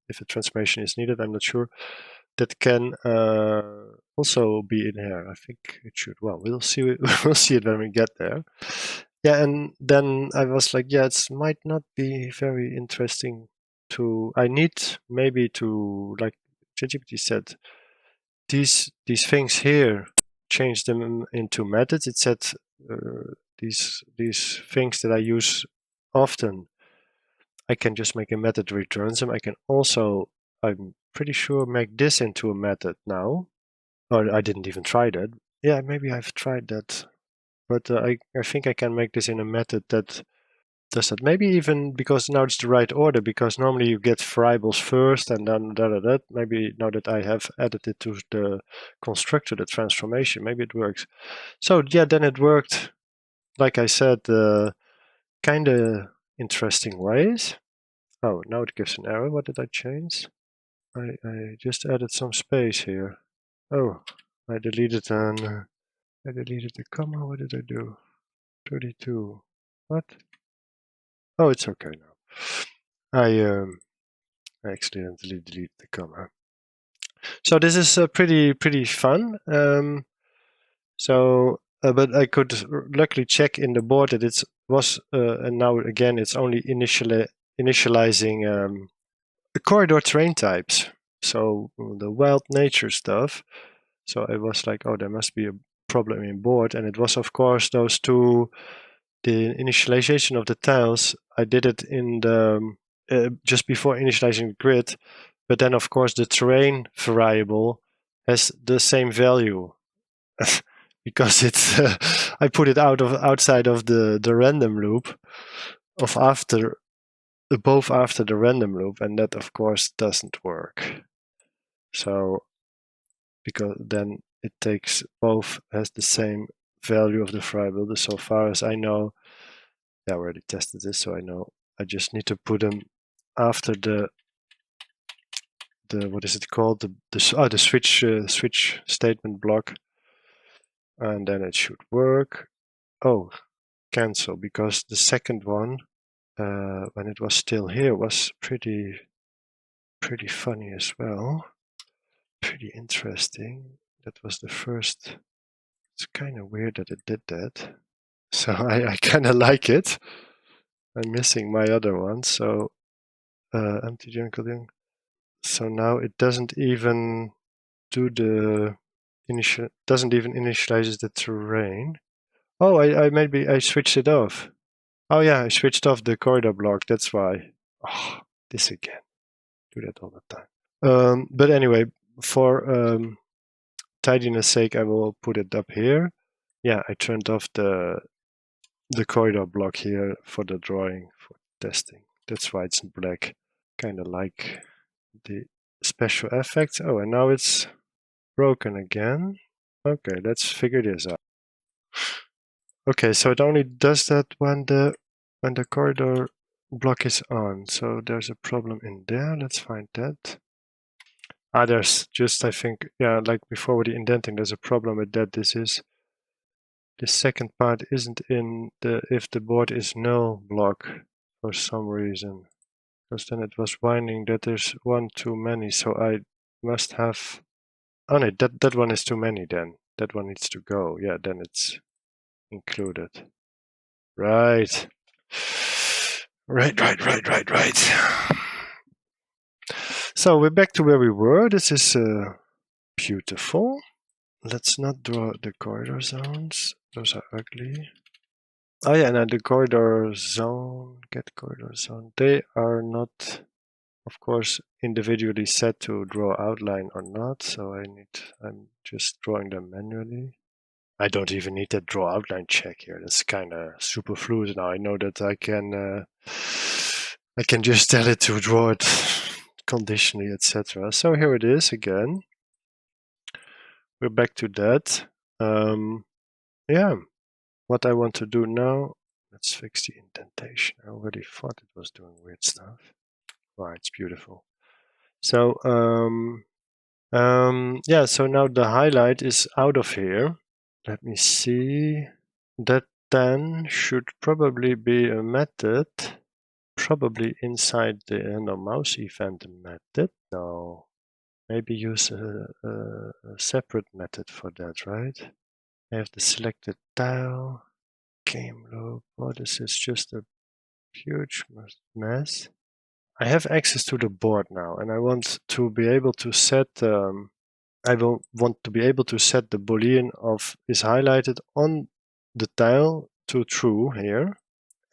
if a transformation is needed, I'm not sure, that can also be in here. I think it should. Well, we'll see we'll see it when we get there. Yeah, and then I was like, yeah, it might not be very interesting to. I need maybe to, like ChatGPT said, these things here, change them into methods. It said these things that I use often, I can just make a method that returns them. I can also, I'm pretty sure, make this into a method now. Or I didn't even try that. Yeah, maybe I've tried that. But I think I can make this in a method that does that. Maybe even because now it's the right order, because normally you get variables first and then that. Maybe now that I have added it to the constructor, the transformation, maybe it works. So yeah, then it worked, like I said, kind of interesting ways. Oh, now it gives an error. What did I change? I just added some space here. Oh, I deleted the comma. What did I do? 32. What? Oh, it's okay now. I accidentally deleted the comma. So this is pretty fun. But I could luckily check in the board that it was, and now again it's only initializing the corridor terrain types. So the wild nature stuff. So I was like, oh, there must be a problem in board, and it was of course those two. The initialization of the tiles, I did it in the just before initializing the grid, but then of course the terrain variable has the same value because it's I put it outside of the random loop of both after the random loop, and that of course doesn't work. So because then it takes both has the same value of the variable. So far as I know, I already tested this, so I know I just need to put them after the what is it called, the switch statement block, and then it should work. Oh, cancel, because the second one when it was still here was pretty funny as well, pretty interesting. That was the first. It's kind of weird that it did that, so I kind of like it. I'm missing my other one, so empty general thing. So now it doesn't even do the doesn't even initialize the terrain. Oh, I switched it off. Oh yeah, I switched off the corridor block. That's why. Oh, this again. Do that all the time. But anyway, for tidiness sake, I will put it up here. Yeah, I turned off the corridor block here for the drawing for testing. That's why it's in black. Kind of like the special effects. Oh, and now it's broken again. Okay, let's figure this out. Okay, so it only does that when the corridor block is on. So there's a problem in there. Let's find that. There's just, I think, yeah, like before with the indenting, there's a problem with that. This second part isn't in the if the board is null block for some reason. Because then it was winding that there's one too many. So I must have. Oh no, that one is too many then. That one needs to go. Yeah, then it's included. Right. Right. So we're back to where we were. This is beautiful. Let's not draw the corridor zones. Those are ugly. Oh yeah, and the corridor zone, get corridor zone, they are not, of course, individually set to draw outline or not, so I'm just drawing them manually. I don't even need that draw outline check here. That's kind of superfluous now. I know that I can just tell it to draw it conditionally, etc. So here it is again. We're back to that. Yeah, what I want to do now, let's fix the indentation. I already thought it was doing weird stuff. Wow, it's beautiful. So, yeah, so now the highlight is out of here. Let me see. That then should probably be a method, probably inside the mouse event method. No, maybe use a separate method for that, right? I have the selected tile, game loop. Oh, this is just a huge mess. I have access to the board now, and I want to be able to set. I will want to be able to set the boolean of is highlighted on the tile to true here,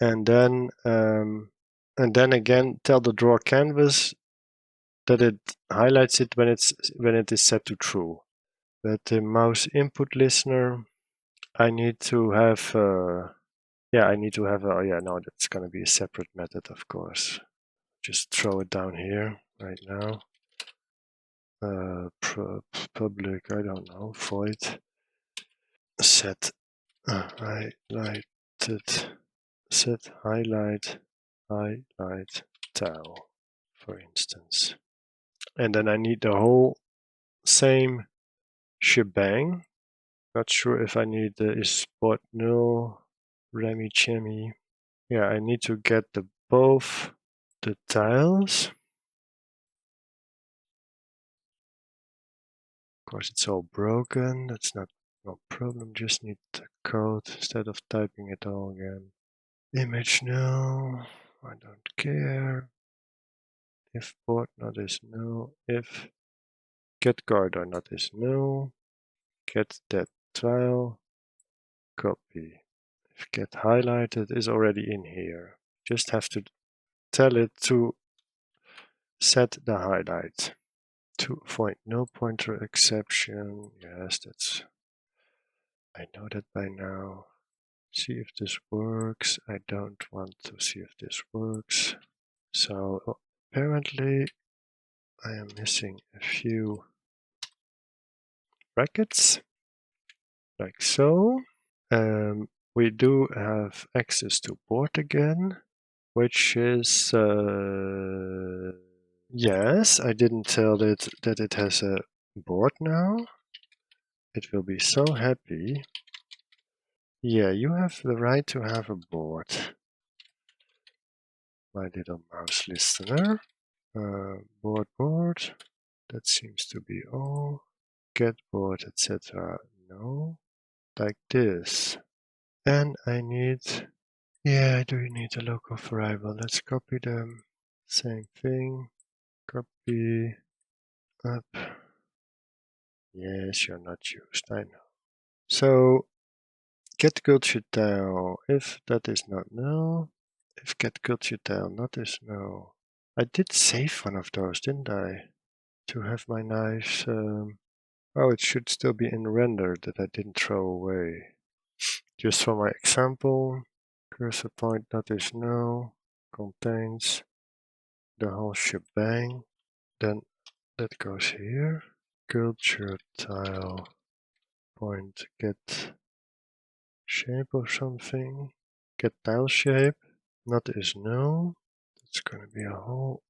and then again tell the DrawCanvas that it highlights it when it is set to true. But the mouse input listener, I need to have. I need to have. Oh yeah, no, that's gonna be a separate method, of course. Just throw it down here right now. Public, I don't know, void set highlighted, set highlight tile, for instance. And then I need the whole same shebang. Not sure if I need the is spot null, Remy Chemi. Yeah, I need to get both the tiles. Of course, it's all broken. That's not no problem. Just need the code instead of typing it all again. Image null. I don't care. If board not is null. If get corridor not is null. Get that tile. Copy. If get highlighted is already in here. Just have to tell it to set the highlight. To avoid no pointer exception. Yes, that's. I know that by now. See if this works. I don't want to see if this works. So apparently I am missing a few brackets, like so. We do have access to board again, which is yes, I didn't tell it that it has a board now. It will be so happy. Yeah, you have the right to have a board, my little mouse listener. Board, that seems to be all. Get board, etc. No, like this. And I need, yeah, I do need a local variable. Let's copy them. Same thing. Copy up. Yes, you're not used, I know. So get culture tile, if that is not null, if get culture tile not is null. I did save one of those, didn't I? To have my nice, oh, it should still be in render that I didn't throw away. Just for my example, cursor point that is null, contains the whole shebang. Then that goes here. Culture tile point get shape or something. Get tile shape, not is null. It's gonna be a whole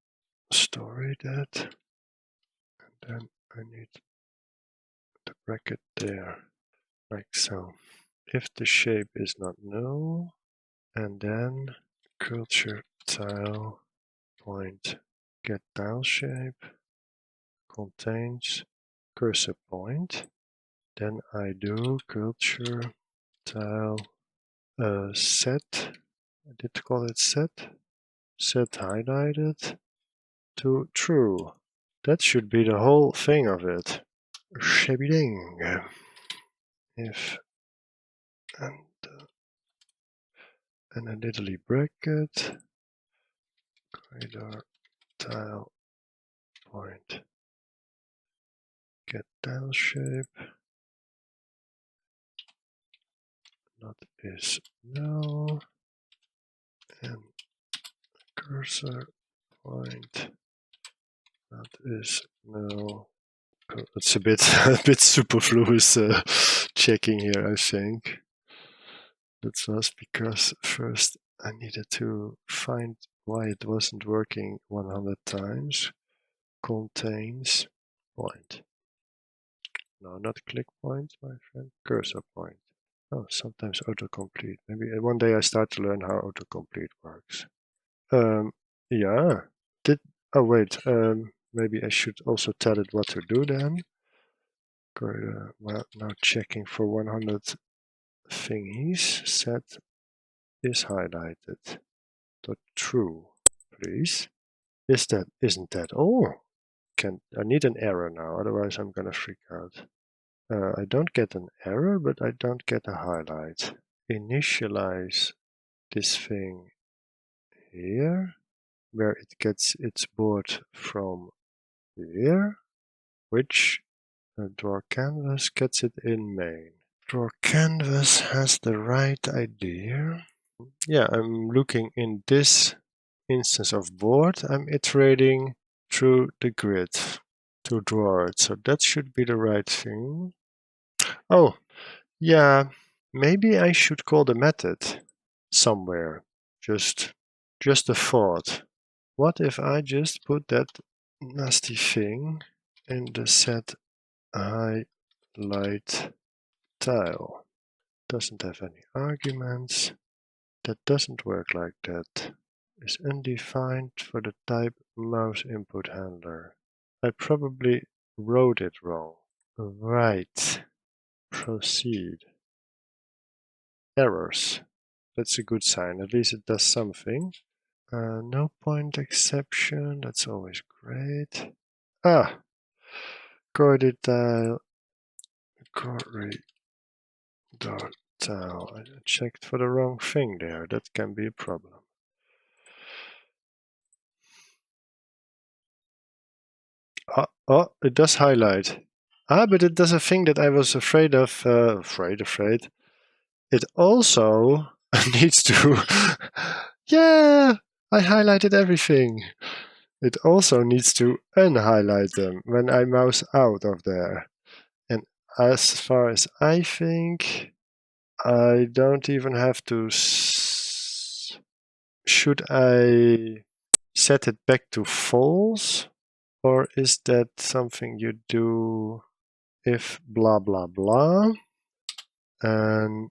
story that. And then I need the bracket there, like so. If the shape is not null, and then culture tile point get tile shape contains cursor point, then I do culture tile set. I did call it set highlighted to true. That should be the whole thing of it. Shape.Ding. If and and a little bracket, corridor tile point, get tile shape, not is null, and cursor point, that is null. It's a bit a bit superfluous checking here, I think. That was because first I needed to find why it wasn't working 100 times. Contains point. No, not click point, my friend. Cursor point. Oh, sometimes autocomplete. Maybe one day I start to learn how autocomplete works. Yeah. Oh wait. Maybe I should also tell it what to do then. Well, now checking for 100 thingies. Set is highlighted. Dot true, please. Isn't that all? I need an error now, otherwise I'm gonna freak out. I don't get an error, but I don't get a highlight. Initialize this thing here, where it gets its board from here, which DrawCanvas gets it in main. DrawCanvas has the right idea. Yeah, I'm looking in this instance of board, I'm iterating through the grid to draw it. So that should be the right thing. Oh, yeah, maybe I should call the method somewhere. Just a thought. What if I just put that nasty thing in the set highlight tile? Doesn't have any arguments. That doesn't work like that. Is undefined for the type mouse input handler. I probably wrote it wrong. Right. Proceed. Errors. That's a good sign. At least it does something. No point exception. That's always great. Ah. Corridor tile. Corridor tile. I checked for the wrong thing there. That can be a problem. Oh, it does highlight. But it does a thing that I was afraid of. Afraid. It also needs to. Yeah, I highlighted everything. It also needs to unhighlight them when I mouse out of there. And as far as I think, I don't even have to. Should I set it back to false? Or is that something you do if blah blah blah? And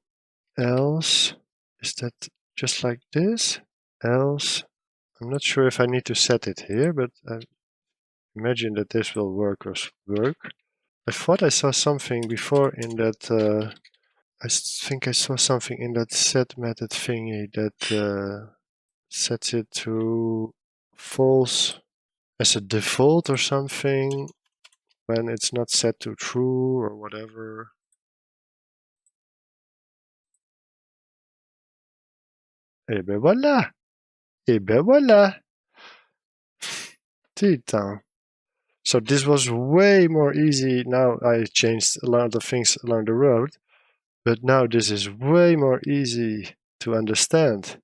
else, is that just like this? Else, I'm not sure if I need to set it here, but I imagine that this will work. I thought I saw something before in that, I think I saw something in that set method thingy that sets it to false as a default or something when it's not set to true or whatever. Et ben voilà! Et ben voilà! Putain. So this was way more easy. Now I changed a lot of things along the road, but now this is way more easy to understand.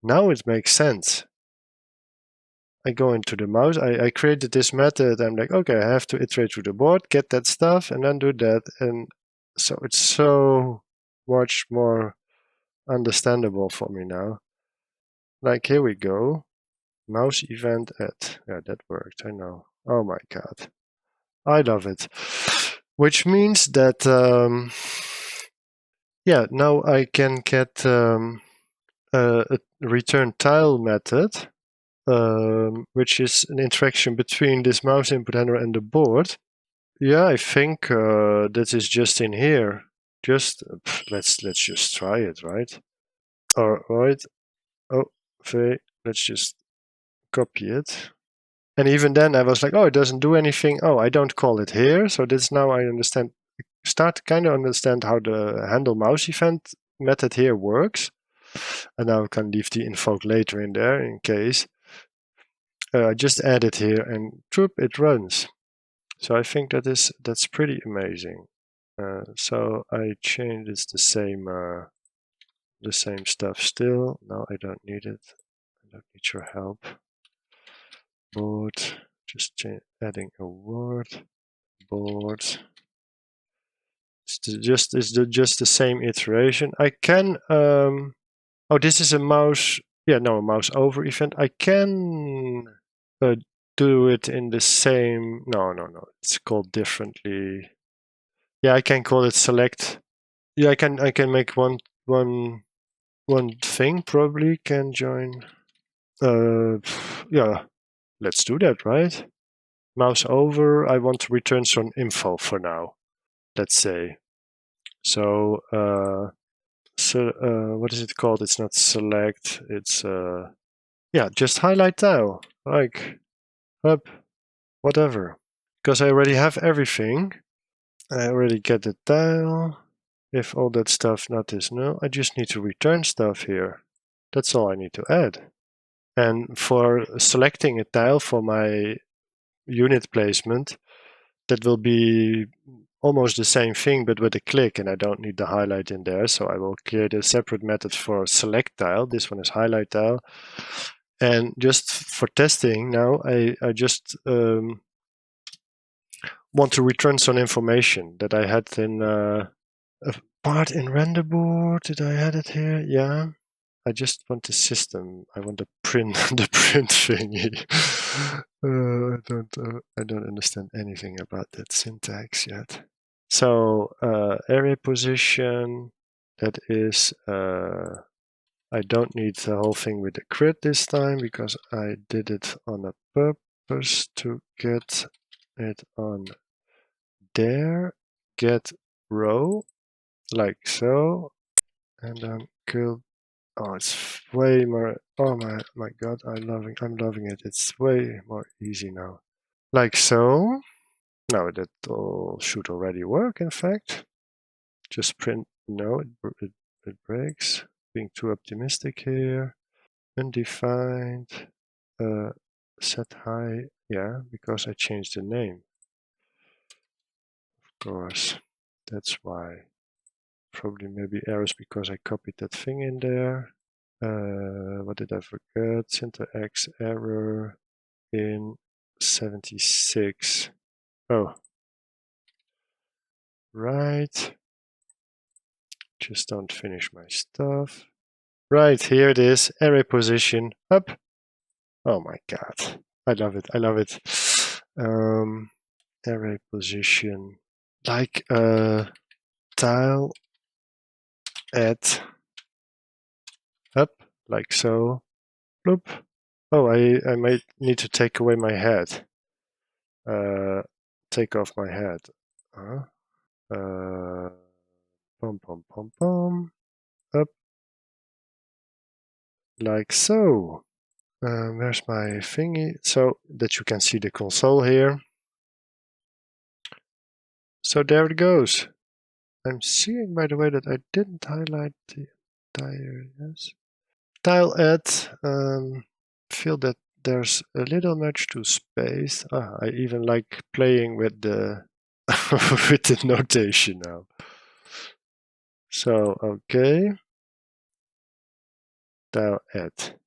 Now it makes sense. I go into the mouse, I created this method, I'm like, okay, I have to iterate through the board, get that stuff, and then do that. And so it's so much more understandable for me now. Like, here we go. Mouse event add. Yeah, that worked, I know. Oh my God. I love it. Which means that, yeah, now I can get a return tile method, which is an interaction between this mouse input handler and the board. Yeah, I think that is just in here. Just let's just try it, right? All right. Oh, okay. Let's just copy it. And even then, I was like, oh, it doesn't do anything. Oh, I don't call it here. So this now I understand. Start to kind of understand how the handle mouse event method here works. And now I can leave the invoke later in there in case. I just add it here and troop, it runs. So I think that's pretty amazing. So I changed it's the same stuff still. No, I don't need it. I don't need your help. Board, just adding a word. Board. It's just the same iteration. I can oh, this is a mouse. Yeah, no, a mouse over event. I can do it in the same. No. It's called differently. Yeah, I can call it select. Yeah, I can make one thing probably can join. Yeah, let's do that, right? Mouse over. I want to return some info for now. Let's say. So what is it called? It's not select. It's yeah, just highlight tile, like up, whatever. Because I already have everything. I already get the tile. If all that stuff not is null, I just need to return stuff here. That's all I need to add. And for selecting a tile for my unit placement, that will be almost the same thing, but with a click, and I don't need the highlight in there. So I will create a separate method for select tile. This one is highlight tile. And just for testing now, I just want to return some information that I had in a part in render board. Did I add it here? Yeah. I just want the system. I want the print the print thingy. I don't understand anything about that syntax yet. So array position. That is. I don't need the whole thing with the grid this time because I did it on a purpose to get it on there. Get row like so, and then kill. Oh, it's way more. Oh my god, I'm loving it. It's way more easy now. Like so. Now that all should already work. In fact, just print. No, it breaks. Being too optimistic here. Undefined. Set high. Yeah, because I changed the name. Of course, that's why. Probably maybe errors because I copied that thing in there. What did I forget? Syntax error in 76. Oh, right. Just don't finish my stuff. Right, here it is. Array position up. Oh my god. I love it. I love it. Array position like tile at up like so. Bloop. Oh, I might need to take away my head. Take off my head. Pom pom pom pom. Up. Like so. Where's my thingy? So that you can see the console here. So there it goes. I'm seeing, by the way, that I didn't highlight the entire yes. Tile add. Feel that there's a little much to space. I even like playing with the with the notation now. So okay. Tile add.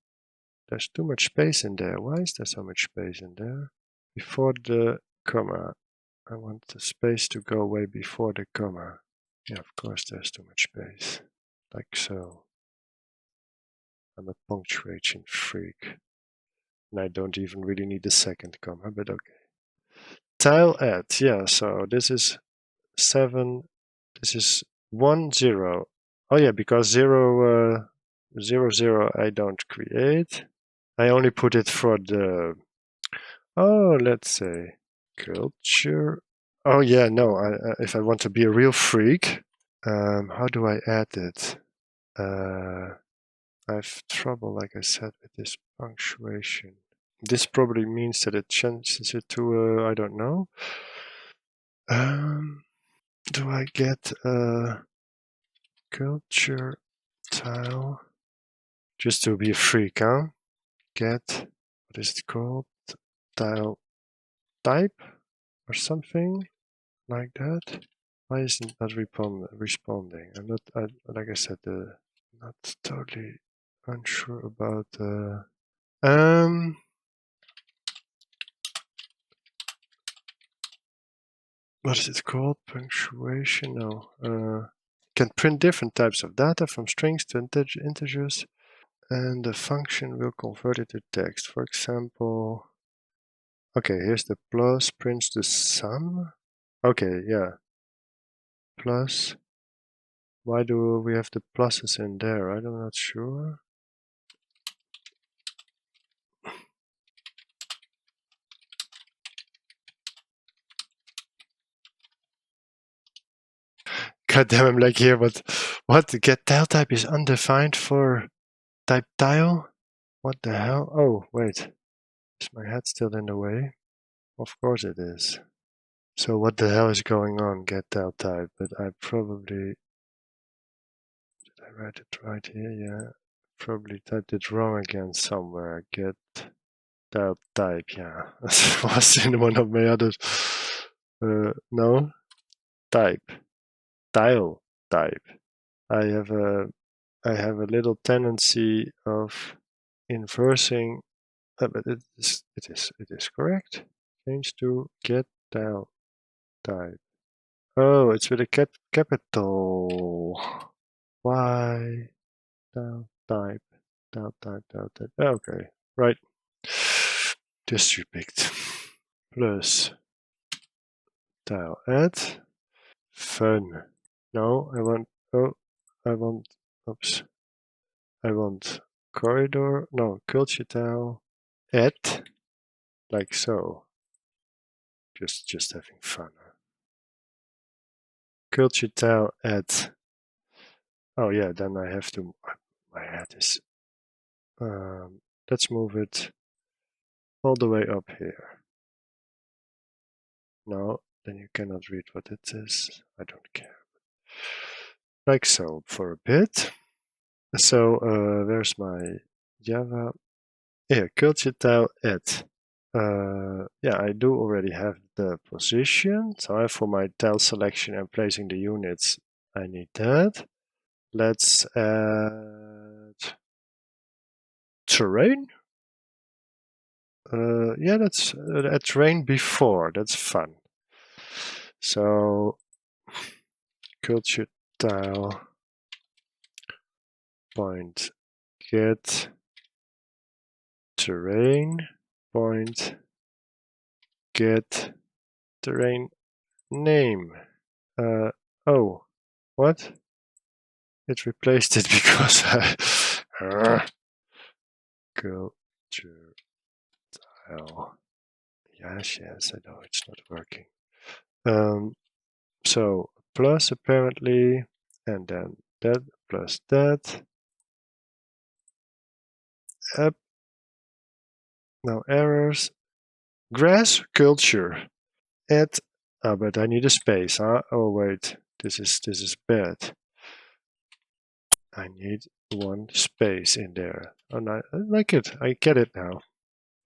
There's too much space in there. Why is there so much space in there? Before the comma. I want the space to go away before the comma. Yeah, of course there's too much space. Like so. I'm a punctuation freak. And I don't even really need the second comma, but okay. Tile add, yeah, so this is 7, this is 1, 0. Oh yeah, because 0, 0 I don't create. I only put it for the, oh, let's say, culture. Oh yeah, no, if I want to be a real freak, how do I add it? I have trouble, like I said, with this punctuation. This probably means that it changes it to, I don't know. Do I get a culture tile? Just to be a freak, huh? Get, what is it called? Tile type or something like that. Why isn't it not responding? I'm not, like I said, not totally unsure about. What is it called? Punctuation? No. Can print different types of data from strings to integers, and the function will convert it to text. For example, okay, here's the plus, prints the sum. Okay, yeah. Plus. Why do we have the pluses in there? I'm not sure. God damn, I'm like here, but what? The get tile type is undefined for type tile? What the hell? Oh, wait. Is my head still in the way? Of course it is. So what the hell is going on? Get tile type, but I probably, did I write it right here? Yeah. Probably typed it wrong again somewhere. Get tile type, yeah. That was in one of my others. No. Type. Tile type. I have a little tendency of inversing, but it is correct. Change to get tile type. Oh, it's with a capital. Why? Tile type. Okay, right. Just repicked. Plus tile add. Fun. No, I want. Oh, I want. Oops. I want corridor. No, culture tile. Add. Like so. Just having fun. Culture tile add. Oh yeah, then I have to. My head is. Let's move it all the way up here. No, then you cannot read what it is. I don't care. Like so for a bit. So where's my Java? Here, culture tile add. Yeah, I do already have the position. So for my tile selection and placing the units, I need that. Let's add terrain. Yeah, let's add terrain before. That's fun. So culture tile point get terrain point get terrain name. Oh, what? It replaced it because I culture tile. Yes, I know it's not working. So plus apparently, and then that plus that. Up. No errors. Grass culture. Add. Oh, but I need a space. Huh? Oh wait, this is bad. I need one space in there. Oh, no, I like it. I get it now.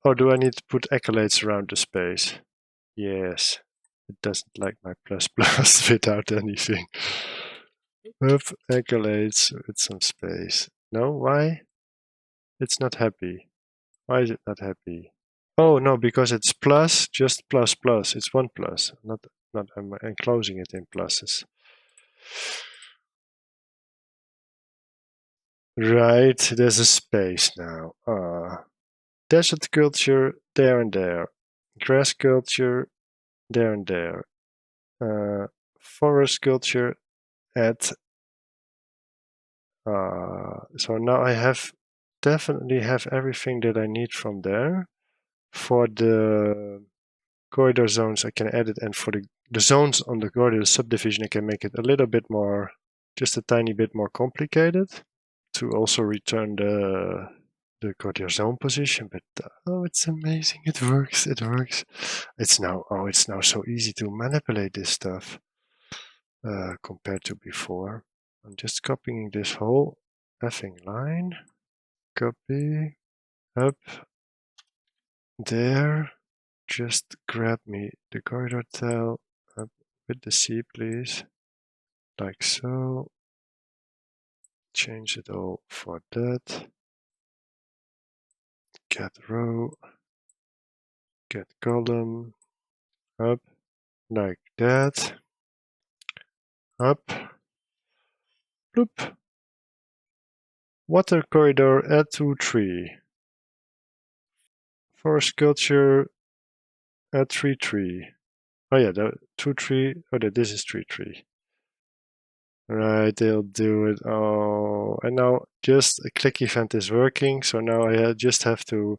Or do I need to put accolades around the space? Yes. It doesn't like my plus plus without anything. With accolades with some space. No, why? It's not happy. Why is it not happy? Oh no, because it's plus, just plus plus. It's one plus. Not I'm enclosing it in pluses. Right, there's a space now. Desert culture there and there. Grass culture there and there. Forest culture at. So now I definitely have everything that I need from there. For the corridor zones, I can add it, and for the zones on the corridor subdivision, I can make it a little bit more, just a tiny bit more complicated to also return the corridor zone position. But oh, it's amazing! It works. It works. It's now so easy to manipulate this stuff compared to before. I'm just copying this whole effing line. copy, up, there. Just grab me the corridor tile, up with the C, please, like so. Change it all for that. Get row, get column, up, like that, up, bloop. Water corridor, add to tree. For sculpture, add tree. Oh yeah, the 2 tree. Oh, this is 3 tree. Right, they'll do it. Oh, and now just a click event is working. So now I just have to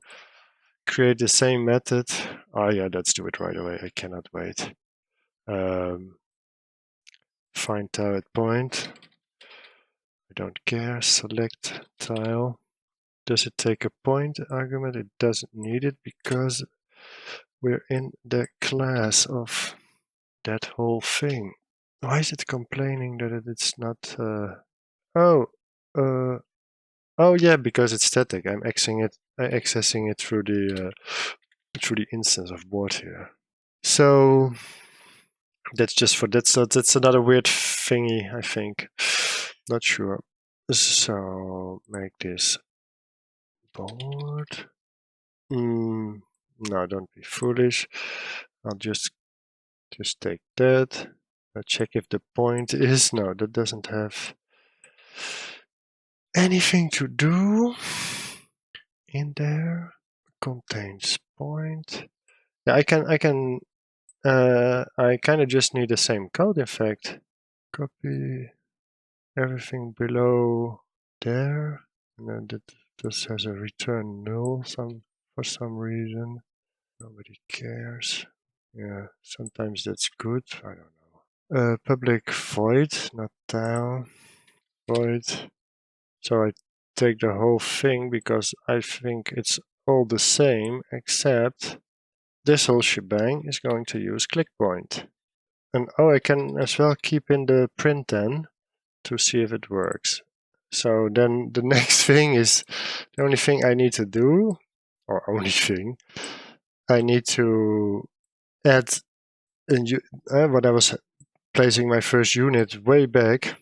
create the same method. Oh yeah, let's do it right away. I cannot wait. Find tile at point. I don't care. Select tile. Does it take a point argument? It doesn't need it because we're in the class of that whole thing. Why is it complaining that it's not? Oh yeah, because it's static. I'm accessing it through the instance of board here. So that's just for that. So that's another weird thingy, I think. Not sure. So make this board. No, don't be foolish. I'll just take that. I'll check if the point is. No, that doesn't have anything to do in there. Contains point. Yeah, I kind of just need the same code, in fact. Copy everything below there, and then this has a return null for some reason. Nobody cares. Yeah, sometimes that's good. I don't know. Public void, not tile. Void. So I take the whole thing because I think it's all the same, except this whole shebang is going to use clickpoint. And oh, I can as well keep in the print then to see if it works. So then the next thing is the only thing I need to do, or only thing, I need to add when I was placing my first unit way back,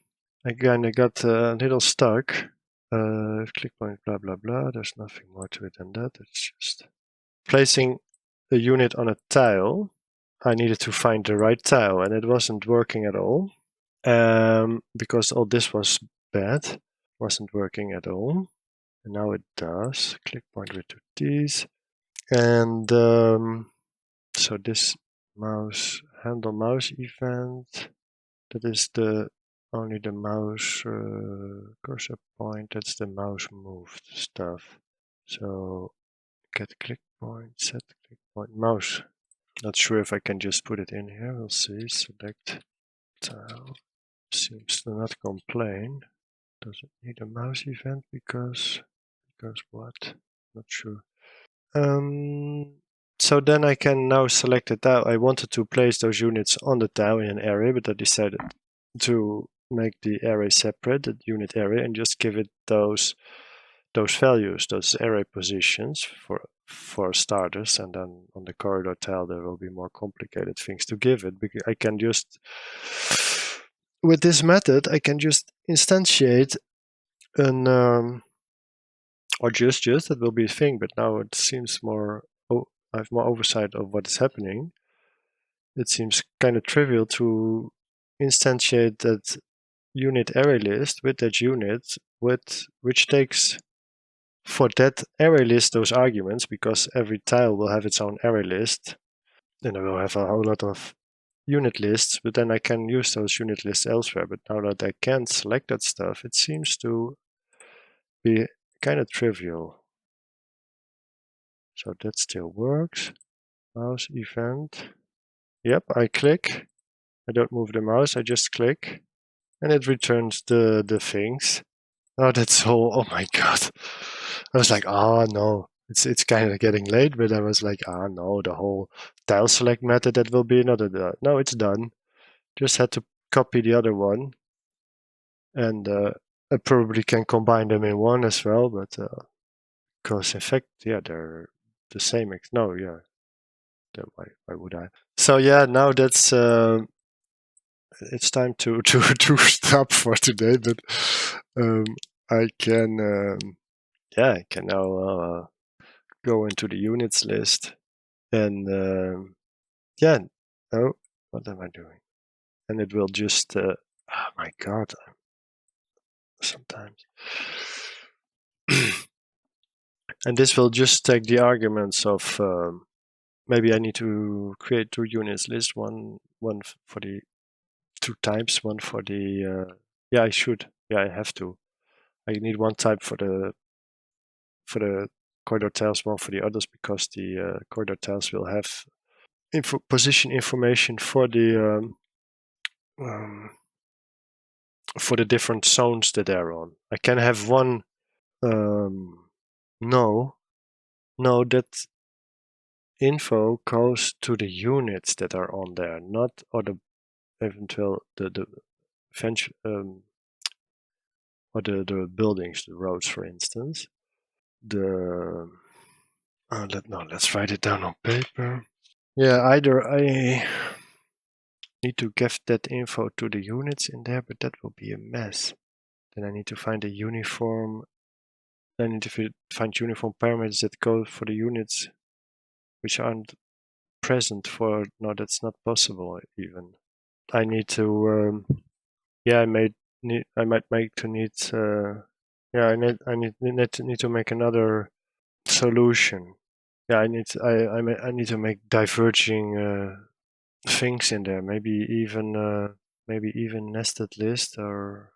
I kind of got a little stuck. Click point, blah, blah, blah. There's nothing more to it than that. It's just placing a unit on a tile. I needed to find the right tile, and it wasn't working at all because all this was bad. Wasn't working at all. And now it does. Click point with 2 T's. And so this handle mouse event, that is only the mouse cursor point, that's the mouse moved stuff. So get click point, set click point, mouse. Not sure if I can just put it in here, we'll see. Select tile. Seems to not complain. Does it need a mouse event because what? Not sure. So then I can now select the tile. I wanted to place those units on the tile in an array, but I decided to make the array separate, the unit array, and just give it those values, those array positions for starters, and then on the corridor tile there will be more complicated things to give it. Because I can just, with this method, I can just instantiate an or just that will be a thing, but now it seems more, I have more oversight of what is happening. It seems kind of trivial to instantiate that unit array list with that unit, which takes for that array list those arguments, because every tile will have its own array list, and I will have a whole lot of unit lists, but then I can use those unit lists elsewhere. But now that I can't select that stuff, it seems to be kind of trivial. So that still works. Mouse event. Yep, I click. I don't move the mouse, I just click. And it returns the things. Oh, that's all. Oh my god. I was like, oh no. It's kind of getting late, but I was like, ah no, the whole tile select method, that will be another. No, it's done. Just had to copy the other one. And I probably can combine them in one as well, but because in fact, yeah, they're the same. No, yeah. Why would I? So yeah, now that's it's time to stop for today. But I can I can now go into the units list and yeah. Oh, what am I doing? And it will just oh my god, sometimes. And this will just take the arguments of maybe I need to create 2 units list, one for the 2 types, one for the yeah, I should. Yeah, I have to. I need 1 type for the corridor tiles, one for the others, because the corridor tiles will have position information for the different zones that they're on. I can have one. No, that info goes to the units that are on there, not or the eventual the or the buildings, the roads, for instance. The let's write it down on paper. Yeah, either I need to give that info to the units in there, but that will be a mess. Then I need to find a uniform. I need to find uniform parameters that go for the units which aren't present for. No, that's not possible even. I need to. Yeah, I might need yeah, I need to make another solution. Yeah, I need to make diverging things in there. Maybe even nested list or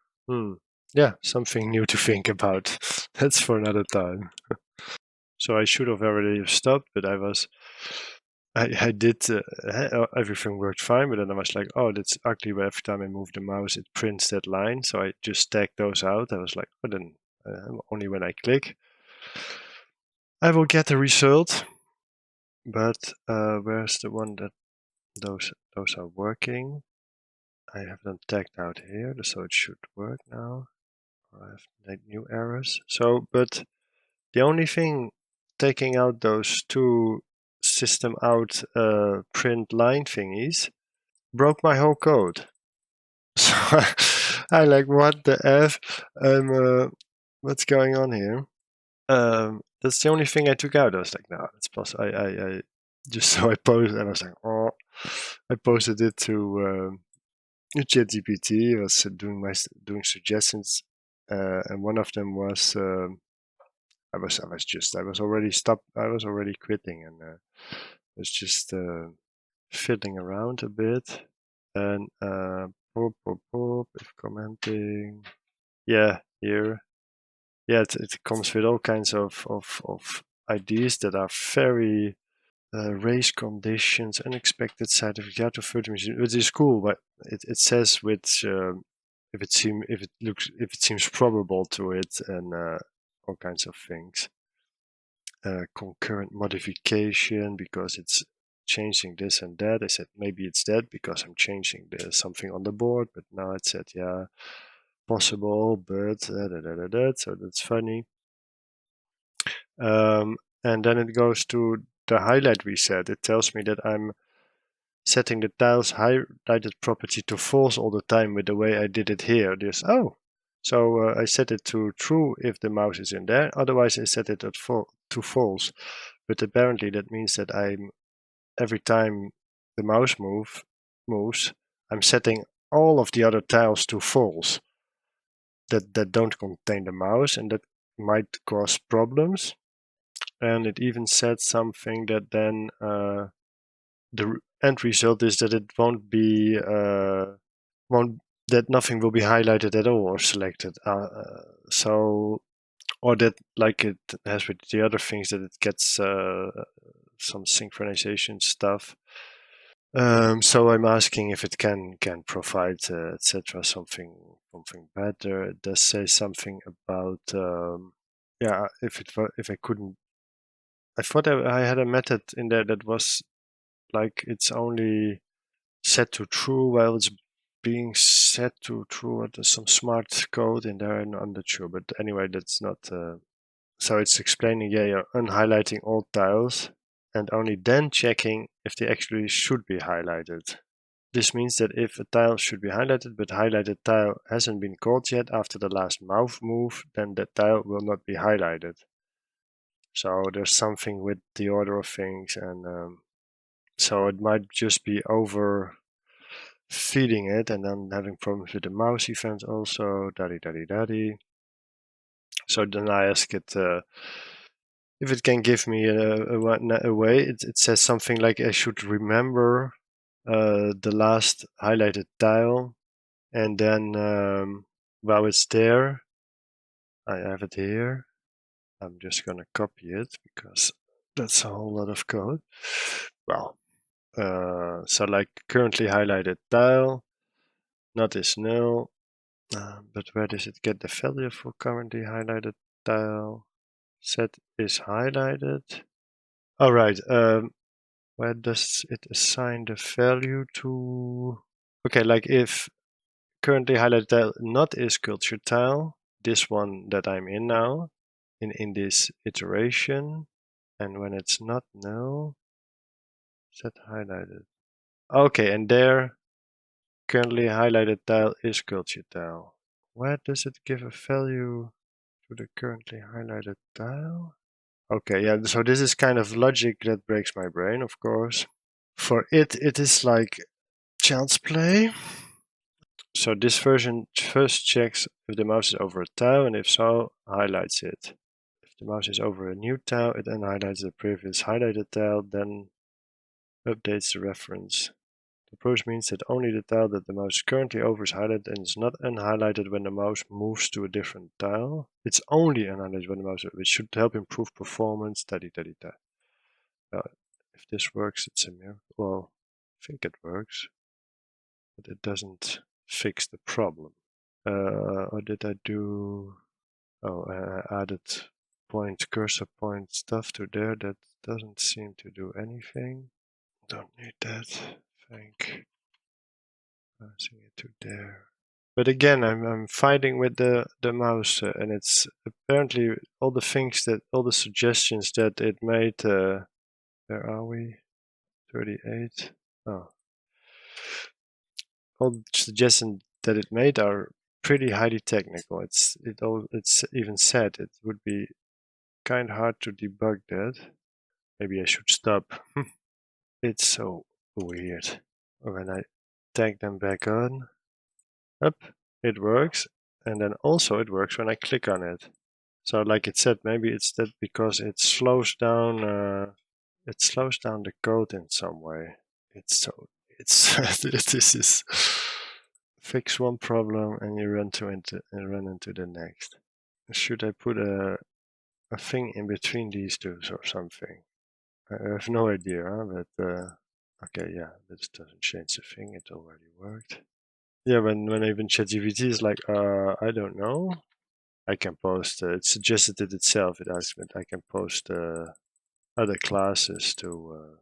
yeah, something new to think about. That's for another time. So I should have already stopped, but I did everything worked fine, but then I was like, oh, that's ugly. But every time I move the mouse, it prints that line. So I just tagged those out. I was like, oh, then only when I click, I will get the result. But where's the one that those are working? I have them tagged out here, so it should work now. I have like new errors. So, but the only thing taking out those 2 system out print line thingies broke my whole code. So I like, what the F? What's going on here? That's the only thing I took out. I was like, no, it's possible. I just so I posted, and I was like, oh, I posted it to ChatGPT. I was doing suggestions, and one of them was I was already quitting, and was just fiddling around a bit, and if commenting, yeah, here, yeah, it comes with all kinds of ideas that are very race conditions, unexpected side effects, to further, which is cool, but it says which if it seems probable to it, and all kinds of things. Concurrent modification because it's changing this and that. I said maybe it's that because I'm changing something on the board, but now it said yeah, possible, but so that's funny. And then it goes to the highlight reset. It tells me that I'm setting the tiles highlighted property to false all the time with the way I did it here. So I set it to true if the mouse is in there. Otherwise, I set it to false. But apparently that means that every time the mouse moves, I'm setting all of the other tiles to false that don't contain the mouse, and that might cause problems. And it even said something that then the end result is that it that nothing will be highlighted at all or selected. So, or that, like it has with the other things, that it gets some synchronization stuff. So I'm asking if it can provide etc. something better. It does say something about yeah, if I couldn't. I thought I had a method in there that was like it's only set to true while it's being set to true. There's some smart code in there, and I'm not sure. But anyway, that's not So it's explaining, yeah, you're unhighlighting all tiles and only then checking if they actually should be highlighted. This means that if a tile should be highlighted, but highlighted tile hasn't been called yet after the last mouse move, then that tile will not be highlighted. So there's something with the order of things, and so it might just be over feeding it and then having problems with the mouse event also, daddy. So then I ask it if it can give me a way. It says something like I should remember the last highlighted tile, and then while it's there, I have it here. I'm just gonna copy it because that's a whole lot of code. Well, so like currently highlighted tile, not is null, but where does it get the value for currently highlighted tile? Set is highlighted. All right. Where does it assign the value to? Okay, like if currently highlighted tile not is culture tile, this one that I'm in now, in this iteration, and when it's not null, set highlighted. Okay, and there currently highlighted tile is culture tile. Where does it give a value to the currently highlighted tile? Okay, yeah, so this is kind of logic that breaks my brain, of course. For it is like child's play. So this version first checks if the mouse is over a tile, and if so, highlights it. If the mouse is over a new tile, it then highlights the previous highlighted tile, then updates the reference. The approach means that only the tile that the mouse is currently over is highlighted and is not unhighlighted when the mouse moves to a different tile. It's only unhighlighted when the mouse, which should help improve performance. If this works, it's a miracle. Well, I think it works, but it doesn't fix the problem. Or did I do? Oh, I added cursor point stuff to there. That doesn't seem to do anything. Don't need that. Think. Passing it to there. But again, I'm fighting with the mouse, and it's apparently all the suggestions that it made. Where are we? 38. Oh, all the suggestions that it made are pretty highly technical. It's even said it would be kind of hard to debug that. Maybe I should stop. It's so weird. When I tag them back on, up, it works, and then also it works when I click on it. So like it said, maybe it's that because it slows down the code in some way. It's this is fix one problem and you run into the next. Should I put a thing in between these two or something? I have no idea, but okay, yeah, this doesn't change the thing. It already worked. Yeah, when even ChatGPT is like, I don't know. I can post. It suggested it itself. It asked me I can post other classes to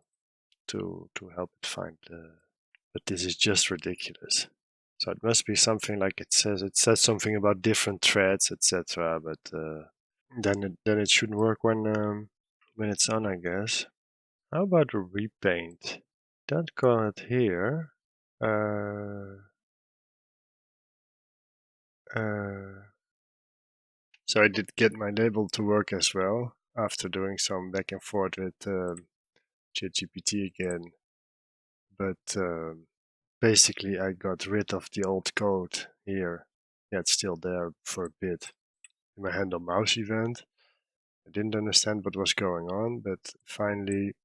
help it find. But this is just ridiculous. So it must be something like it says. It says something about different threads, etc. But then it should work when it's on, I guess. How about repaint? Don't call it here. So I did get my label to work as well after doing some back and forth with ChatGPT again. But basically I got rid of the old code here. Yeah, it's still there for a bit. In my handle mouse event, I didn't understand what was going on, but finally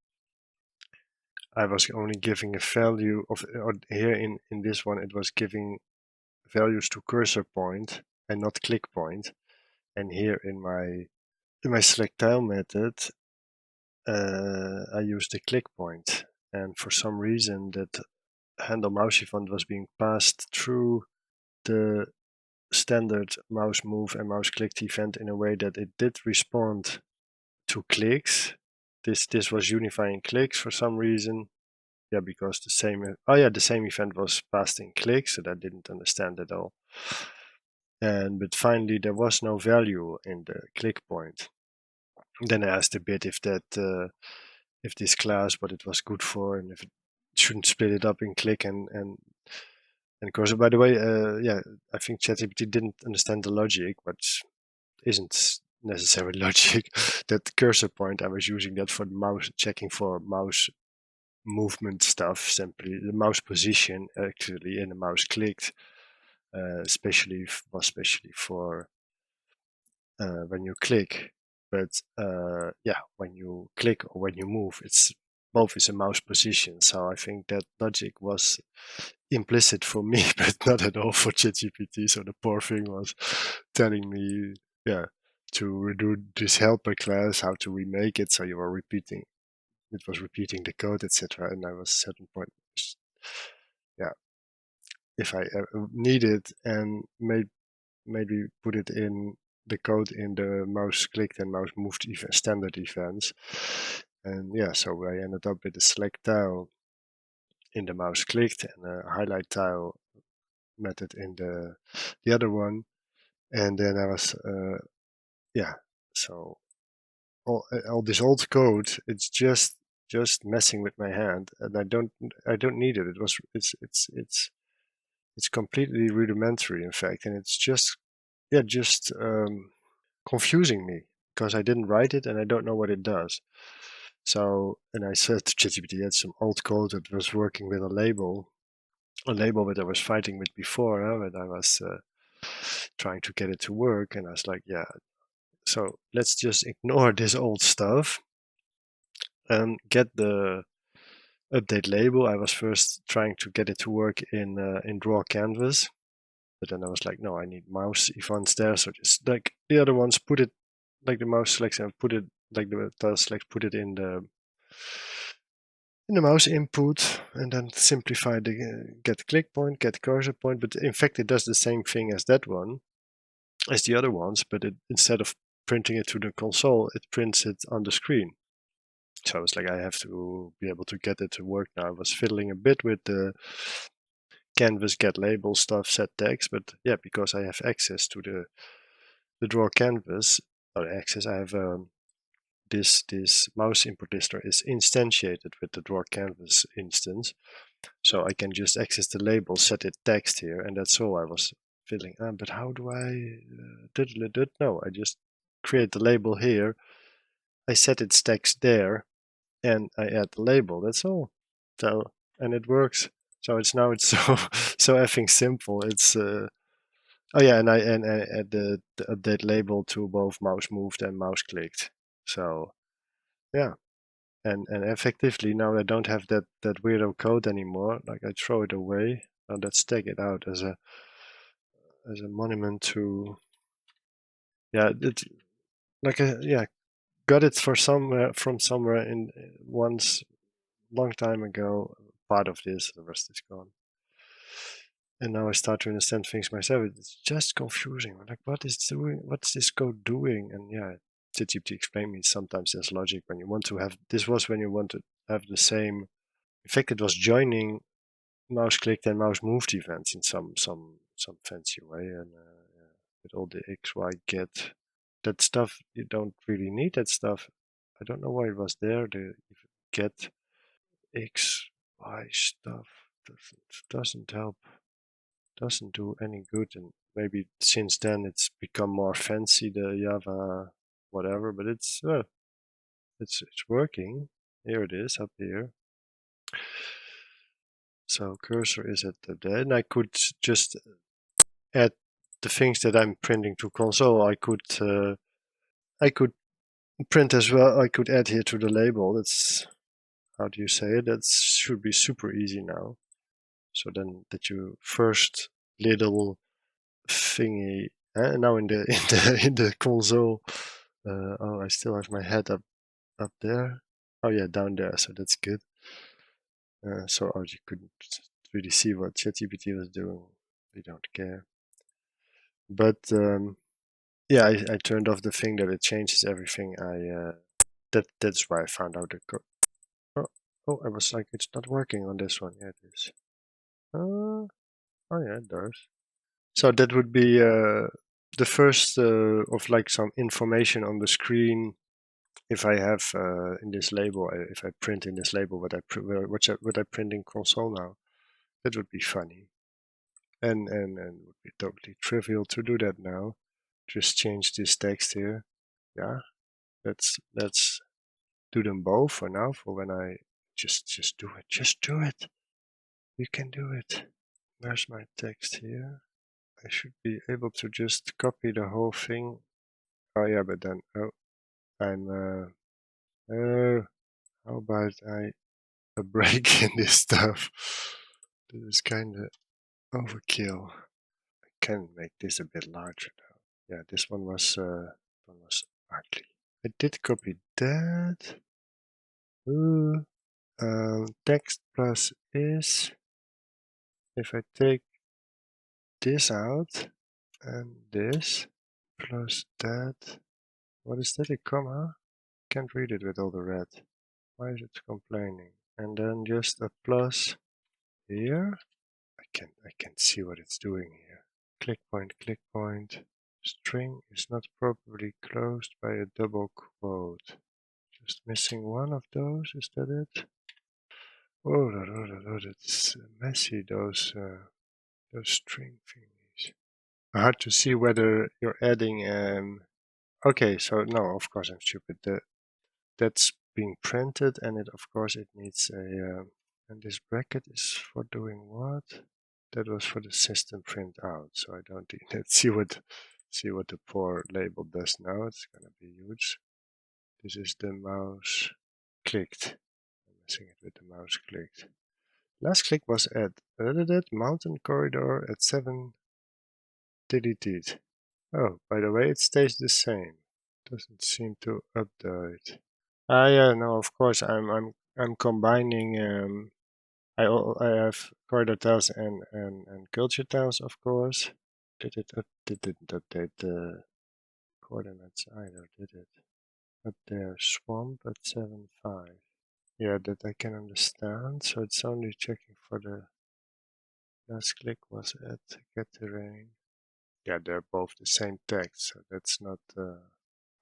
I was only giving a value of, or here in this one, it was giving values to cursor point and not click point. And here in my select tile method, I used the click point. And for some reason that handle mouse event was being passed through the standard mouse move and mouse clicked event in a way that it did respond to clicks. This was unifying clicks for some reason. Yeah, because the same event was passed in clicks, so that didn't understand at all. But finally there was no value in the click point. Then I asked a bit if that if this class what it was good for, and if it shouldn't split it up in click and cursor. By the way, yeah, I think ChatGPT didn't understand the logic, but isn't necessarily logic. That cursor point, I was using that for the mouse, checking for mouse movement stuff, simply the mouse position actually, and the mouse clicked, especially for when you click. But yeah, when you click or when you move, it's both is a mouse position. So I think that logic was implicit for me, but not at all for ChatGPT. So the poor thing was telling me, yeah, to redo this helper class, how to remake it. So you were repeating, it was repeating the code, etc. And I was at a certain point, yeah, if I need it and maybe put it in the code in the mouse clicked and mouse moved standard events. And yeah, so I ended up with a select tile in the mouse clicked and a highlight tile method in the other one. And then I was, yeah, so all this old code, it's just messing with my hand, and I don't need it. It's completely rudimentary, in fact, and it's just confusing me because I didn't write it and I don't know what it does. So, and I said to ChatGPT, had some old code that was working with a label that I was fighting with before, that I was trying to get it to work, and I was like, yeah, so let's just ignore this old stuff and get the update label. I was first trying to get it to work in DrawCanvas, but then I was like, no, I need mouse events there. So just like the other ones, put it like the mouse selection, put it like the tile select, put it in the mouse input, and then simplify the get click point, get cursor point. But in fact, it does the same thing as that one, as the other ones, but instead of printing it to the console, it prints it on the screen. So I was like, I have to be able to get it to work now. I was fiddling a bit with the canvas get label stuff, set text, but yeah, because I have access to the DrawCanvas, or access, I have this mouse input listener is instantiated with the DrawCanvas instance, so I can just access the label, set it text here, and that's all I was fiddling. But how do I no, I just create the label here, I set its text there, and I add the label. That's all. So, and it works. So it's so so effing simple. It's oh yeah, and I add the update label to both mouse moved and mouse clicked. So yeah, and effectively now I don't have that weirdo code anymore. Like I throw it away. Now let's take it out as a monument to, yeah, it like a, yeah, got it for somewhere from somewhere in once long time ago. Part of this, the rest is gone. And now I start to understand things myself. It's just confusing. Like, what's this code doing? And yeah, ChatGPT explained me sometimes there's logic when you want to have, this was when you want to have the same, in fact, it was joining mouse clicked and mouse moved events in some fancy way. And yeah, with all the X, Y, get, that stuff, you don't really need that stuff. I don't know why it was there. The get X, Y stuff doesn't help. Doesn't do any good, and maybe since then it's become more fancy, the Java whatever, but it's working. Here it is up here. So cursor is at the dead, and I could just add the things that I'm printing to console. I could print as well. I could add here to the label. That's, how do you say it? That should be super easy now. So then that you first little thingy, now in the console. Oh, I still have my head up there. Oh yeah, down there. So that's good. So you couldn't really see what ChatGPT was doing. We don't care. But yeah, I turned off the thing that it changes everything. That's why I found out the code. Oh, I was like, it's not working on this one. Yeah, it is. Oh yeah, it does. So that would be the first of like some information on the screen if I have in this label, if I print in this label what I print in console now, that would be funny, and would be totally trivial to do that now. Just change this text here. Yeah, let's do them both for now. For when I just do it. Just do it. You can do it. There's my text here. I should be able to just copy the whole thing. Oh yeah, but then I'm how about a break in this stuff? This is kind of overkill. I can make this a bit larger now. Yeah, this one was ugly. I did copy that. Ooh, text plus is. If I take this out and this plus that, what is that? A comma? Can't read it with all the red. Why is it complaining? And then just a plus here. I can see what it's doing here. Click point. String is not properly closed by a double quote. Just missing one of those, is that it? Oh, that's messy, those string thingies. Hard to see whether you're adding okay, so no, of course I'm stupid. That's being printed, and of course it needs a and this bracket is for doing what? That was for the system print out, so I don't let's see what the poor label does now. It's gonna be huge. This is the mouse clicked. I'm missing it with the mouse clicked. Last click was at edited mountain corridor at 7 deleted. Oh, by the way, it stays the same. Doesn't seem to update. Ah, yeah, no, of course, I'm combining. I have corridor tiles and culture tiles, of course. Didn't update the coordinates either, did it? But there, swamp at 7.5. Yeah, that I can understand. So it's only checking for the last click was at get terrain. Yeah, they're both the same text, so that's not.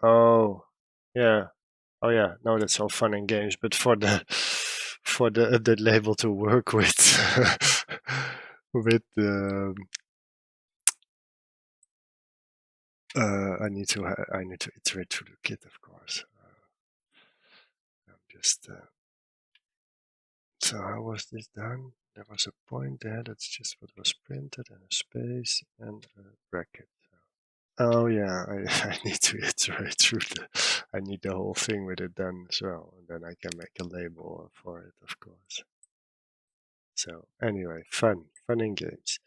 Oh, yeah. Oh yeah, no, that's all fun and games, but for the update label to work with with the I need to iterate through the kit, of course. I'm just so how was this done? There was a point there. That's just what was printed, and a space and a bracket. Oh yeah, I need to iterate through I need the whole thing with it done as well, and then I can make a label for it, of course. So anyway, fun and games.